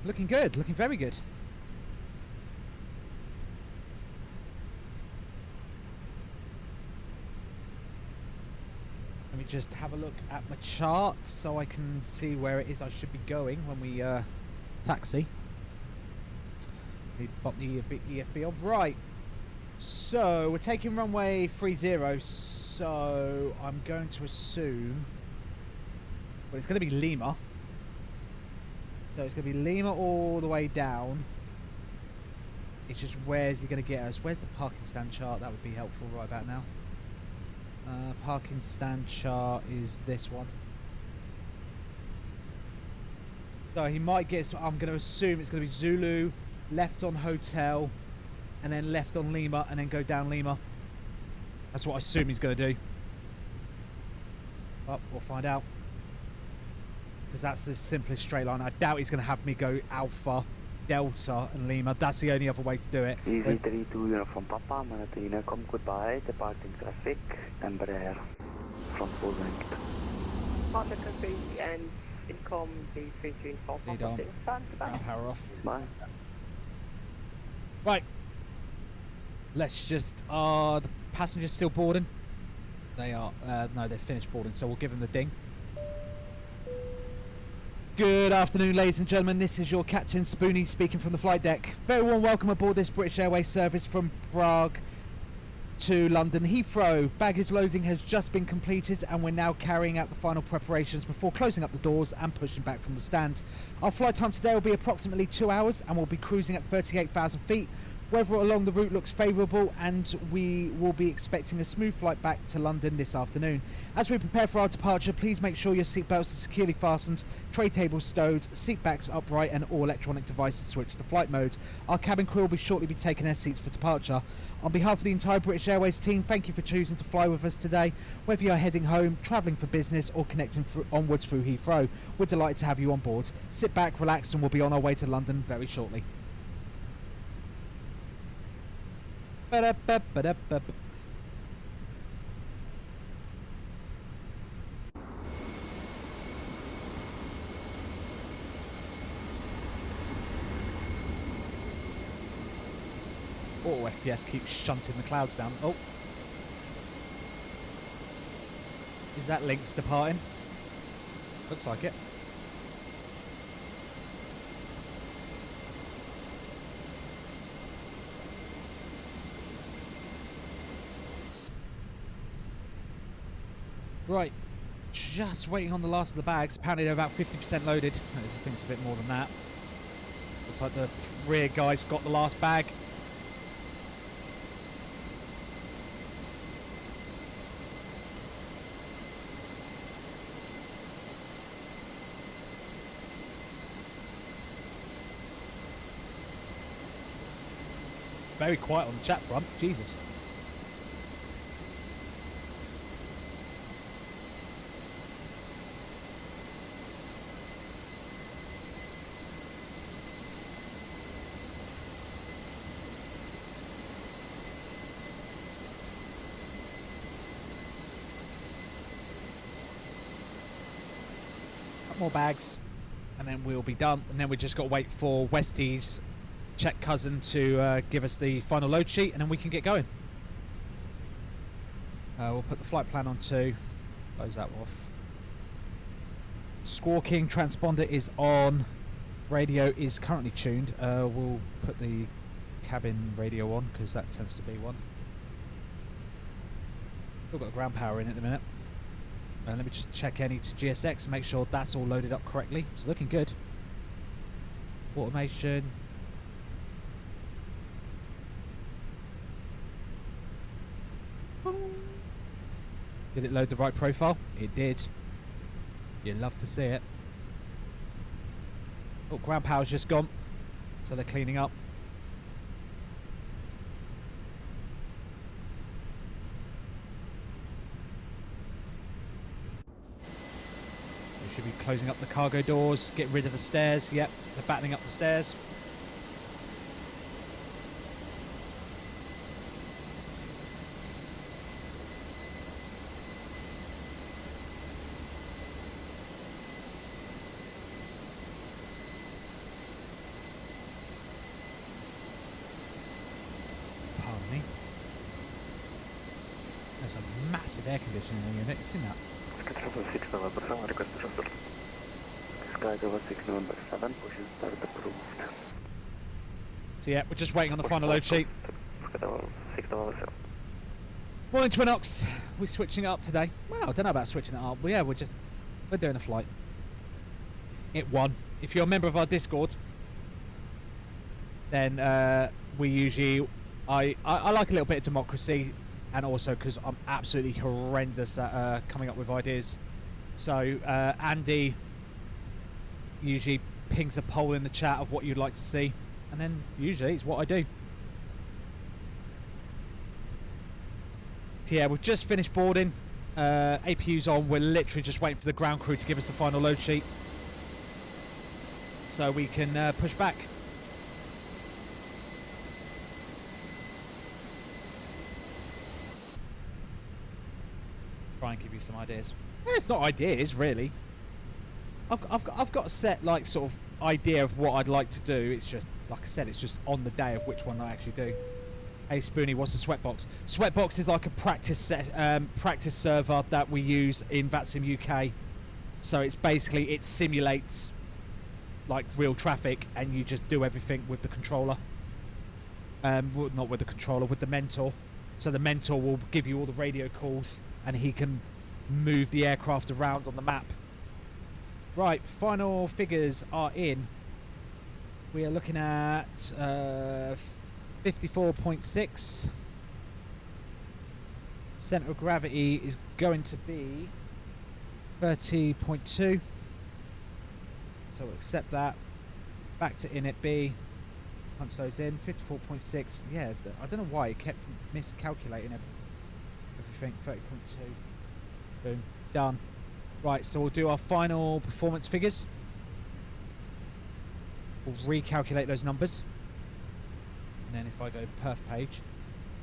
S8: Looking good, looking very good. Let me just have a look at my charts so I can see where it is I should be going when we taxi. We pop the EFB on. Right. So we're taking runway 30, so I'm going to assume, well, it's going to be Lima. So it's going to be Lima all the way down. It's just where's he going to get us? Where's the parking stand chart? That would be helpful right about now. Parking stand chart is this one. So he might get us, I'm going to assume it's going to be Zulu, left on Hotel, and then left on Lima, and then go down Lima. That's what I assume he's going to do. Well, we'll find out. Because that's the simplest straight line. I doubt he's going to have me go Alpha, Delta, and Lima. That's the only other way to do it.
S15: Easy 32 Uniform Papa, monitor Unicom, goodbye. Departing traffic, Embraer, from full length.
S5: Monitor B and Incom B3 Uniform
S8: Lead on. Ground power off.
S15: Bye.
S8: Right. Let's just... Are the passengers still boarding? They are. No, they've finished boarding, so we'll give them the ding. Good afternoon, ladies and gentlemen. This is your Captain Spoony speaking from the flight deck. Very warm welcome aboard this British Airways service from Prague to London Heathrow. Baggage loading has just been completed and we're now carrying out the final preparations before closing up the doors and pushing back from the stand. Our flight time today will be approximately 2 hours and we'll be cruising at 38,000 feet. Weather along the route looks favourable and we will be expecting a smooth flight back to London this afternoon. As we prepare for our departure, please make sure your seatbelts are securely fastened, tray tables stowed, seat backs upright and all electronic devices switched to flight mode. Our cabin crew will shortly be taking their seats for departure. On behalf of the entire British Airways team, thank you for choosing to fly with us today. Whether you're heading home, travelling for business or connecting onwards through Heathrow, we're delighted to have you on board. Sit back, relax and we'll be on our way to London very shortly. Ba-da-ba-ba-da-ba. Oh, FPS keeps shunting the clouds down. Oh. Is that Lynx departing? Looks like it. Right, just waiting on the last of the bags. Apparently they're about 50% loaded. I think it's a bit more than that. Looks like the rear guy's got the last bag. It's very quiet on the chat front, Jesus. More bags and then we'll be done, and then we just got to wait for Westy's Czech cousin to give us the final load sheet and then we can get going. We'll put the flight plan on 2, close that off. Squawking transponder is on, radio is currently tuned. We'll put the cabin radio on because that tends to be one. We've got ground power in at the minute. Let me just check any to GSX and make sure that's all loaded up correctly. It's looking good. Automation. Did it load the right profile? It did. You'd love to see it. Oh, ground power's just gone. So they're cleaning up. Should be closing up the cargo doors, get rid of the stairs. Yep, they're battening up the stairs. Pardon me. There's a massive air conditioning unit, you've seen that? So yeah, we're just waiting on the final load sheet. Morning Twinox, we're switching it up today. Well, I don't know about switching it up, but yeah, we're doing a flight. It won. If you're a member of our Discord, then we usually I like a little bit of democracy. And also because I'm absolutely horrendous at coming up with ideas. So Andy usually pings a poll in the chat of what you'd like to see. And then usually it's what I do. So yeah, we've just finished boarding. APU's on. We're literally just waiting for the ground crew to give us the final load sheet. So we can push back. Try and give you some ideas. It's not ideas really. I've got a set like sort of idea of what I'd like to do. It's just like I said, it's just on the day of which one I actually do. Hey Spoony, what's a Sweatbox? Sweatbox is like a practice server that we use in VATsim UK. So it's basically it simulates like real traffic, and you just do everything with the controller. Well, not with the controller, with the mentor.
S1: So the mentor will give you all the radio calls and he can move the aircraft around on the map. Right, final figures are in. We are looking at 54.6. Centre of gravity is going to be 30.2. So we'll accept that. Back to init B. Punch those in. 54.6. Yeah, I don't know why it kept miscalculating everything. 30.2. Boom. Done. Right, so we'll do our final performance figures. We'll recalculate those numbers. And then if I go perf page.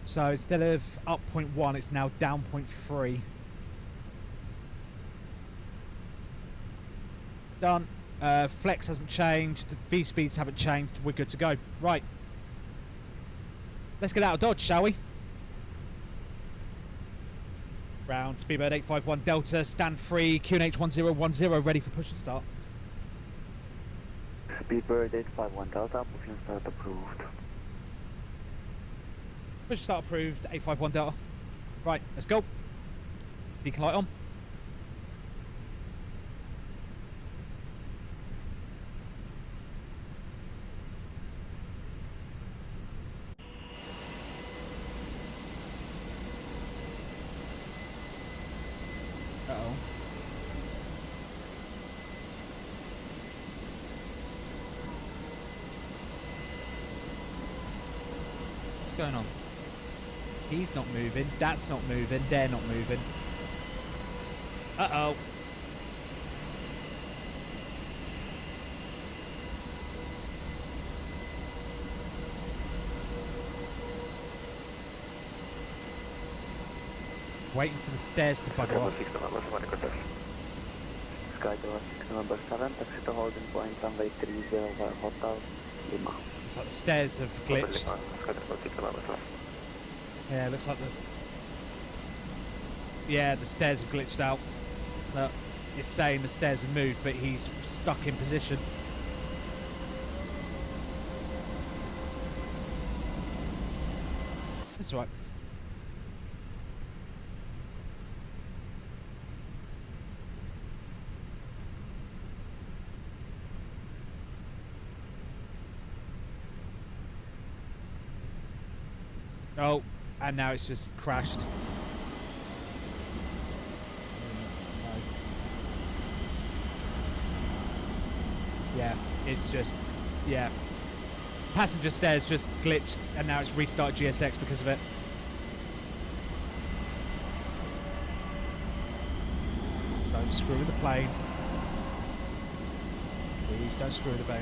S1: So instead of up 0.1, it's now down 0.3. Done. Flex hasn't changed. The V speeds haven't changed. We're good to go. Right. Let's get out of Dodge, shall we? Round. Speedbird 851 Delta. Stand free. QNH 1010. Ready for push and start.
S15: Speedbird 851 Delta. Push and start approved.
S1: Push and start approved. 851 Delta. Right. Let's go. Beacon light on. Uh-oh. What's going on? He's not moving. That's not moving. They're not moving. Uh-oh. Waiting for the stairs to bugger off.
S15: Sky Tower 6 number 7, taxi to holding point runway 30 via Hotel Lima.
S1: Looks like the stairs have glitched. Yeah, looks like the stairs have glitched out. Look, it's saying the stairs have moved, but he's stuck in position. That's all right. Oh, and now it's just crashed. No. Yeah, it's just, yeah. Passenger stairs just glitched, and now it's restarted GSX because of it. Don't screw with the plane. Please don't screw with the plane.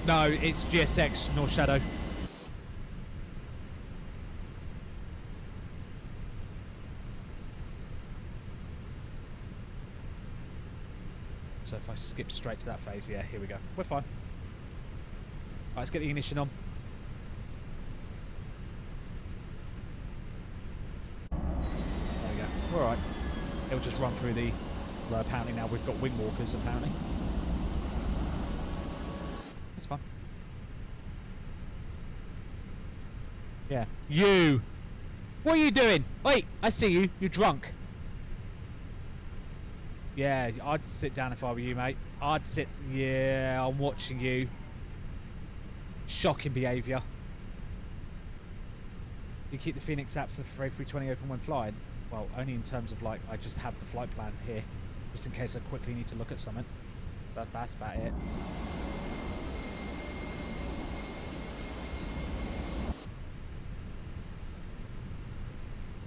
S1: No, it's GSX, North Shadow. So if I skip straight to that phase, yeah, here we go. We're fine. Right, let's get the ignition on. There we go. We're alright. It'll just run through the... Well, apparently now we've got wing walkers, apparently. That's fine. Yeah. You! What are you doing? Wait, I see you. You're drunk. Yeah, I'd sit down if I were you, mate. I'd sit... Yeah, I'm watching you. Shocking behaviour. You keep the Phoenix app for the A320 open when flying? Well, only in terms of, like, I just have the flight plan here. Just in case I quickly need to look at something. But that's about it.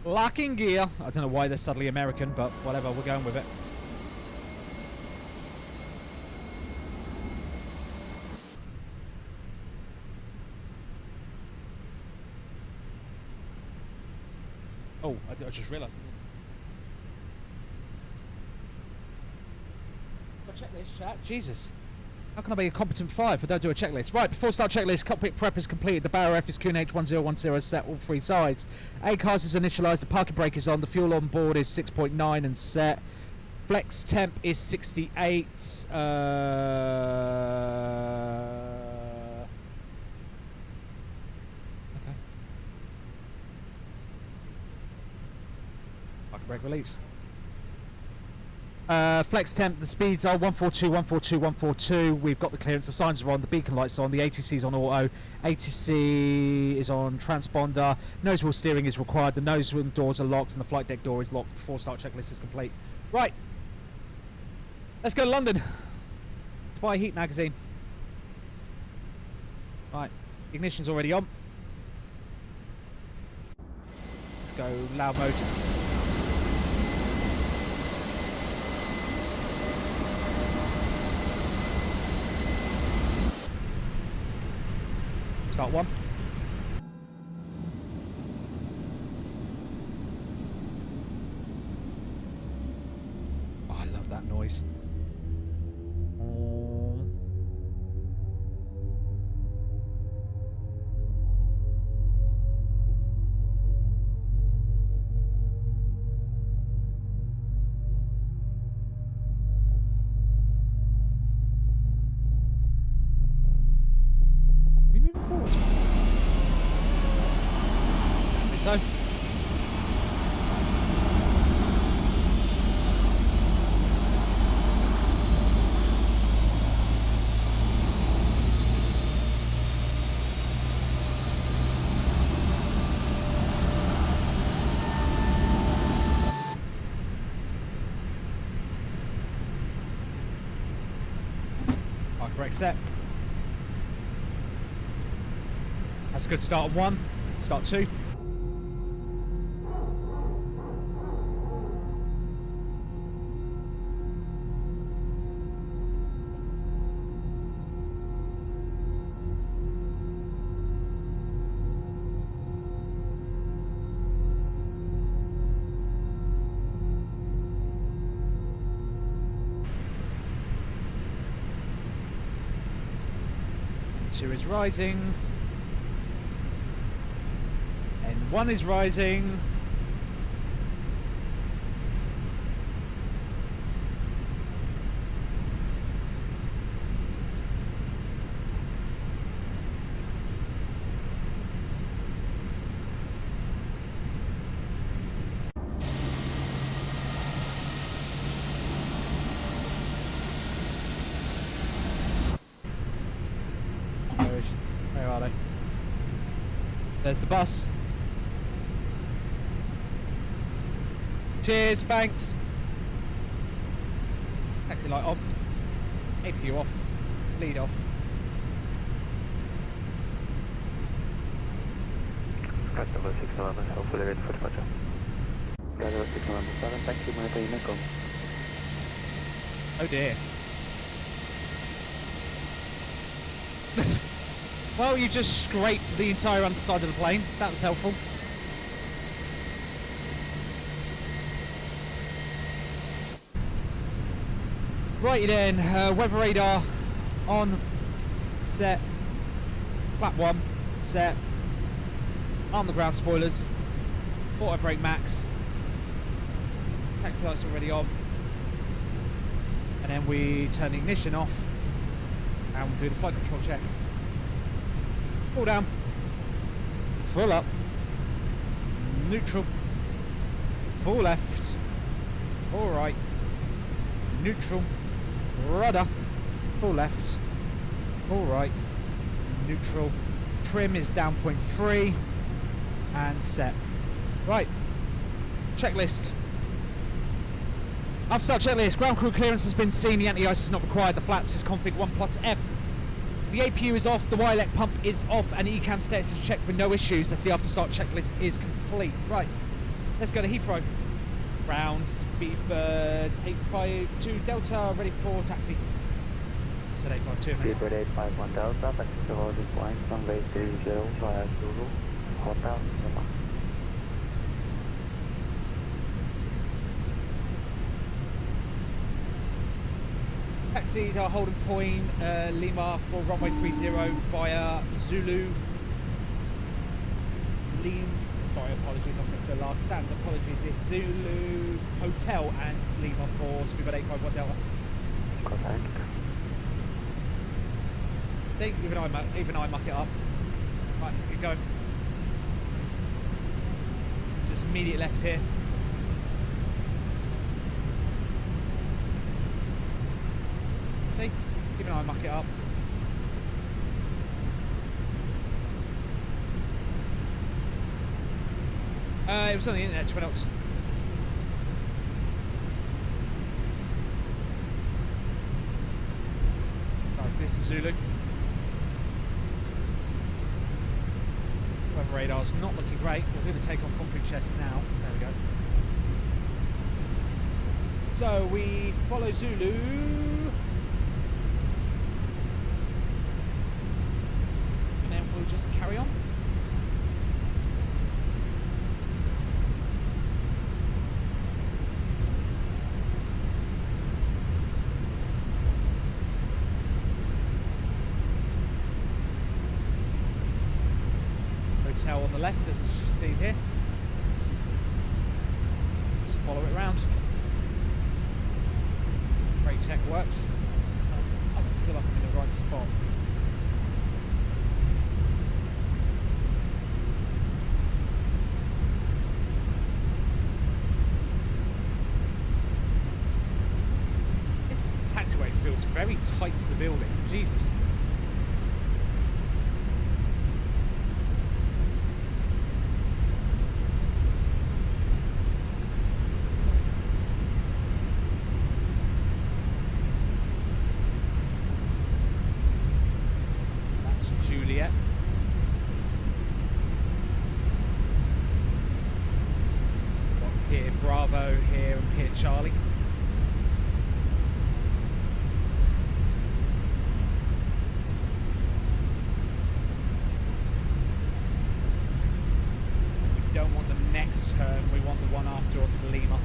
S1: Locking gear. I don't know why they're suddenly American, but whatever, we're going with it. Oh, I just realised. A checklist, chat. Jesus. How can I be a competent flyer if I don't do a checklist? Right, before start checklist, cockpit prep is completed. The barrier F is QNH 1010 set all three sides. ACARS is initialised, the parking brake is on, the fuel on board is 6.9 and set. Flex temp is 68.
S8: brake release. Flex temp, the speeds are 142, 142, 142. We've got the clearance, the signs are on, the beacon lights on, the ATC is on auto, ATC is on transponder, nose wheel steering is required, the nose wheel doors are locked, and the flight deck door is locked before start checklist is complete. Right, let's go to London to buy a heat magazine. Right, ignition's already on. Let's go loud mode. Start one. Oh, I love that noise. So brake set. That's a good start on one. Start two. Two is rising. N1 is rising. Where are they? There's the bus. Cheers, thanks. Taxi light on. APU off. Lead off.
S15: Customer 611, hopefully ready for departure. Customer 617, taxi monitor Unicom.
S8: Oh dear. Well, you just scraped the entire underside of the plane. That was helpful. Righty then, weather radar on, set, flap one, set, arm the ground spoilers, auto brake max, taxi lights already on, and then we turn the ignition off and we'll do the flight control check. Full down, full up, neutral, full left, full right, neutral, rudder, full left, full right, neutral, trim is down 0.3, and set. Right, checklist. After start checklist, ground crew clearance has been seen, the anti-ice is not required, the flaps is config 1+F. The APU is off, the Y-leg pump is off, and the ECAM status is checked with no issues. That's the after start checklist is complete. Right, let's go to Heathrow. Round, Speedbird 852 Delta, ready for taxi. I said 852.
S15: Speedbird 851 Delta, taxi to holding point, runway 30 via Zulu, Hotel, Lima.
S8: Taxi to holding point, Lima for runway 30 via Zulu. Sorry, apologies, I've missed the last stand. Apologies, it's Zulu Hotel and Lima for Speedbird 851 Delta.
S15: Contact.
S8: See, even I muck it up. Right, let's get going. Just immediate left here. Keep an eye, muck it up. It was on the internet, Twinox. Right, this is Zulu. Weather radar's not looking great. We'll do the takeoff config chest now. There we go. So we follow Zulu. And then we'll just carry on. Hotel on the left, as you see here. Just follow it around. Brake check works. I don't feel like I'm in the right spot. This taxiway feels very tight to the building. Jesus. Bravo here and here Charlie. We don't want the next turn, we want the one after onto Lima.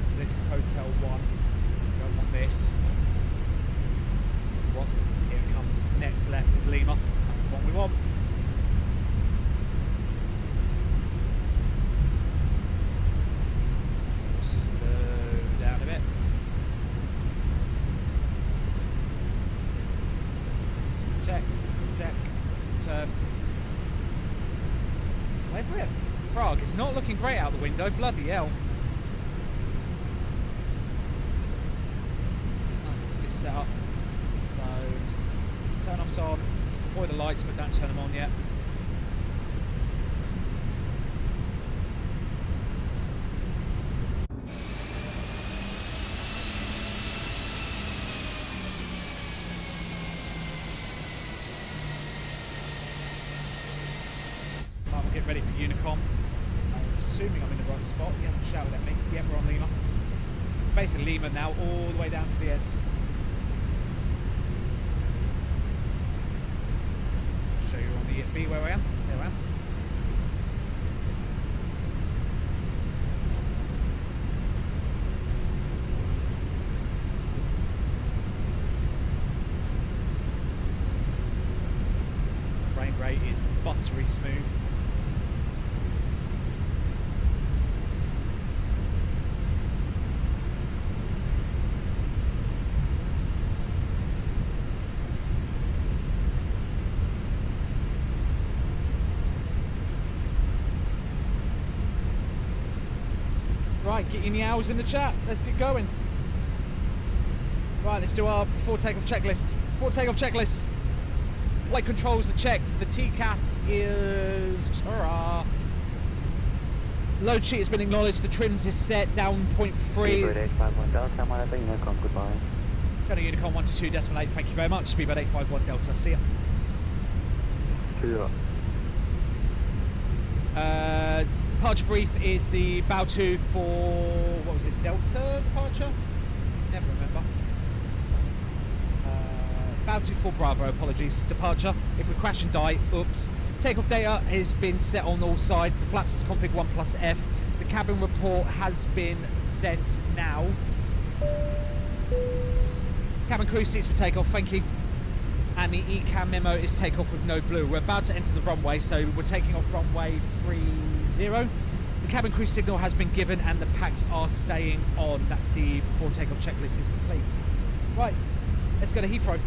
S8: So this is Hotel 1. We don't want this. What? Here it comes. Next left is Lima. That's the one we want. Weather at Prague is not looking great out the window, bloody hell. Let's get set up. So, turn off on, deploy the lights, but don't turn them on yet. Get ready for Unicom. I'm assuming I'm in the right spot. He hasn't shouted at me. Yep, we're on Lima. It's basically Lima now, all the way down to the end. I'll show you on the EFB where I am. There I am. Brain rate is buttery smooth. Right, get any hours in the chat. Let's get going. Right, let's do our before takeoff checklist. Before takeoff checklist. Flight controls are checked. The TCAS is... Hurrah! Load sheet has been acknowledged. The trims is set down 0.3.
S15: Speedbird 851 Delta, monitor Unicom, goodbye.
S8: Go to Unicom 122.8. Thank you very much. Speedbird 851 Delta. See ya.
S15: See ya.
S8: Departure brief is the bow 2 for, what was it, Delta departure? Never remember. Bow 2 for Bravo, apologies. Departure. If we crash and die, oops. Takeoff data has been set on all sides. The flaps is config 1+F. The cabin report has been sent now. Cabin crew seats for takeoff, thank you. And the ECAM memo is takeoff with no blue. We're about to enter the runway, so we're taking off runway 30. The cabin crew signal has been given and the packs are staying on. That's the before takeoff checklist is complete. Right, let's go to Heathrow.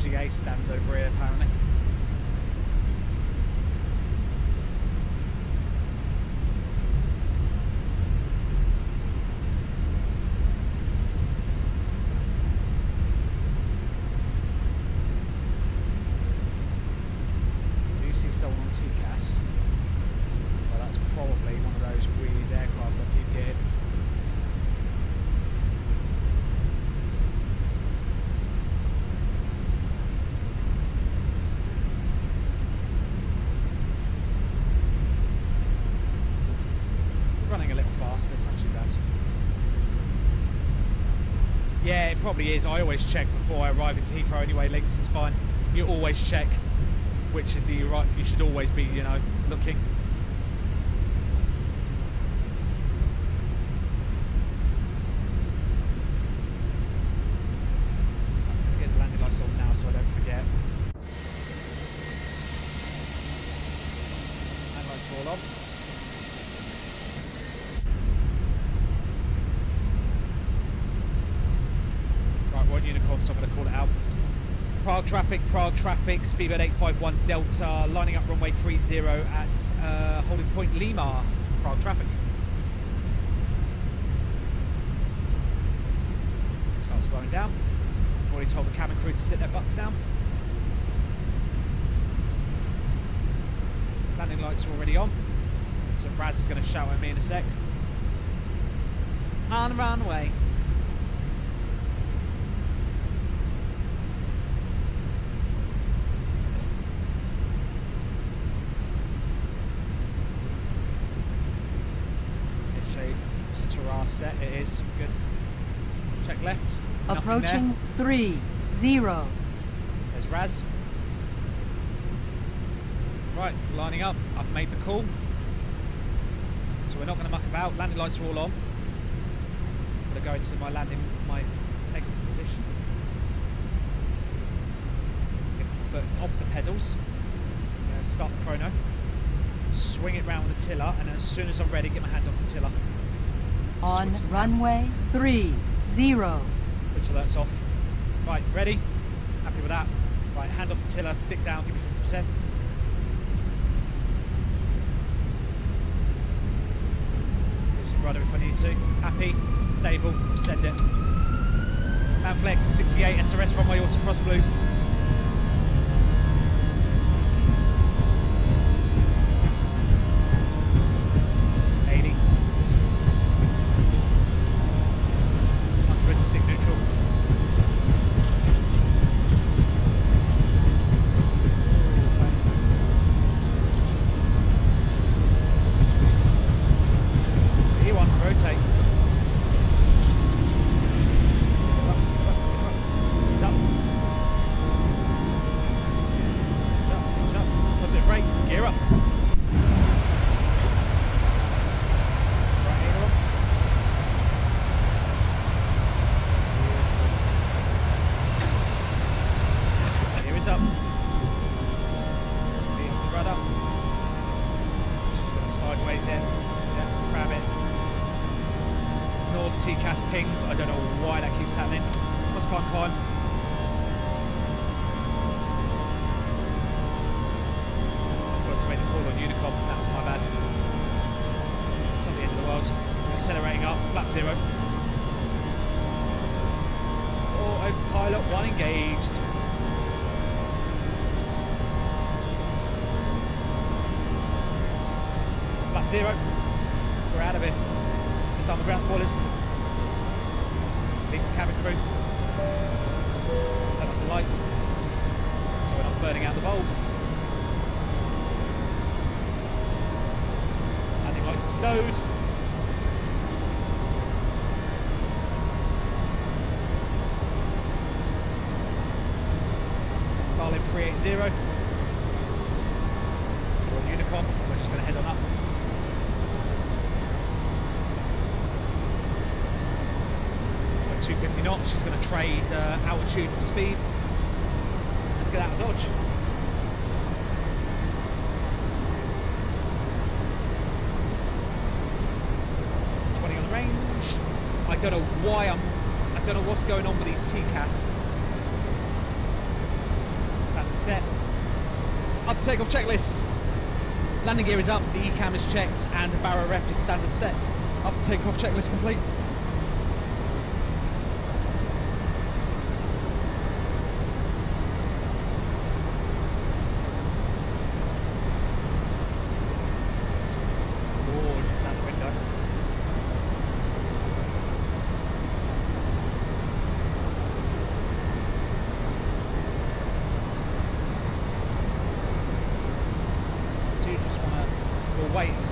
S1: GA stands over here apparently. I do see someone on TCAS. Well, that's probably one of those weird aircraft I keep getting. Running a little fast, but it's not too bad. Yeah, it probably is. I always check before I arrive into Heathrow anyway, Links, it's fine. You always check which is the right, you should always be, you know, looking. Get the landing lights on now so I don't forget. Landing lights are all on. Right, unicorn, so I'm going to call it out. Prague traffic, speedbird 851 Delta, lining up runway 30 at holding point Lima, Prague traffic. Start slowing down. I've already told the cabin crew to sit their butts down. Landing lights are already on, so Braz is going to shout at me in a sec. On the runway. Set it is good. Check left.
S9: Approaching 30.
S1: There's Raz. Right, lining up. I've made the call. So we're not going to muck about. Landing lights are all on. I'm going to go into my takeoff position. Get my foot off the pedals. Start the chrono. Swing it round with the tiller, and as soon as I'm ready, get my hand off the tiller.
S9: On runway 30.
S1: Which alerts off. Right, ready? Happy with that. Right, hand off the tiller, stick down, give me 50%. Use the rudder if I need to. Happy, stable, send it. Manflex 68 SRS runway auto frost blue. Accelerating up, flap 0. Autopilot 1 engaged. Flap 0. We're out of it. Disarm the ground spoilers. Release the cabin crew. Turn off the lights so we're not burning out the bulbs. Landing lights are stowed. Berlin 380. Or Unicom, we're just going to head on up. We're 250 knots, she's going to trade altitude for speed. Let's get out of Dodge. It's 20 on the range. I don't know why I don't know what's going on with these TCAS. set. After takeoff checklist. Landing gear is up, the ECAM is checked, and the barrow ref is standard set. After takeoff checklist complete. Gorgeous out the window.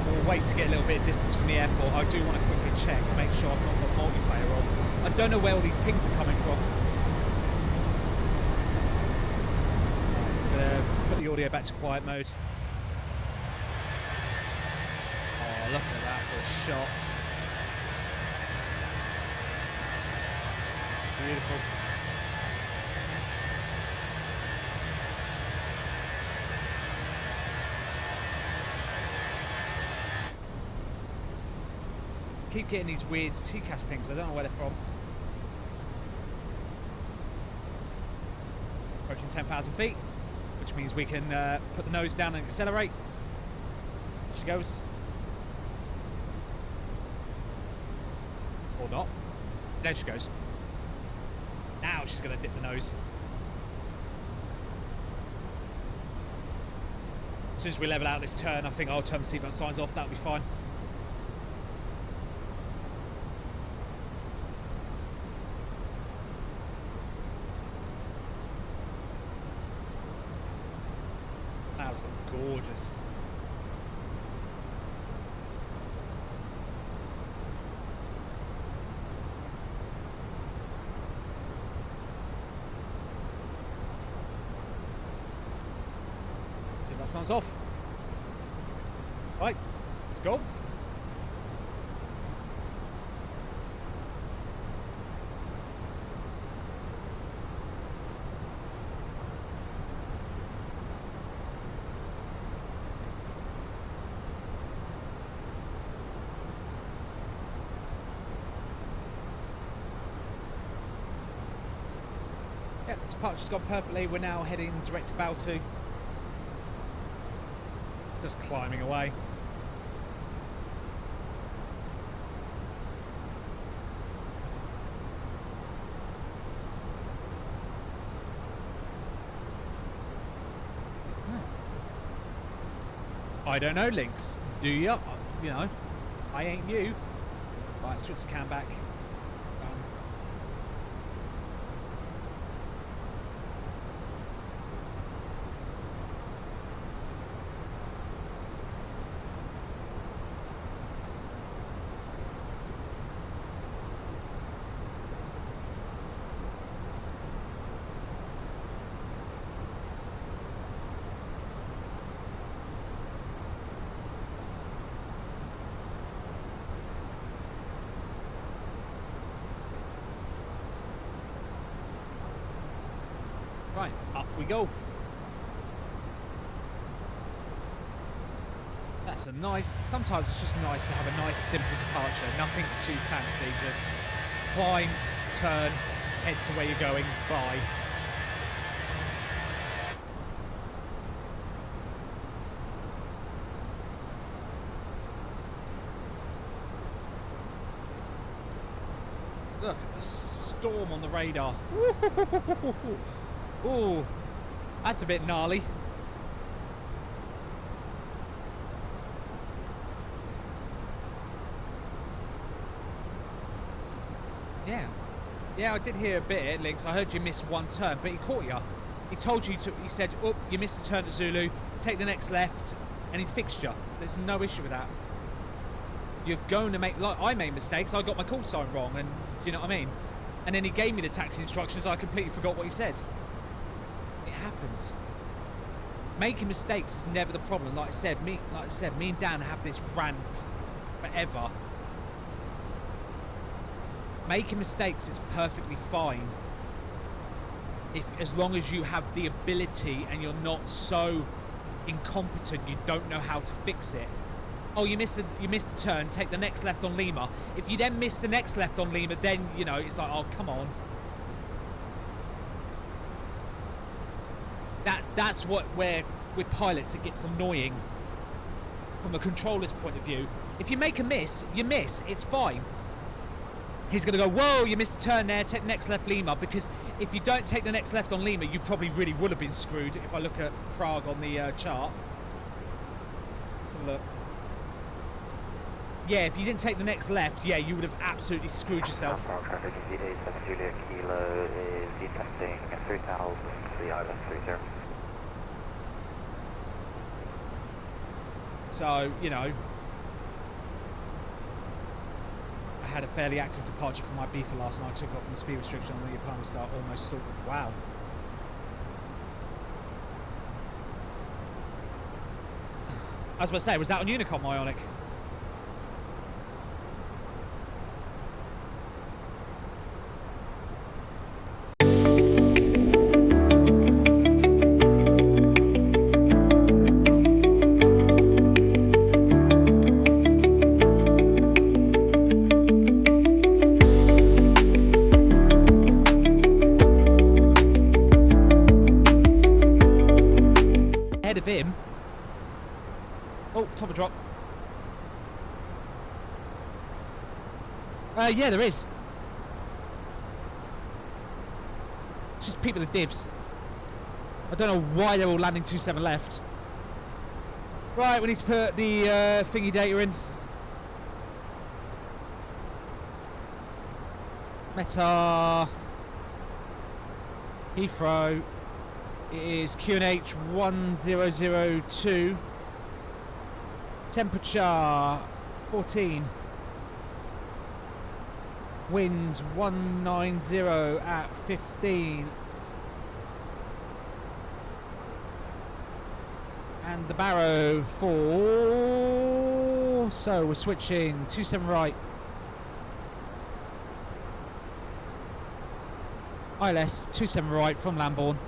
S1: We'll wait to get a little bit of distance from the airport. I do want to quickly check and make sure I've not got multiplayer on. I don't know where all these pings are coming from. I'm going to put the audio back to quiet mode. Oh, look at that for a shot. Beautiful. Keep getting these weird TCAS pings. I don't know where they're from. Approaching 10,000 feet, which means we can put the nose down and accelerate. She goes. Or not. There she goes. Now she's going to dip the nose. As soon as we level out this turn, I think I'll turn the seatbelt signs off. That'll be fine. That was gorgeous. Seatbelt signs off. Right, let's go. Yep, departure's gone perfectly. We're now heading direct to Bautu. Just climbing away. I don't know, Lynx. Do you? You know, I ain't you. Right, switch the cam back. Right, up we go. That's a nice, sometimes it's just nice to have a nice simple departure, nothing too fancy, just climb, turn, head to where you're going, bye. Look at the storm on the radar. Ooh, that's a bit gnarly. Yeah, I did hear a bit, Lynx. I heard you missed one turn, but he caught you. He told you to, he said, oh, you missed a turn at Zulu, take the next left, and he fixed you. There's no issue with that. You're going to make, like, I made mistakes. I got my call sign wrong, and do you know what I mean? And then he gave me the taxi instructions. I completely forgot what he said. It happens. Making mistakes is never the problem. Like I said, me and Dan have this rant forever. Making mistakes is perfectly fine, as long as you have the ability and you're not so incompetent you don't know how to fix it. Oh, you missed a turn, take the next left on Lima. If you then miss the next left on Lima, then, you know, it's like, oh, come on. that's where with pilots it gets annoying from a controller's point of view. If you make a miss, you miss. It's fine. He's going to go, whoa, you missed a turn there, take the next left Lima, because if you don't take the next left on Lima, you probably really would have been screwed if I look at Prague on the chart. Let's have a look. Yeah, if you didn't take the next left, yeah, you would have absolutely screwed yourself.
S15: Traffic is 7 Juliet Kilo is detecting 3000 the Island 30.
S1: So, you know, I had a fairly active departure from my beefer last night. I took off on the speed restriction on the Palmer start, almost stalled. Wow. I was about to say, was that on Unicom Ionic? Of him. Oh, top of drop. Yeah, there is. It's just people with divs. I don't know why they're all landing 27 left. Right, we need to put the thingy data in. Meta. Heathrow. It is QNH 1002. Temperature 14. Wind 190 at 15. And the barrow 4. So we're switching 27 right. ILS 27 right from Lambourne.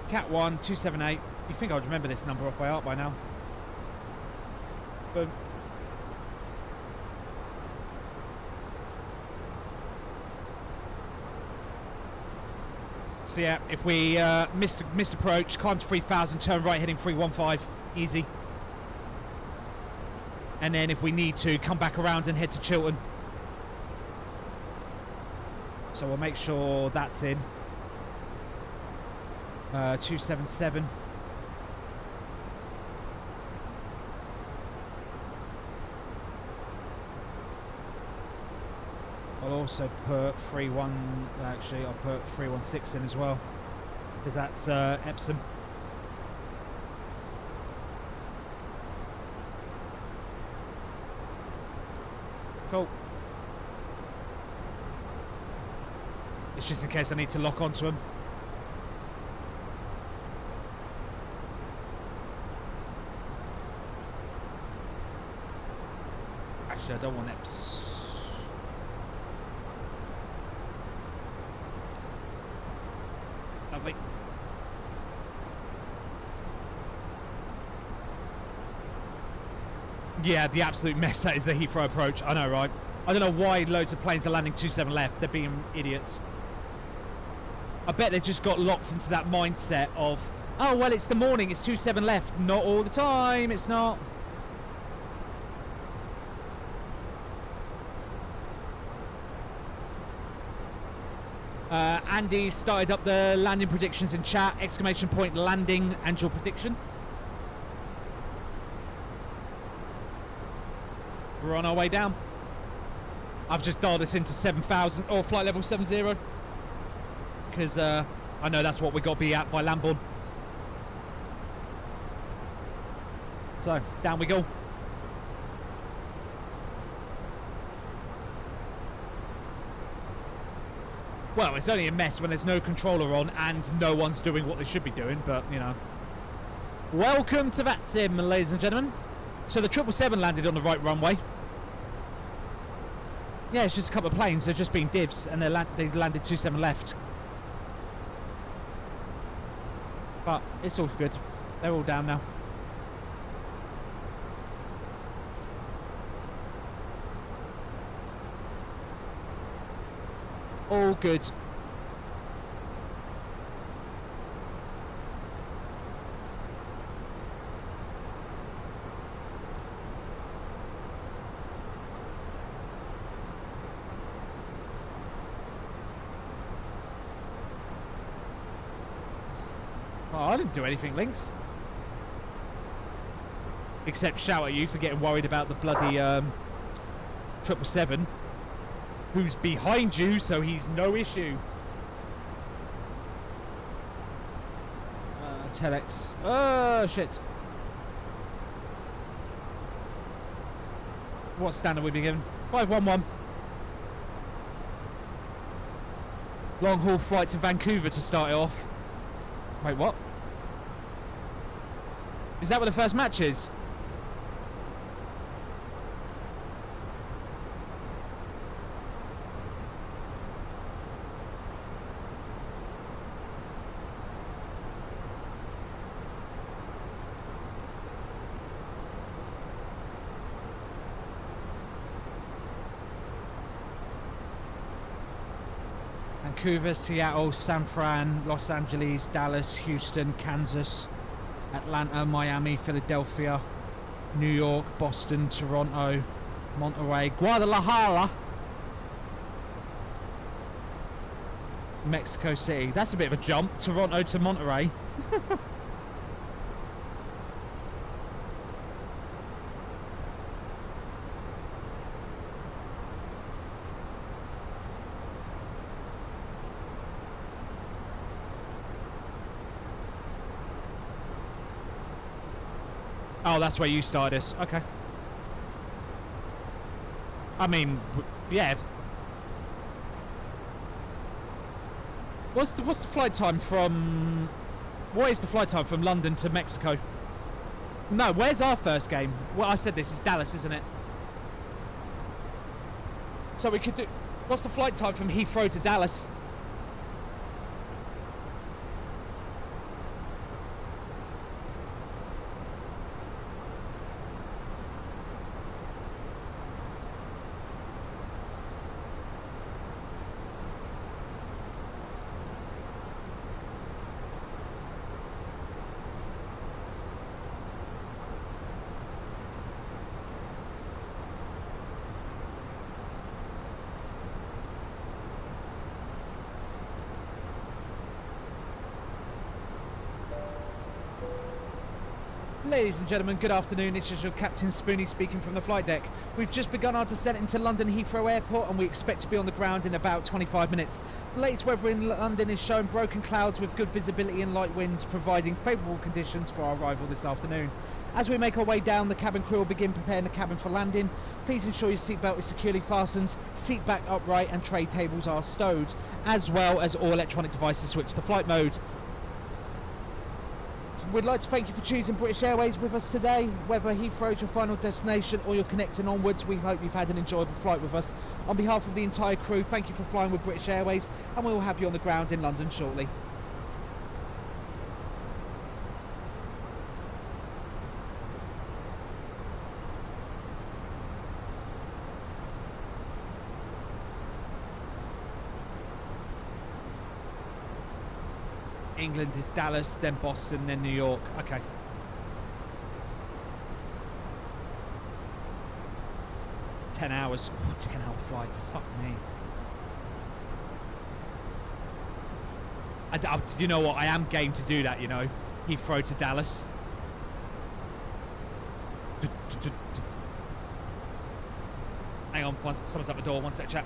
S1: Cat 1, 278. You think I would remember this number off by heart by now? Boom. So yeah, if we missed approach, climb to 3000, turn right heading 315, easy. And then if we need to, come back around and head to Chiltern. So we'll make sure that's in. 277. I'll also put 31. Actually, I'll put 316 in as well, because that's Epsom. Cool. It's just in case I need to lock onto them. Actually, I don't want Eps. Lovely. Yeah, the absolute mess that is the Heathrow approach. I know, right? I don't know why loads of planes are landing 27 left. They're being idiots. I bet they just got locked into that mindset of, oh, well, it's the morning, it's 27 left. Not all the time, it's not. Andy started up the landing predictions in chat. Exclamation point landing and your prediction. We're on our way down. I've just dialed us into 7,000 or flight level 70 because I know that's what we got to be at by Lambourne. So down we go. Well, it's only a mess when there's no controller on and no one's doing what they should be doing, but, you know. Welcome to vatsim, ladies and gentlemen. So the 777 landed on the right runway. Yeah, it's just a couple of planes. They're just being divs, and they landed 27 left. But it's all good. They're all down now. All good.
S8: I didn't do anything, Lynx. Except shout at you for getting worried about the bloody 777, who's behind you, so he's no issue. Telex. Oh, shit. What standard we been given? 511. Long haul flight to Vancouver to start it off. Wait, what? Is that where the first match is? Vancouver, Seattle, San Fran, Los Angeles, Dallas, Houston, Kansas, Atlanta, Miami, Philadelphia, New York, Boston, Toronto, Monterey, Guadalajara, Mexico City. That's a bit of a jump, Toronto to Monterey. Oh, that's where you started us. Okay. I mean, yeah. What's the flight time from? What is the flight time from London to Mexico? No, where's our first game? Well, I said this is Dallas, isn't it? So we could do. What's the flight time from Heathrow to Dallas? Ladies and gentlemen, good afternoon. This is your Captain Spoony speaking from the flight deck. We've just begun our descent into London Heathrow Airport and we expect to be on the ground in about 25 minutes. The latest weather in London is showing broken clouds with good visibility and light winds, providing favourable conditions for our arrival this afternoon. As we make our way down, the cabin crew will begin preparing the cabin for landing. Please ensure your seatbelt is securely fastened, seat back upright and tray tables are stowed, as well as all electronic devices switched to flight mode. We'd like to thank you for choosing British Airways with us today. Whether Heathrow is your final destination or you're connecting onwards, we hope you've had an enjoyable flight with us. On behalf of the entire crew, thank you for flying with British Airways, and we will have you on the ground in London shortly. England is Dallas, then Boston, then New York. Okay. $10 hours. Ooh, 10-hour flight. Fuck me. You know what? I am game to do that, you know. Heathrow to Dallas. Hang on. Someone's at the door. One sec, chat.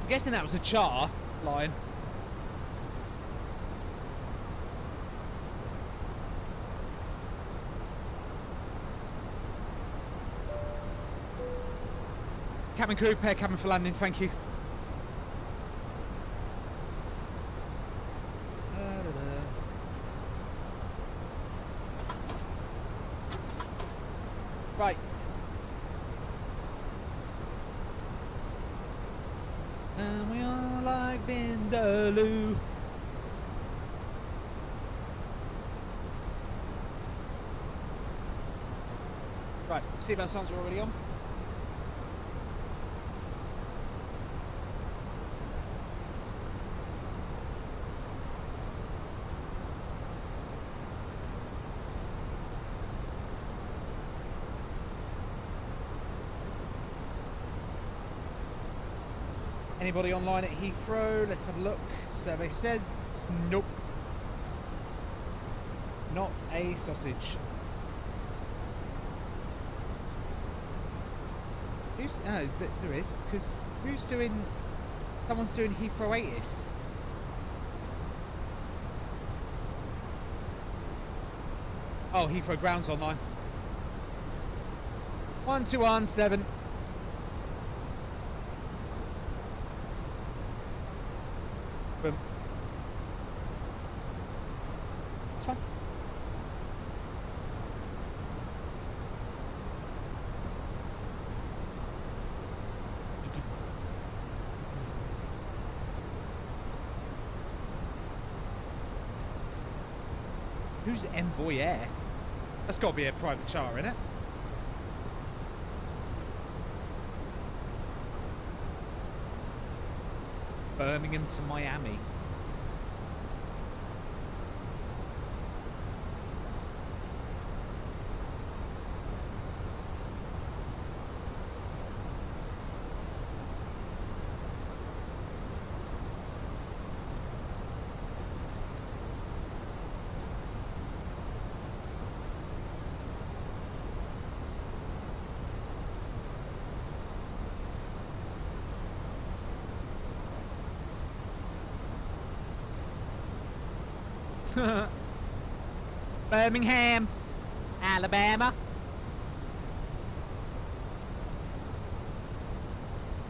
S1: I'm guessing that was a charter line. Cabin crew, prepare cabin for landing, thank you. Right. And we are like Vindaloo. Right, seatbelt signs are already on. Anybody online at Heathrow? Let's have a look. Survey says nope. Not a sausage. Who's? Oh, there is. Because who's doing? Someone's doing Heathrow 80s. Oh, Heathrow Ground's online. 1217. Boom. That's fine. Who's Envoy Air? That's got to be a private charter, isn't it? Birmingham to Miami. Birmingham, Alabama.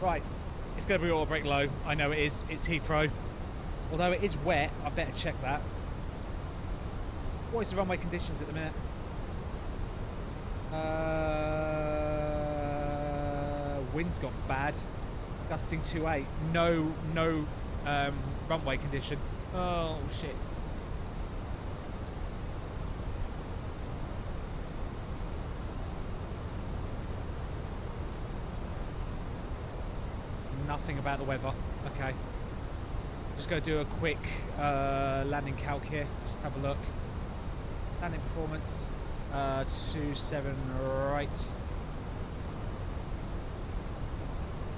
S1: Right, it's going to be auto brake low. I know it is. It's Heathrow. Although it is wet, I better check that. What is the runway conditions at the minute? Wind's got bad. Gusting 2.8. No runway condition. Oh shit. Nothing about the weather. Okay. Just go do a quick landing calc here. Just have a look. Landing performance. 27 right.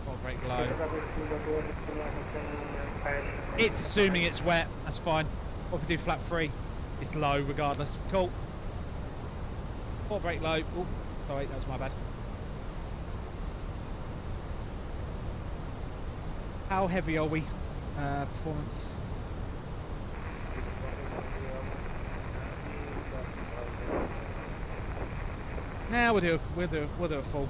S1: Got brake low. It's assuming it's wet. That's fine. What if we do flat 3? It's low regardless. Cool. Port brake low. Oh, sorry, that was my bad. How heavy are we? Performance. Nah, we'll do a full.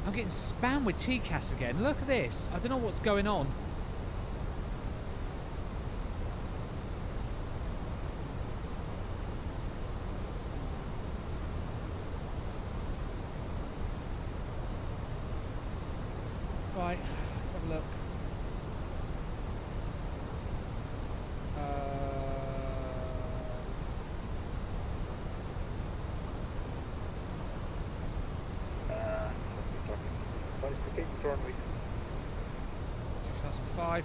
S1: I'm getting spammed with TCAS again. Look at this. I don't know what's going on. Right, let's have a look.
S7: Runway
S1: 2005.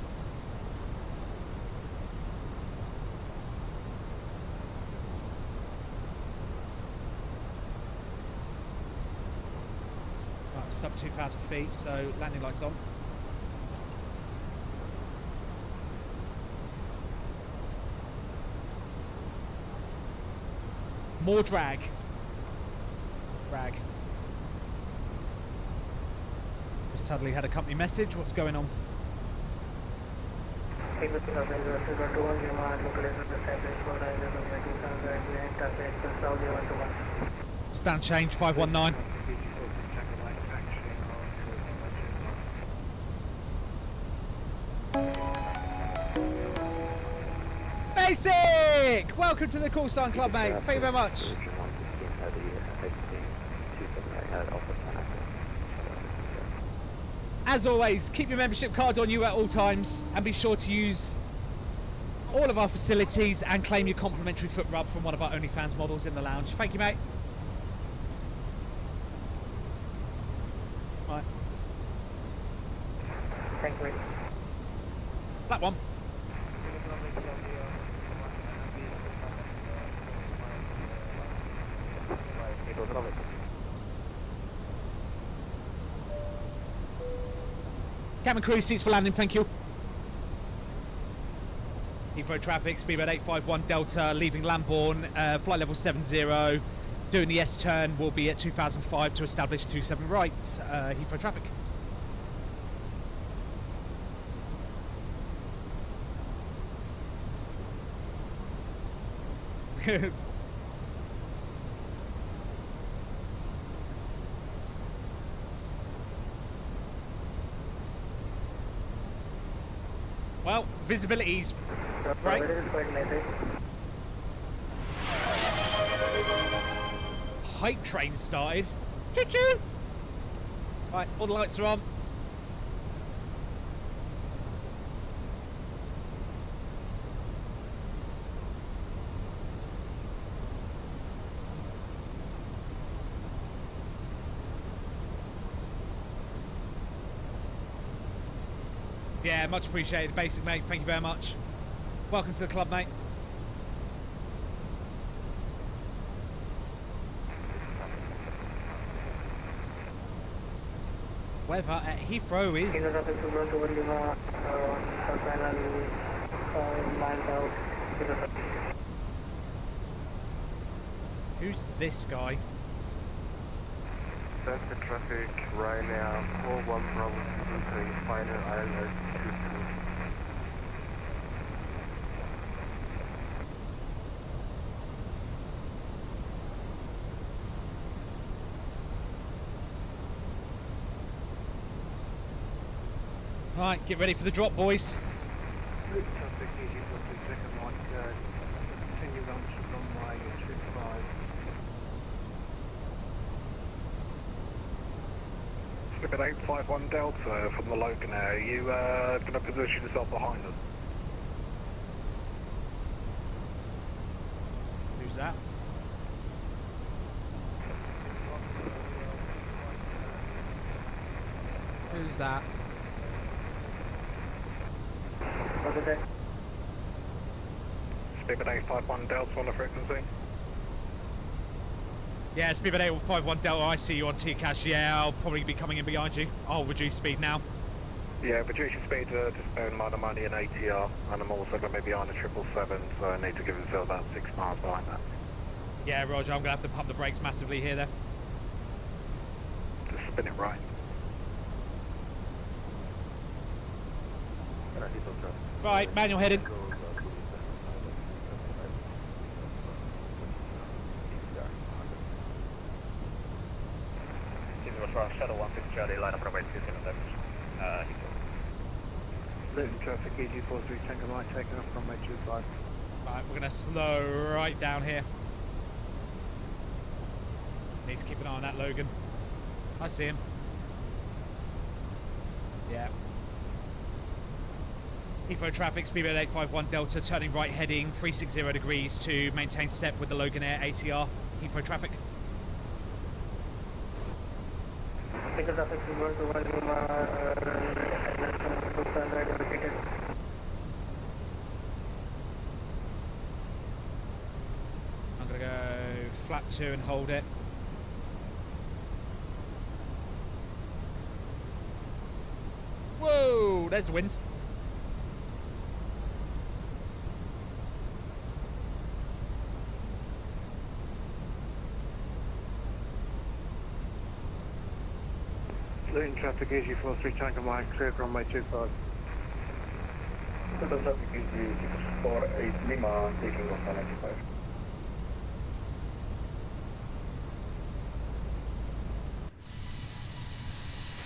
S1: Right, sub 2,000 feet, so landing lights on. More drag. Drag. Just suddenly had a company message. What's going on? Stand change 519. Basic! Welcome to the Call Sign Club, mate. Thank you very much. As always, keep your membership card on you at all times and be sure to use all of our facilities and claim your complimentary foot rub from one of our OnlyFans models in the lounge. Thank you, mate. Right.
S5: Thank you.
S1: That one. Cabin crew, seats for landing, thank you. Heathrow traffic, speedbird 851 Delta, leaving Lambourne, flight level 70, doing the S-turn, will be at 2005 to establish 27 right, Heathrow traffic. Well, visibility's right. Hype train started. Choo-choo! Right, all the lights are on. Yeah, much appreciated, Basic, mate. Thank you very much. Welcome to the club, mate. Weather at Heathrow is... Who's this guy?
S10: That's the traffic right now. 41 Bravo 23, final island 22.
S1: Right, get ready for the drop, boys.
S3: Good traffic, easy for the second one. Continue on to runway 25.
S7: Slip at 851 Delta from the Logan Air. Are you going to position yourself behind us?
S1: Who's that? Who's that?
S7: Slip at 851 Delta on the frequency.
S1: Yeah, Speedbird 851 Delta, I see you on T-Cash. Yeah, I'll probably be coming in behind you. I'll reduce speed now.
S7: Yeah, reduce your speed to just bear in mind I'm only an ATR, and I'm also going to be behind a 777, so I need to give myself about 6 miles behind that.
S1: Yeah, Roger, I'm going to have to pump the brakes massively here then.
S7: Just spin it right.
S1: Right, manual heading.
S7: Shuttle 150 Charlie, line up runway 27 Heathrow.
S3: Luton traffic, EG43 Tango Mike, taking off runway 25.
S1: Right, we're going to slow right down here. Needs to keep an eye on that Logan. I see him. Yeah. Heathrow traffic, speedbird 851 Delta, turning right heading 360 degrees to maintain step with the Logan Air ATR. Heathrow traffic. I'm going to go flap 2 and hold it. Whoa, there's the wind.
S4: Luton traffic AG43 Tango Mike, clear runway 25.
S7: Luton traffic AG48 Lima, taking off on 95.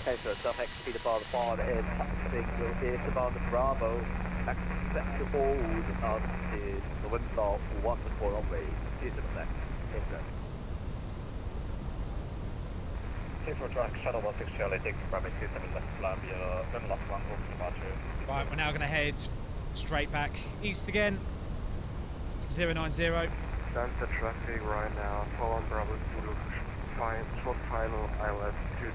S5: Okay, so traffic speed above the bar is taxiing will is about the Bravo. Expect to hold altitude November 14 runway 26. Okay, sir.
S7: Heathrow track, shuttle 16 Charlie, take Bravo 27 left flat via then last one, open departure.
S1: Right, we're now going to head straight back east again. 090.
S10: Sunset traffic right now, follow on Bravo Zulu, short final ILS 22.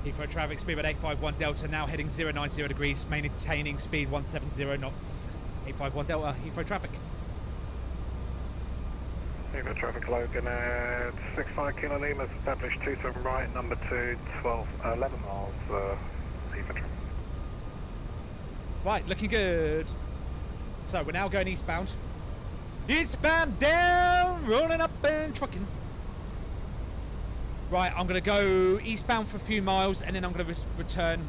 S1: Heathrow traffic, speed at 851 Delta, now heading 090 degrees, maintaining speed 170 knots. 851 Delta, Heathrow traffic.
S4: Heathrow traffic Logan at 65 Kilo Lima, established 27 right, number 2, 11 miles, Heathrow traffic.
S1: Right, looking good. So we're now going eastbound. Eastbound down, rolling up and trucking. Right, I'm going to go eastbound for a few miles and then I'm going to return.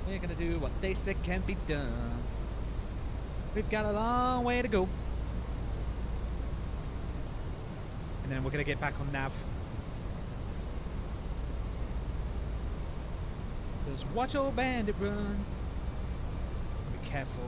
S1: We're going to do what they said can be done. We've got a long way to go. And then we're going to get back on nav. Just watch old bandit run. Be careful.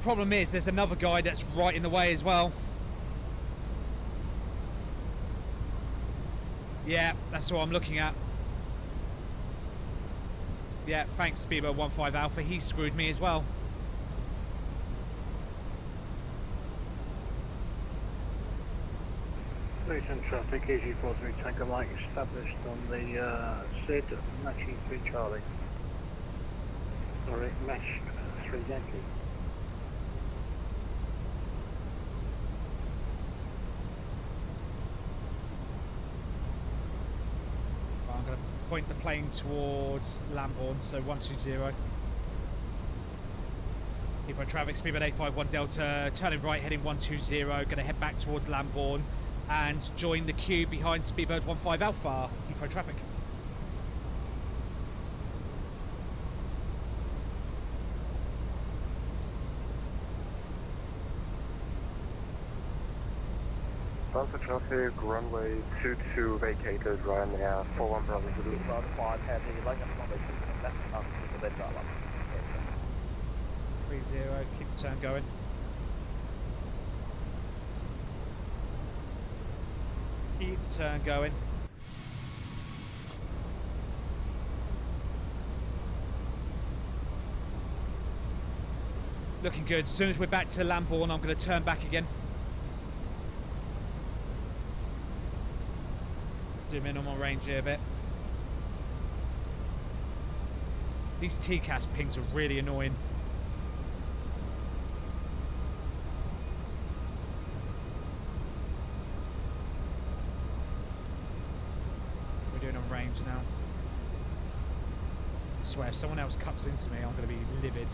S1: Problem is, there's another guy that's right in the way as well. Yeah, that's what I'm looking at. Yeah, thanks, Speedbird 15 Alpha. He screwed me as well.
S4: Luton traffic AG43 Tango Mike, established on the SID matching 3 Charlie. Sorry, mesh 3 Yankee.
S1: I'm going to point the plane towards Lambourne, so 120. Heathrow traffic, speed at 851 Delta, turning right, heading 120, going to head back towards Lambourne and join the queue behind Speedbird 15 Alpha. Heathrow traffic.
S10: Delta traffic, runway 22 vacated right now, 41 Bravo Zulu.
S5: About 5 heavy, like a runway 2 left up to the bed.
S1: 30, keep the turn going. Keep the turn going. Looking good. As soon as we're back to Lambourne, I'm going to turn back again. Zoom in on my range here a bit. These TCAS pings are really annoying. We're doing on range now. I swear, if someone else cuts into me, I'm going to be livid.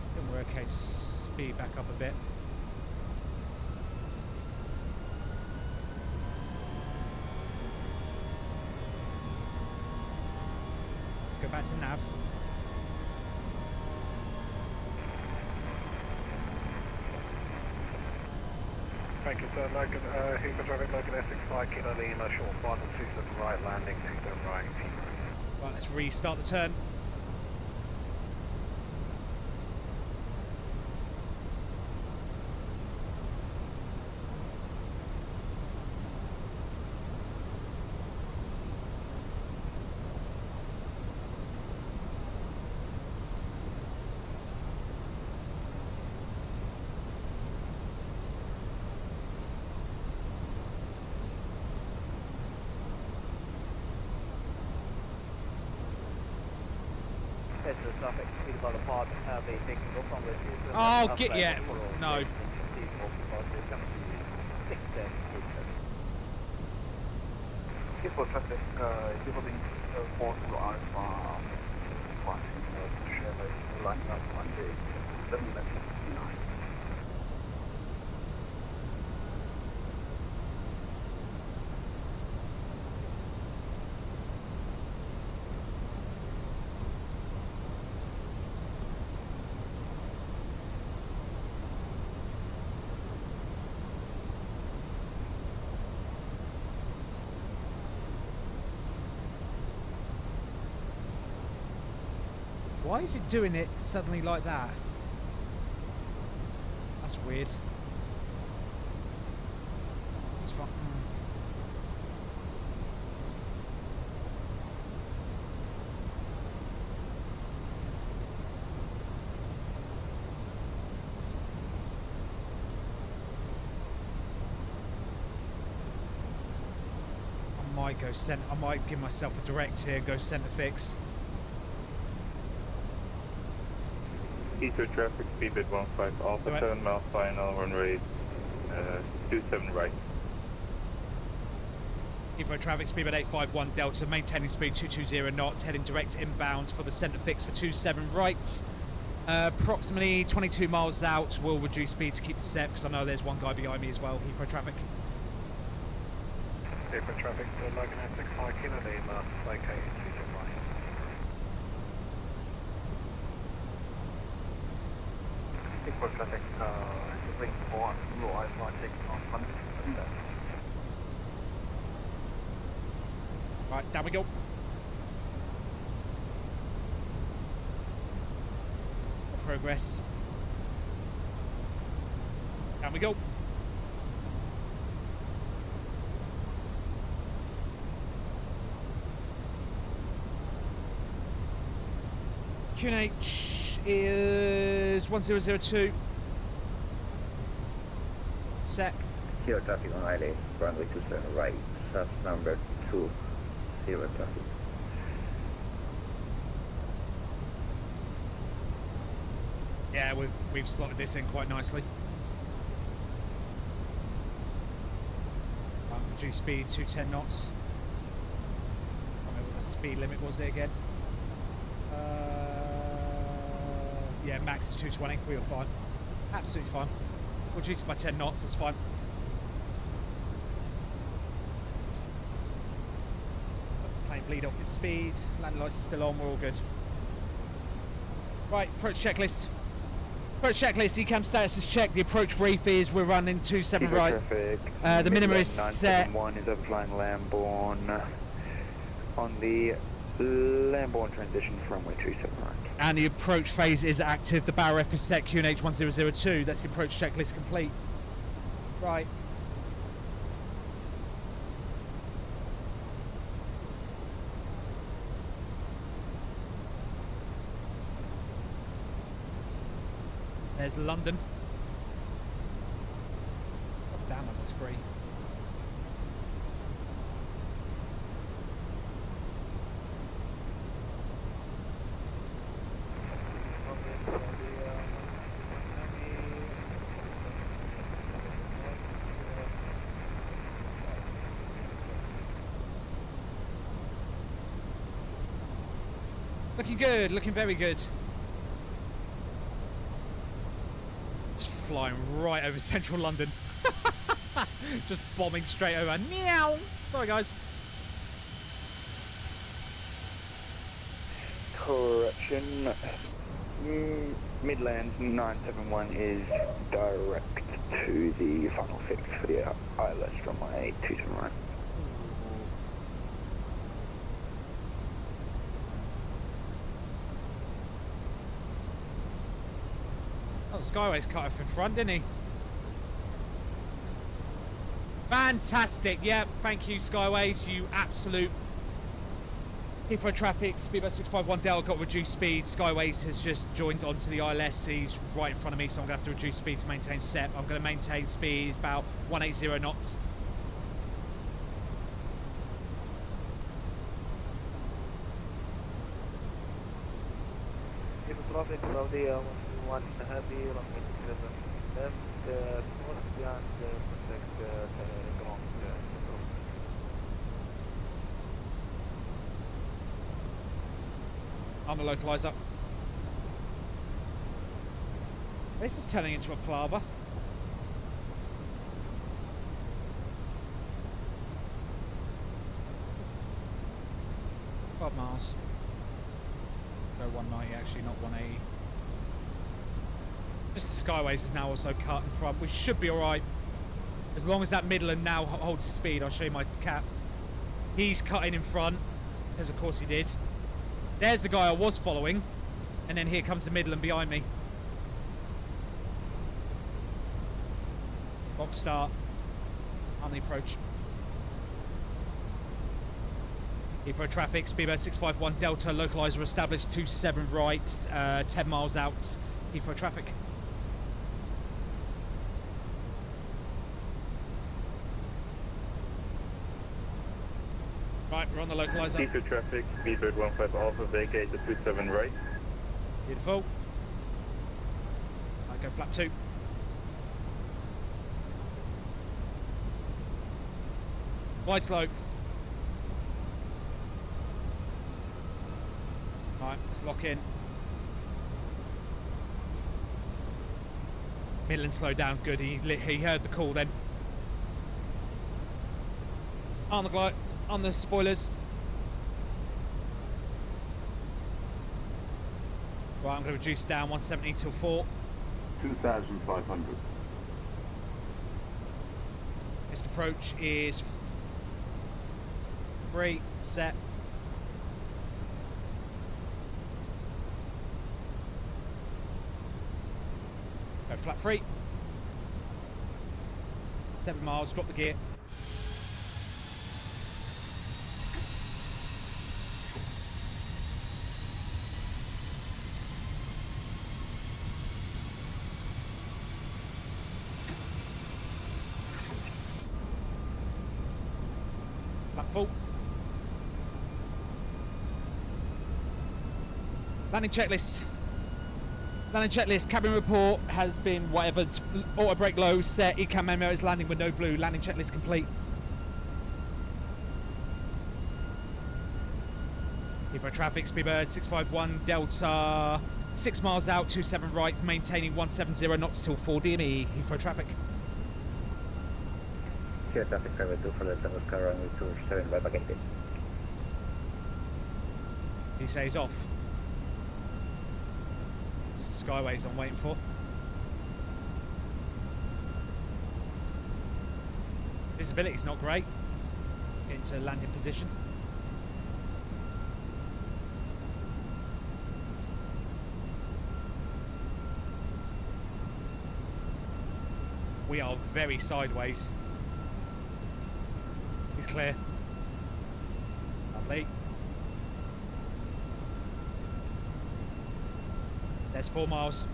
S1: I think we're okay to speed back up a bit. Let's go back to nav.
S4: Thank you, sir. Logan, Heathrow traffic, Logan S65 Kilo Lima, short final 27 right, landing 27 right.
S1: Right, let's restart the turn.
S5: Head to the traffic, speed about the pod, be picking up on the
S1: Oh, get yeah. No.
S3: Heathrow traffic, Deboarding 4 to Alpha, passing Chevy, Volanta 7 left 69.
S1: Why is it doing it suddenly like that? That's weird. It's fun. I might go I might give myself a direct here and go centre fix.
S7: Heathrow traffic, speedbit 15 Alpha, 7 mile final, runway 27 right.
S1: Heathrow traffic, speedbit 851 Delta, maintaining speed 220 knots, heading direct inbound for the centre fix for 27 right. Approximately 22 miles out, we'll reduce speed to keep the set because I know there's one guy behind me as well. Heathrow traffic.
S3: Heathrow traffic, Logan 65 Kilo Lima, located 27 right. Heathrow traffic, wing 4, Blue Eye 56 on 100.
S1: Right, down we go. Progress. Down we go. QNH is 1002. Set.
S16: Here traffic on Island, runway 27 right, SAS number 20 traffic.
S1: Yeah, we've slotted this in quite nicely. Reduce speed 210 knots. I don't know what the speed limit was there again. Yeah, max is 220. We were fine. Absolutely fine. We'll reduce it by 10 knots. That's fine. Let the plane bleed off its speed. Landing lights is still on. We're all good. Right, approach checklist. Approach checklist. ECAM status is checked. The approach brief is we're running 27 right. The minimum is set.
S17: 971 is up flying Lambourne on the Lambourne transition from runway 27 right.
S1: And the approach phase is active. The bow ref is set. QNH 1002. That's the approach checklist complete. Right. There's London. God damn, that looks great. Looking good, looking very good. Just flying right over central London. Just bombing straight over. Meow! Sorry, guys.
S17: Correction. Midlands 971 is direct to the final fix for the ILS from my 27 right.
S1: Oh, the Skyway's cut off in front, didn't he? Fantastic. Yep, thank you, Skyways. You absolute... Heathrow traffic, speedboat 651 Delta got reduced speed. Skyways has just joined onto the ILS. He's right in front of me, so I'm going to have to reduce speed to maintain set. I'm going to maintain speed about 180 knots.
S5: traffic of the 1 heavy, runway 7 left, north beyond contact ground.
S1: I'm a localizer. This is turning into a palaver. Miles. No, 190 actually, not 180. Just the Skyways is now also cut in front, which should be alright. As long as that Midland now holds his speed. I'll show you my cap. He's cutting in front, as of course he did. There's the guy I was following. And then here comes the Midland behind me. Box start. On the approach. Heathrow traffic, speedbird 651 Delta, localizer established 27 right, 10 miles out, Heathrow traffic. Right, we're on the localizer.
S7: Heathrow traffic, speedbird 15 Alpha, vacate the 27 right.
S1: Beautiful. Right, go flap 2. Wide slope. Right, let's lock in. Midland slowed down, good. He heard the call then. On the glide, on the spoilers. Right, I'm going to reduce down 170 till 4.
S13: 2,500.
S1: This approach is 3, set. Go flat 3. 7 miles, drop the gear. Flat full. Landing checklist. Landing checklist, cabin report has been whatever, auto brake low, set, ECAM memo is landing with no blue, landing checklist complete. Heathrow traffic, speedbird 651 Delta, 6 miles out, 27 right, maintaining 170 knots till 4 DME, Heathrow traffic.
S16: Here traffic private 2 for the Oscar runway 27 right back again.
S1: He says off. Skyways I'm waiting for. Visibility's not great. Get into landing position. We are very sideways. He's clear. Lovely. There's 4 miles.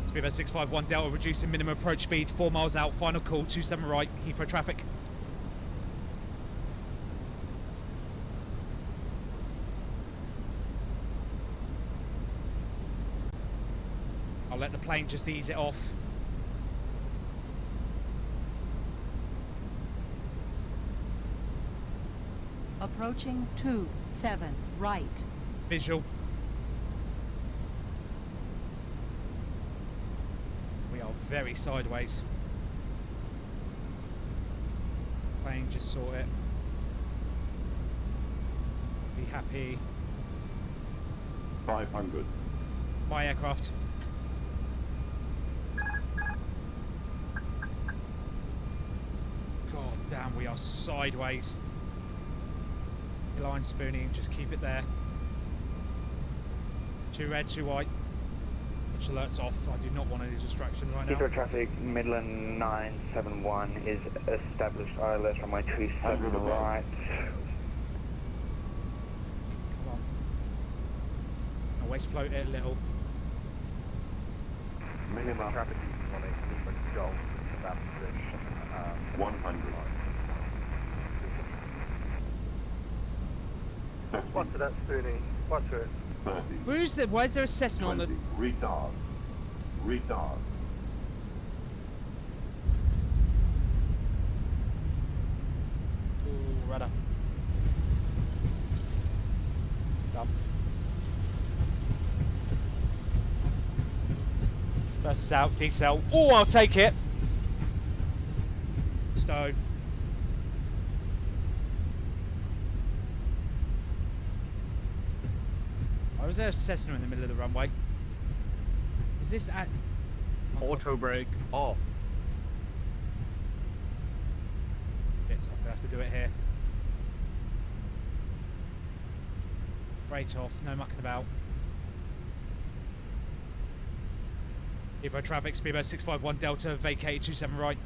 S1: Speedbird 651 Delta, reducing minimum approach speed, 4 miles out, final call, 27 right, Heathrow traffic. I'll let the plane just ease it off.
S9: Approaching 27 right.
S1: Visual. Very sideways. Plane, just saw it. Be happy.
S13: 500.
S1: My aircraft. God damn, we are sideways. Line Spoony, just keep it there. 2 red, 2 white. Alerts off. I do not want any distraction right now.
S17: Heathrow traffic, Midland 971 is established ILS from my 27 right.
S1: Come on. Always float it a little.
S13: Minimum
S5: Traffic 180 Golf, that position.
S13: 100.
S5: Watch that, Spoony. Watch it.
S13: 30.
S1: Where's there a Cessna on the...
S13: 20. Retard. Retard.
S1: Ooh, rudder. Done. Burst is out, decel. Oh, I'll take it. Stow. Why was there a Cessna in the middle of the runway? Is this at...
S18: Auto brake off.
S1: Shit, I'm gonna have to do it here. Brake off, no mucking about. Heathrow traffic, speedboat 651 Delta, vacated 27 right.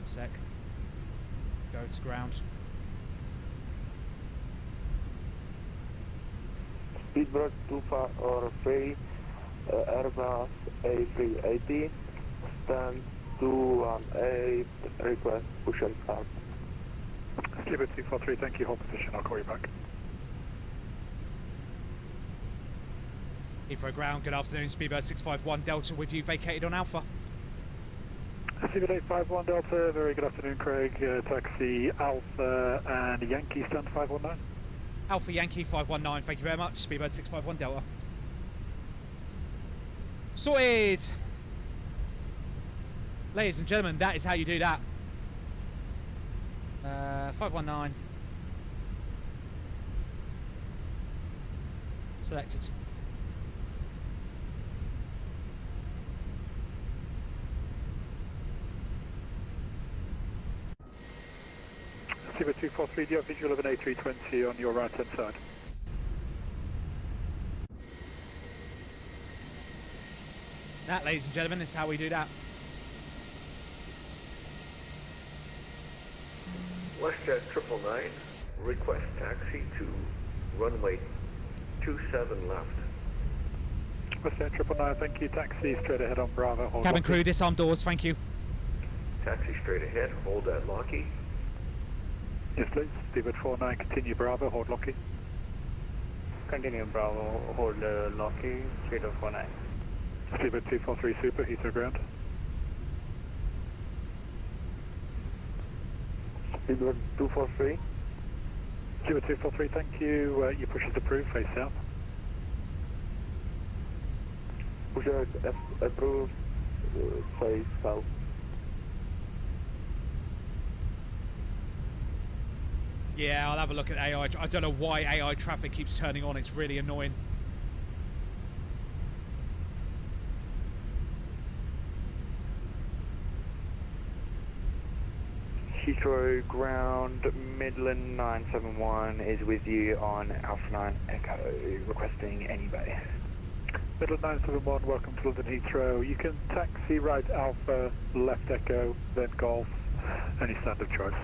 S1: Sec. Go to ground.
S4: Speedboat 243, Airbus A380, stand 218, request push and start.
S7: Speedboat 243, thank you, hold position, I'll call you back.
S1: Heathrow ground, good afternoon, speedboat 651 Delta with you, vacated on Alpha.
S7: Speedboat 851 Delta, very good afternoon, Craig. Taxi Alpha and Yankee, stand 519.
S1: Alpha Yankee 519, thank you very much. Speedboat 651 Delta. Sorted! Ladies and gentlemen, that is how you do that. 519. Selected.
S7: Speedboat 243, do you have visual of an A320 on your right hand side?
S1: That, ladies and gentlemen, is how we do that.
S19: WestJet 999, request taxi to runway 27 left.
S7: WestJet 999, thank you. Taxi straight ahead on Bravo. Hold
S1: Cabin
S7: Lockheed.
S1: crew, disarm doors, thank you.
S19: Taxi straight ahead, hold at Lockheed.
S7: Yes, please. Speedboat 49, continue Bravo, hold Lockheed.
S17: Continue Bravo, hold Lockheed, Speedboat 49.
S7: Speedboat 243 Super, Heathrow ground.
S4: Speedboat 243.
S7: Speedboat 243, thank you. Your push is approved, face south.
S4: Push is approved, face south.
S1: Yeah, I'll have a look at AI. I don't know why AI traffic keeps turning on. It's really annoying.
S17: Heathrow ground, Midland 971 is with you on Alpha 9 Echo, requesting any bay.
S7: Midland 971, welcome to London Heathrow. You can taxi right Alpha, left Echo, then Golf, any stand of choice.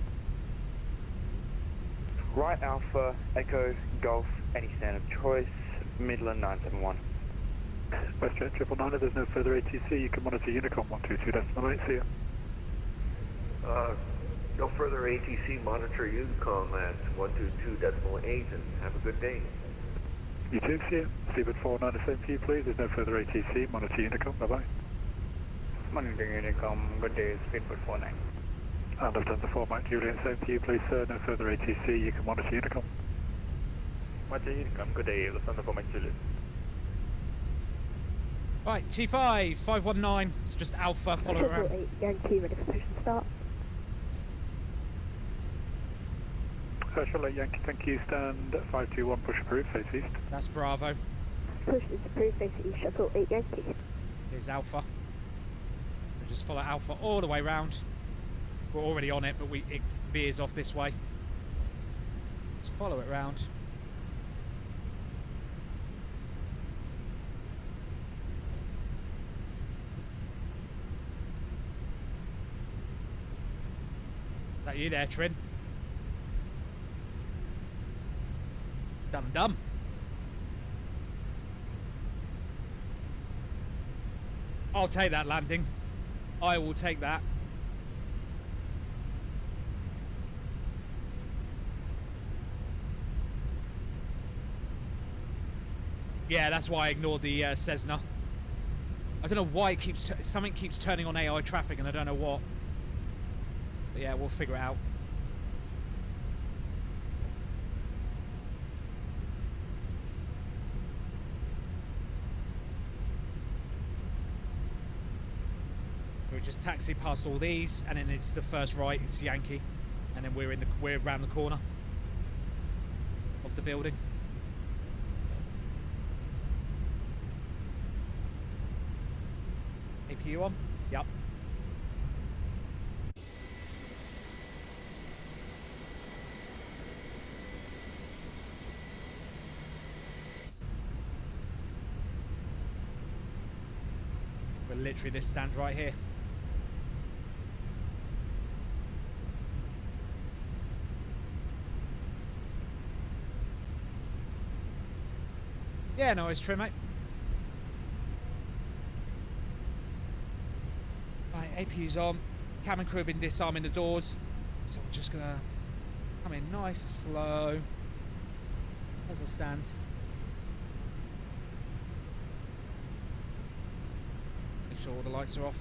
S17: Right Alpha, Echo, Golf, any stand of choice, Midland 971.
S7: WestJet 999, there's no further ATC, you can monitor Unicom 122.8, see you.
S19: No further ATC, monitor Unicom at 122.8 and have a good day.
S7: You too, see you. Speedboat 49, the same to you please, there's no further ATC, monitor Unicom, bye bye.
S17: Monitoring Unicom, good day, Speedboat 49.
S7: And Lufthansa 4 Mike Juliet, same to you please sir, no further ATC, you can monitor Unicom.
S17: Monitor Unicom, good day, Lufthansa 4 Mike Juliet.
S1: Right, T5, 519, it's just Alpha, follow it around.
S20: 8 Yankee, ready for push and start.
S7: Shuttle 8 Yankee, thank you, stand 521, push approved, face east.
S1: That's Bravo.
S20: Push is approved, face east, shuttle 8 Yankee.
S1: Here's Alpha. We'll just follow Alpha all the way round. We're already on it, but it veers off this way. Let's follow it round. Is that you there, Trin? Dum dum. I'll take that landing. I will take that. Yeah, that's why I ignored the Cessna. I don't know why it keeps something keeps turning on AI traffic, and I don't know what. But yeah, we'll figure it out. We just taxi past all these, and then it's the first right. It's Yankee, and then we're around the corner of the building. APU on? Yep. We're literally this stand right here. Yeah, no, it's true, mate. Right, APU's on. Cabin crew have been disarming the doors. So we're just gonna come in nice and slow. As I stand. Make sure all the lights are off.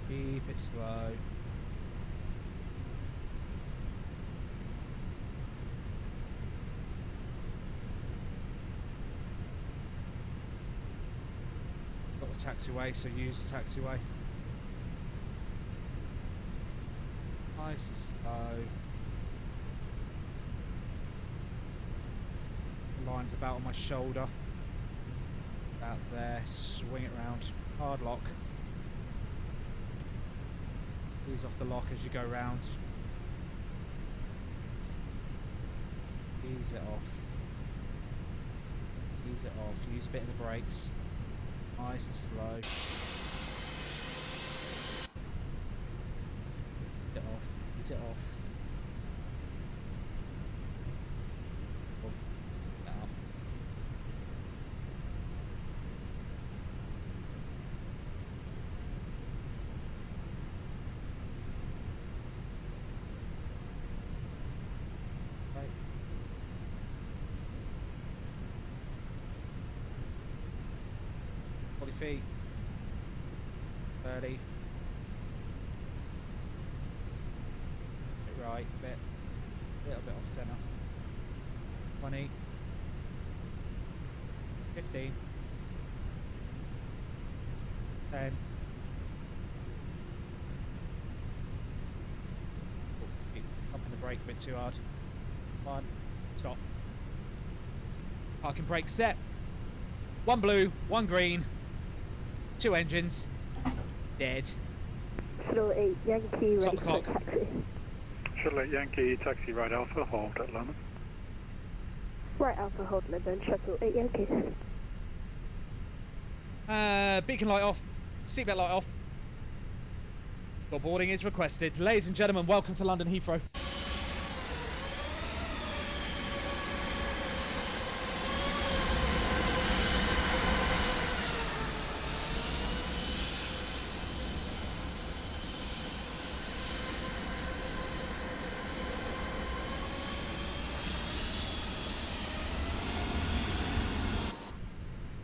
S1: Keep it slow. Taxiway, so use the taxiway. Nice and slow. Line's about on my shoulder. About there. Swing it round. Hard lock. Ease off the lock as you go round. Ease it off. Ease it off. Use a bit of the brakes. Nice and slow. Ease it off. Ease it off. Oh, that up. Okay. 40 feet. 30. Bit right, little bit off center. 20. 15. 10. Oh, keep pumping the brake a bit too hard. 1. Stop. Parking brake set. 1 blue, 1 green. 2 engines. Dead.
S20: Shuttle 8 Yankee, ready
S1: Stop the
S20: for
S1: clock.
S20: taxi.
S7: Shuttle 8 Yankee, taxi right Alpha, hold at London.
S20: Right Alpha, hold London, Shuttle 8 Yankee.
S1: Beacon light off. Seatbelt light off. Deboarding is requested. Ladies and gentlemen, welcome to London Heathrow.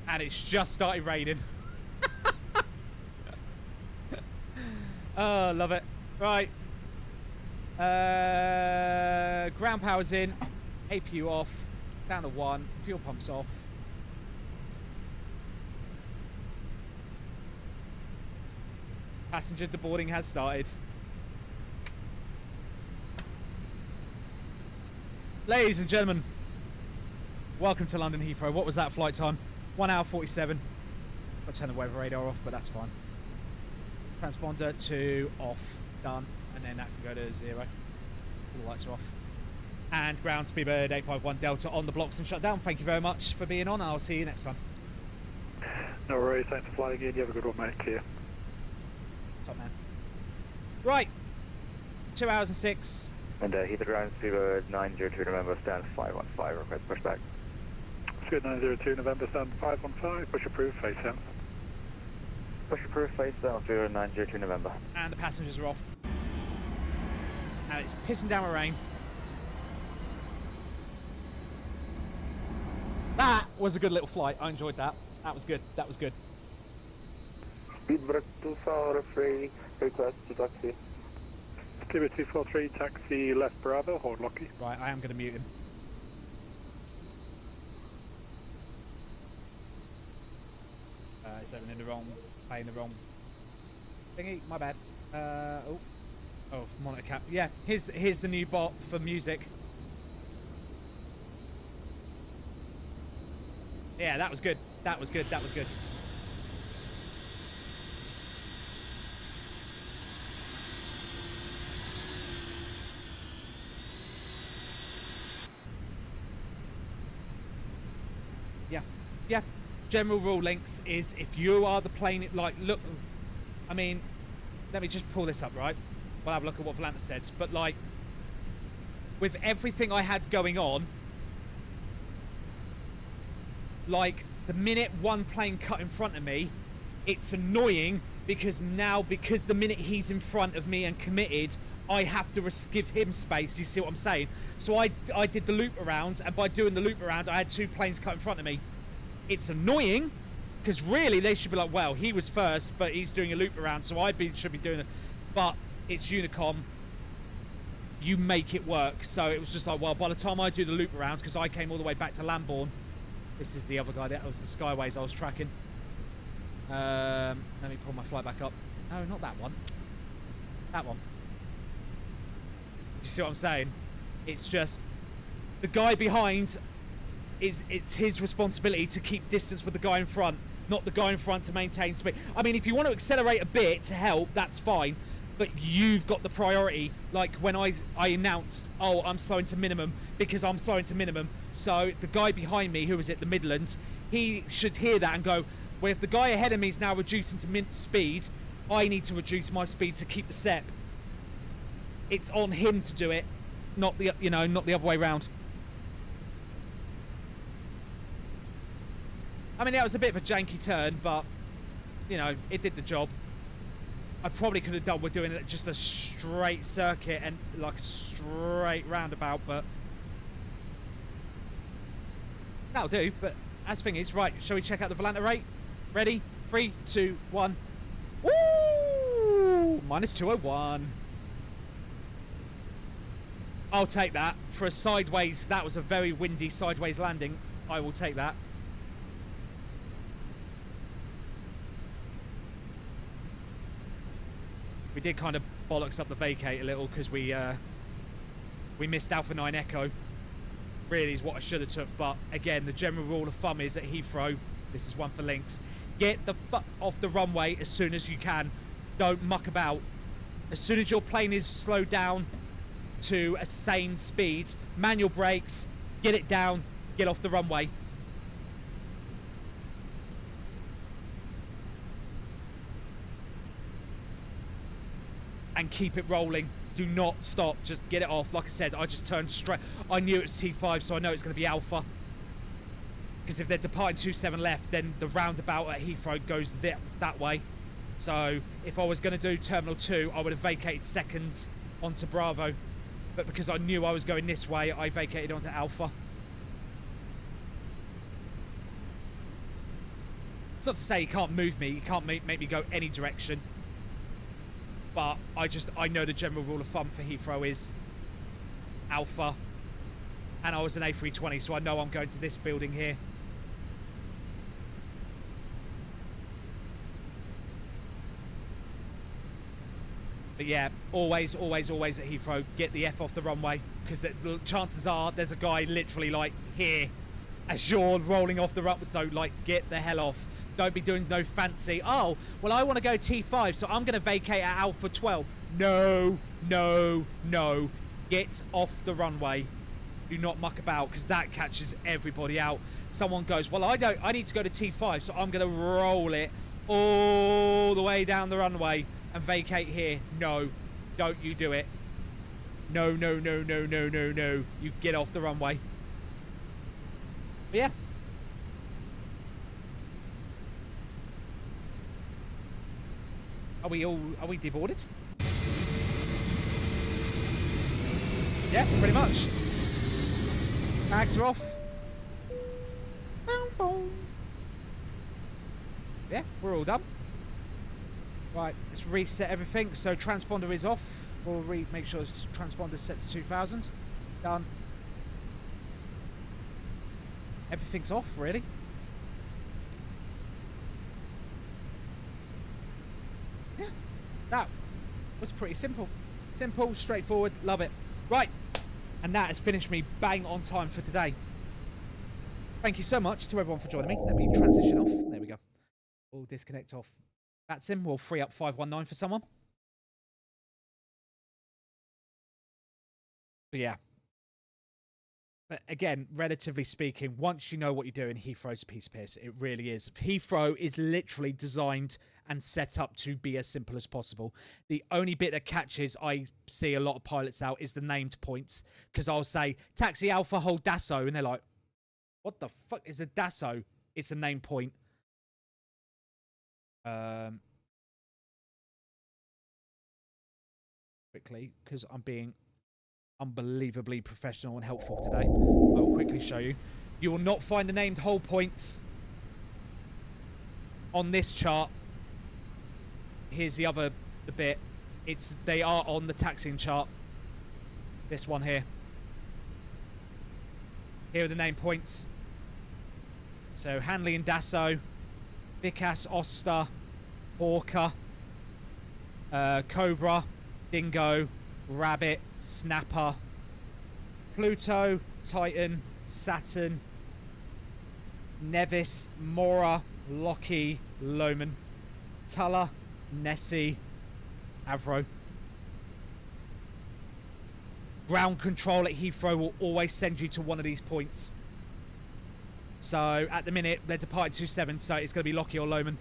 S1: And it's just started raining. Oh, love it. Right. Ground power's in. APU off. Down to 1. Fuel pump's off. Passenger deboarding has started. Ladies and gentlemen, welcome to London Heathrow. What was that flight time? 1 hour 47. I'll turn the weather radar off, but that's fine. Transponder to off. Done. And then that can go to 0. All the lights are off. And ground speedbird 851 Delta on the blocks and shut down. Thank you very much for being on. I'll see you next time.
S7: No worries, thanks for flying again. You have a good one, mate. Clear.
S1: Top man. Right. 2 hours and 6.
S17: And Heathrow ground speedbird 902 November, stand 515, request pushback.
S7: Scoot 902 November, stand 515, push approved, face down.
S17: Push approved, face down, speedbird 902 November.
S1: And the passengers are off. And it's pissing down with rain. That was a good little flight. I enjoyed that. That was good. That was good.
S17: Speedbird 243, request to taxi. Speedbird 243, taxi left Bravo, hold lucky.
S1: Right, I am going to mute him. It's opening the wrong, playing the wrong thingy. My bad. Oh, monitor cap. Yeah, here's the new bot for music. Yeah, that was good. That was good. That was good. Yeah. Yeah. General rule, Links, is if you are the plane, like, look, I mean, let me just pull this up, right? We'll have a look at what Volanta said. But, like, with everything I had going on, like, the minute one plane cut in front of me, it's annoying because now, because the minute he's in front of me and committed, I have to give him space. You see what I'm saying? So I did the loop around, and by doing the loop around, I had two planes cut in front of me. It's annoying because really they should be like, well, he was first, but he's doing a loop around, so should be doing it. But it's Unicom. You make it work. So it was just like, well, by the time I do the loop around, because I came all the way back to Lambourne. This is the other guy. That was the Skyways I was tracking. Let me pull my flight back up. No, not that one. That one. You see what I'm saying? It's just the guy behind. It's his responsibility to keep distance with the guy in front, not the guy in front to maintain speed. I mean, if you want to accelerate a bit to help, that's fine, but you've got the priority. Like when I announced, oh, I'm slowing to minimum because I'm slowing to minimum. So the guy behind me, who was at the Midlands, he should hear that and go, well, if the guy ahead of me is now reducing to mint speed, I need to reduce my speed to keep the SEP. It's on him to do it, not the not the other way around. I mean, that was a bit of a janky turn, but, you know, it did the job. I probably could have done with doing it just a straight circuit and, like, a straight roundabout, but that'll do. But as thing is, right, shall we check out the Volanta rate? Ready? 3, 2, 1. Woo! Minus 201. I'll take that. For a sideways, that was a very windy sideways landing. I will take that. We did kind of bollocks up the vacate a little because we missed Alpha 9 Echo. Really is what I should have took, but again, the general rule of thumb is at Heathrow, this is one for Links, get the fuck off the runway as soon as you can. Don't muck about. As soon as your plane is slowed down to a sane speed, manual brakes, get it down, get off the runway. And keep it rolling. Do not stop. Just get it off. Like I said, I just turned straight. I knew it was T5, so I know it's going to be Alpha. Because if they're departing 27 left, then the roundabout at Heathrow goes that way. So if I was going to do Terminal 2, I would have vacated second onto Bravo. But because I knew I was going this way, I vacated onto Alpha. It's not to say you can't move me. You can't make me go any direction. But I know the general rule of thumb for Heathrow is Alpha, and I was an A320, so I know I'm going to this building here. But yeah, always at Heathrow, get the F off the runway, because the chances are there's a guy literally like here as you're rolling off the runway, so like get the hell off. Don't be doing no fancy, oh, well, I want to go T5, so I'm going to vacate at Alpha 12. No. Get off the runway. Do not muck about, because that catches everybody out. Someone goes, well, I need to go to T5, so I'm going to roll it all the way down the runway and vacate here. No, don't you do it. No. You get off the runway. But yeah. Are we deboarded? Yeah, pretty much. Bags are off. Yeah, we're all done. Right, let's reset everything. So transponder is off. We'll make sure transponder's set to 2000. Done. Everything's off, really. Yeah, that was pretty simple. Simple, straightforward, love it. Right, and that has finished me bang on time for today. Thank you so much to everyone for joining me. Let me transition off. There we go. We'll disconnect off vatsim. We'll free up 519 for someone. But yeah. But again, relatively speaking, once you know what you're doing, Heathrow's a piece of piss. It really is. Heathrow is literally designed and set up to be as simple as possible. The only bit that catches I see a lot of pilots out is the named points. Because I'll say, Taxi Alpha, hold Dasso. And they're like, what the fuck is a Dasso? It's a named point. Quickly, because I'm being unbelievably professional and helpful today. I will quickly show you. You will not find the named hold points on this chart. Here's the bit. They are on the taxiing chart. This one here. Here are the named points. So Hanley and Dasso, Vikas, Oster, Hawker, Cobra, Dingo, Rabbit, Snapper, Pluto, Titan, Saturn, Nevis, Mora, Lockheed, Loman, Tuller, Nessie, Avro. Ground control at Heathrow will always send you to one of these points. So at the minute they're departing 27, so it's going to be Lockheed or Loman.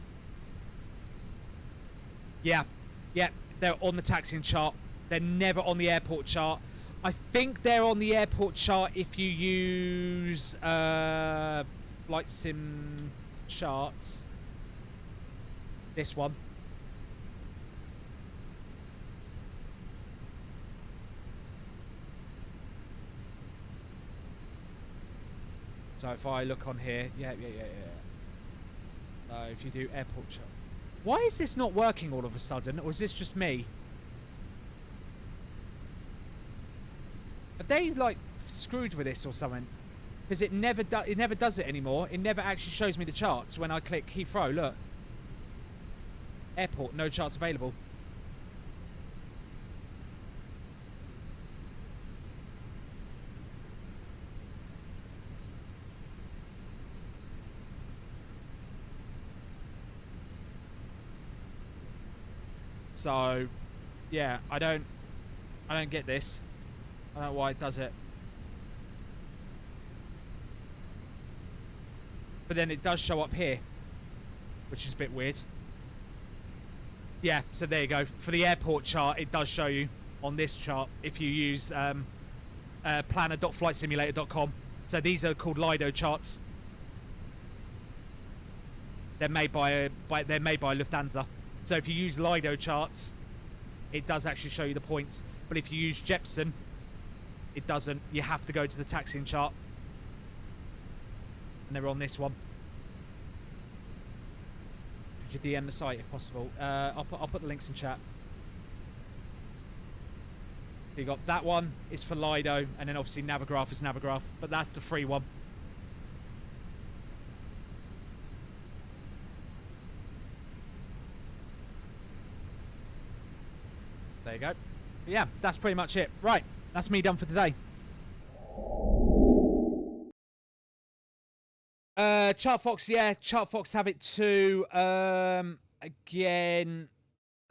S1: Yeah, they're on the taxiing chart. They're never on the airport chart. I think they're on the airport chart if you use flightsim charts. This one. So if I look on here, yeah. So if you do airport chart. Why is this not working all of a sudden, or is this just me? Have they like screwed with this or something? Because it never does it anymore. It never actually shows me the charts when I click Heathrow. Look, airport, no charts available. So, yeah, I don't get this. I don't know why it does it. But then it does show up here, which is a bit weird. Yeah, so there you go. For the airport chart, it does show you on this chart if you use planner.flightsimulator.com. So these are called Lido charts. They're made by Lufthansa. So if you use Lido charts, it does actually show you the points. But if you use Jepson, it doesn't. You have to go to the taxiing chart. And they're on this one. Could you DM the site if possible? I'll put the links in chat. So you got that one is for Lido, and then obviously Navigraph is Navigraph, but that's the free one. There you go. But yeah, that's pretty much it. Right, that's me done for today. Chartfox, yeah, Chartfox have it too. Again,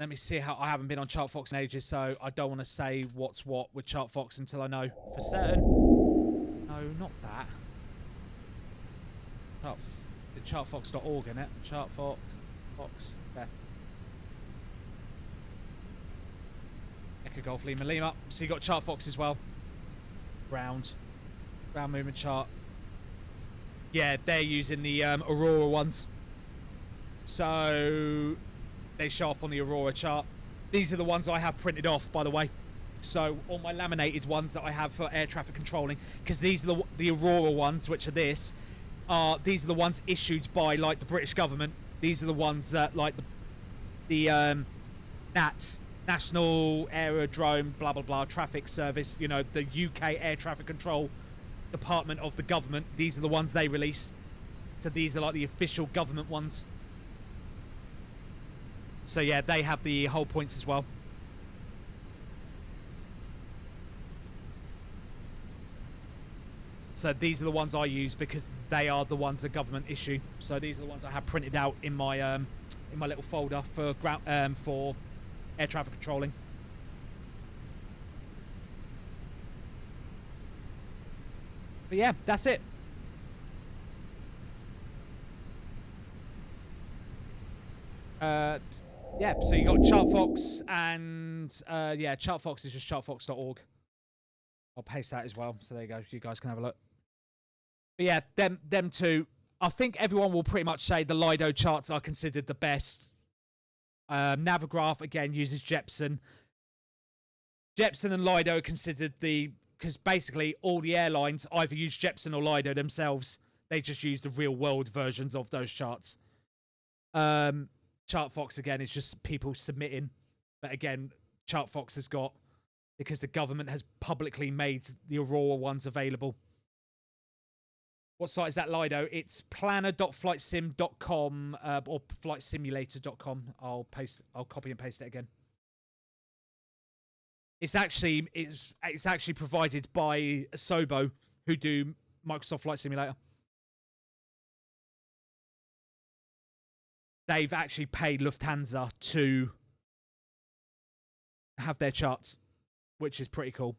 S1: let me see how I haven't been on Chartfox in ages, so I don't want to say what's what with Chartfox until I know for certain. No, not that. Chartfox.org, innit? Chartfox. There. Echo Golf Lima Lima. So you got Chartfox as well. Ground movement chart. Yeah, they're using the Aurora ones. So they show up on the Aurora chart. These are the ones I have printed off, by the way. So all my laminated ones that I have for air traffic controlling, because these are the Aurora ones, which are these are the ones issued by like the British government. These are the ones that like the NATS, National Aerodrome blah blah blah Traffic Service, you know, the UK Air Traffic Control Department of the government. These are the ones they release. So these are like the official government ones. So yeah, they have the hull points as well. So these are the ones I use because they are the ones the government issue. So these are the ones I have printed out in my little folder for for air traffic controlling. But yeah, that's it. Yeah, so you got Chartfox and yeah, Chartfox is just chartfox.org. I'll paste that as well. So there you go. You guys can have a look. But yeah, them two. I think everyone will pretty much say the Lido charts are considered the best. Navigraph again uses Jepson. Jepson and Lido are considered because basically all the airlines either use Jepson or Lido themselves. They just use the real world versions of those charts. Chartfox again is just people submitting, but again, Chartfox has got, because the government has publicly made the Aurora ones available. What site is that, Lido? It's planner.flightsim.com or flightsimulator.com. I'll copy and paste it again. It's actually provided by Asobo, who do Microsoft Flight Simulator. They've actually paid Lufthansa to have their charts, which is pretty cool.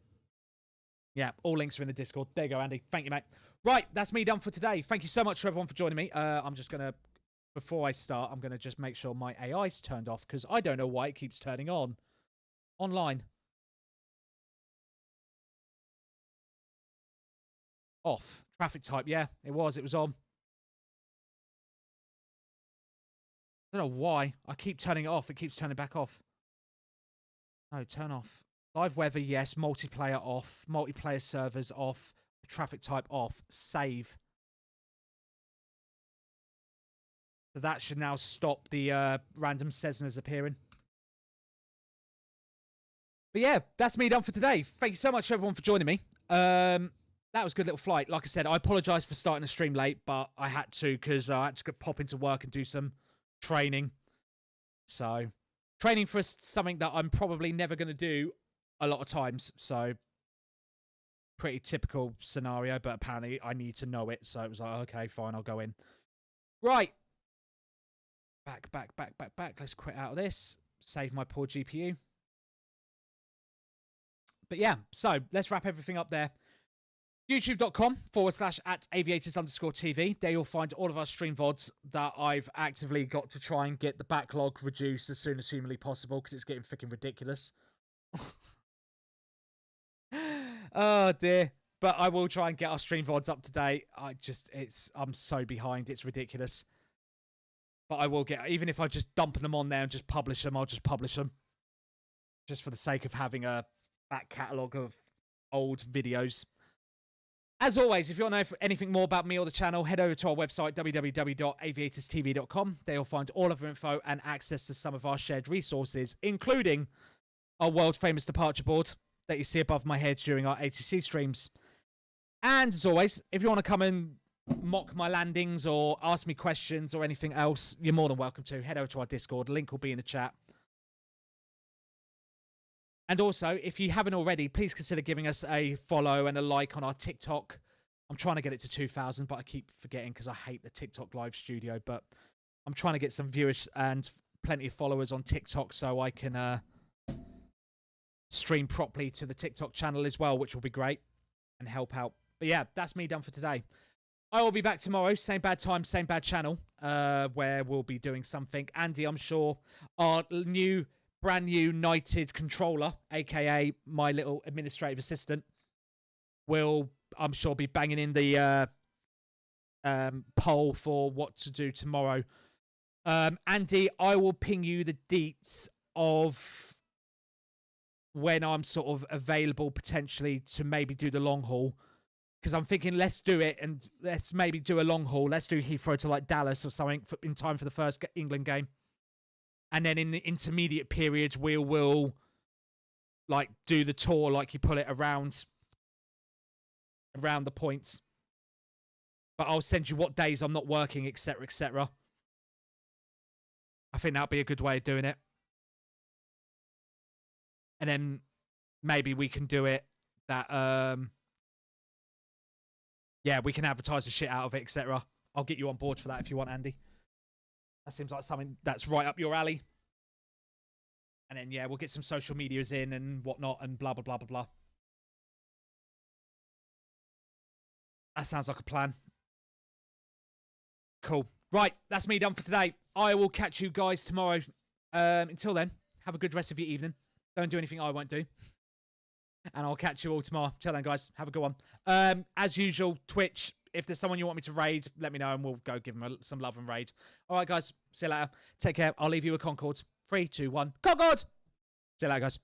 S1: Yeah, all links are in the Discord. There you go, Andy. Thank you, mate. Right, that's me done for today. Thank you so much to everyone for joining me. I'm just going to, before I start, I'm going to just make sure my AI's turned off, because I don't know why it keeps turning on. Online. Off. Traffic type, yeah, it was on. I don't know why. I keep turning it off. It keeps turning back off. No, turn off. Live weather, yes. Multiplayer off. Multiplayer servers off. Traffic type off. Save. So that should now stop the random Cessnas appearing. But yeah, that's me done for today. Thank you so much everyone for joining me. That was a good little flight. Like I said, I apologise for starting the stream late, but I had to because I had to pop into work and do some training. So, training for something that I'm probably never going to do a lot of times. So, pretty typical scenario, but apparently I need to know it. So it was like, okay, fine, I'll go in. Right. Back. Let's quit out of this. Save my poor GPU. But yeah, so let's wrap everything up there. youtube.com/@aviators_TV. There you'll find all of our stream VODs that I've actively got to try and get the backlog reduced as soon as humanly possible, because it's getting freaking ridiculous. Oh dear. But I will try and get our stream VODs up to date. I'm so behind, it's ridiculous. But I will get, even if I just dump them on there and just publish them, I'll just publish them. Just for the sake of having a back catalogue of old videos. As always, if you want to know anything more about me or the channel, head over to our website, www.aviatorstv.com. There you'll find all of our info and access to some of our shared resources, including our world-famous departure board that you see above my head during our ATC streams. And as always, if you want to come and mock my landings or ask me questions or anything else, you're more than welcome to. Head over to our Discord. Link will be in the chat. And also, if you haven't already, please consider giving us a follow and a like on our TikTok. I'm trying to get it to 2,000, but I keep forgetting because I hate the TikTok live studio. But I'm trying to get some viewers and plenty of followers on TikTok so I can stream properly to the TikTok channel as well, which will be great and help out. But yeah, that's me done for today. I will be back tomorrow, same bad time, same bad channel, where we'll be doing something. Andy, I'm sure, our brand new knighted controller, aka my little administrative assistant, will, I'm sure, be banging in the poll for what to do tomorrow. Andy, I will ping you the deets of when I'm sort of available potentially to maybe do the long haul. Because I'm thinking, let's do it and let's maybe do a long haul. Let's do Heathrow to like Dallas or something in time for the first England game. And then in the intermediate period, we will like do the tour, like you put it around the points. But I'll send you what days I'm not working, etc., etc. I think that'll be a good way of doing it. And then maybe we can do it that, yeah, we can advertise the shit out of it, etc. I'll get you on board for that if you want, Andy. That seems like something that's right up your alley. And then, yeah, we'll get some social medias in and whatnot and blah, blah, blah, blah, blah. That sounds like a plan. Cool. Right, that's me done for today. I will catch you guys tomorrow. Until then, have a good rest of your evening. Don't do anything I won't do. And I'll catch you all tomorrow. Till then, guys, have a good one. As usual, Twitch. If there's someone you want me to raid, let me know and we'll go give them some love and raid. All right, guys. See you later. Take care. I'll leave you with Concorde. 3, 2, 1. Concorde! See you later, guys.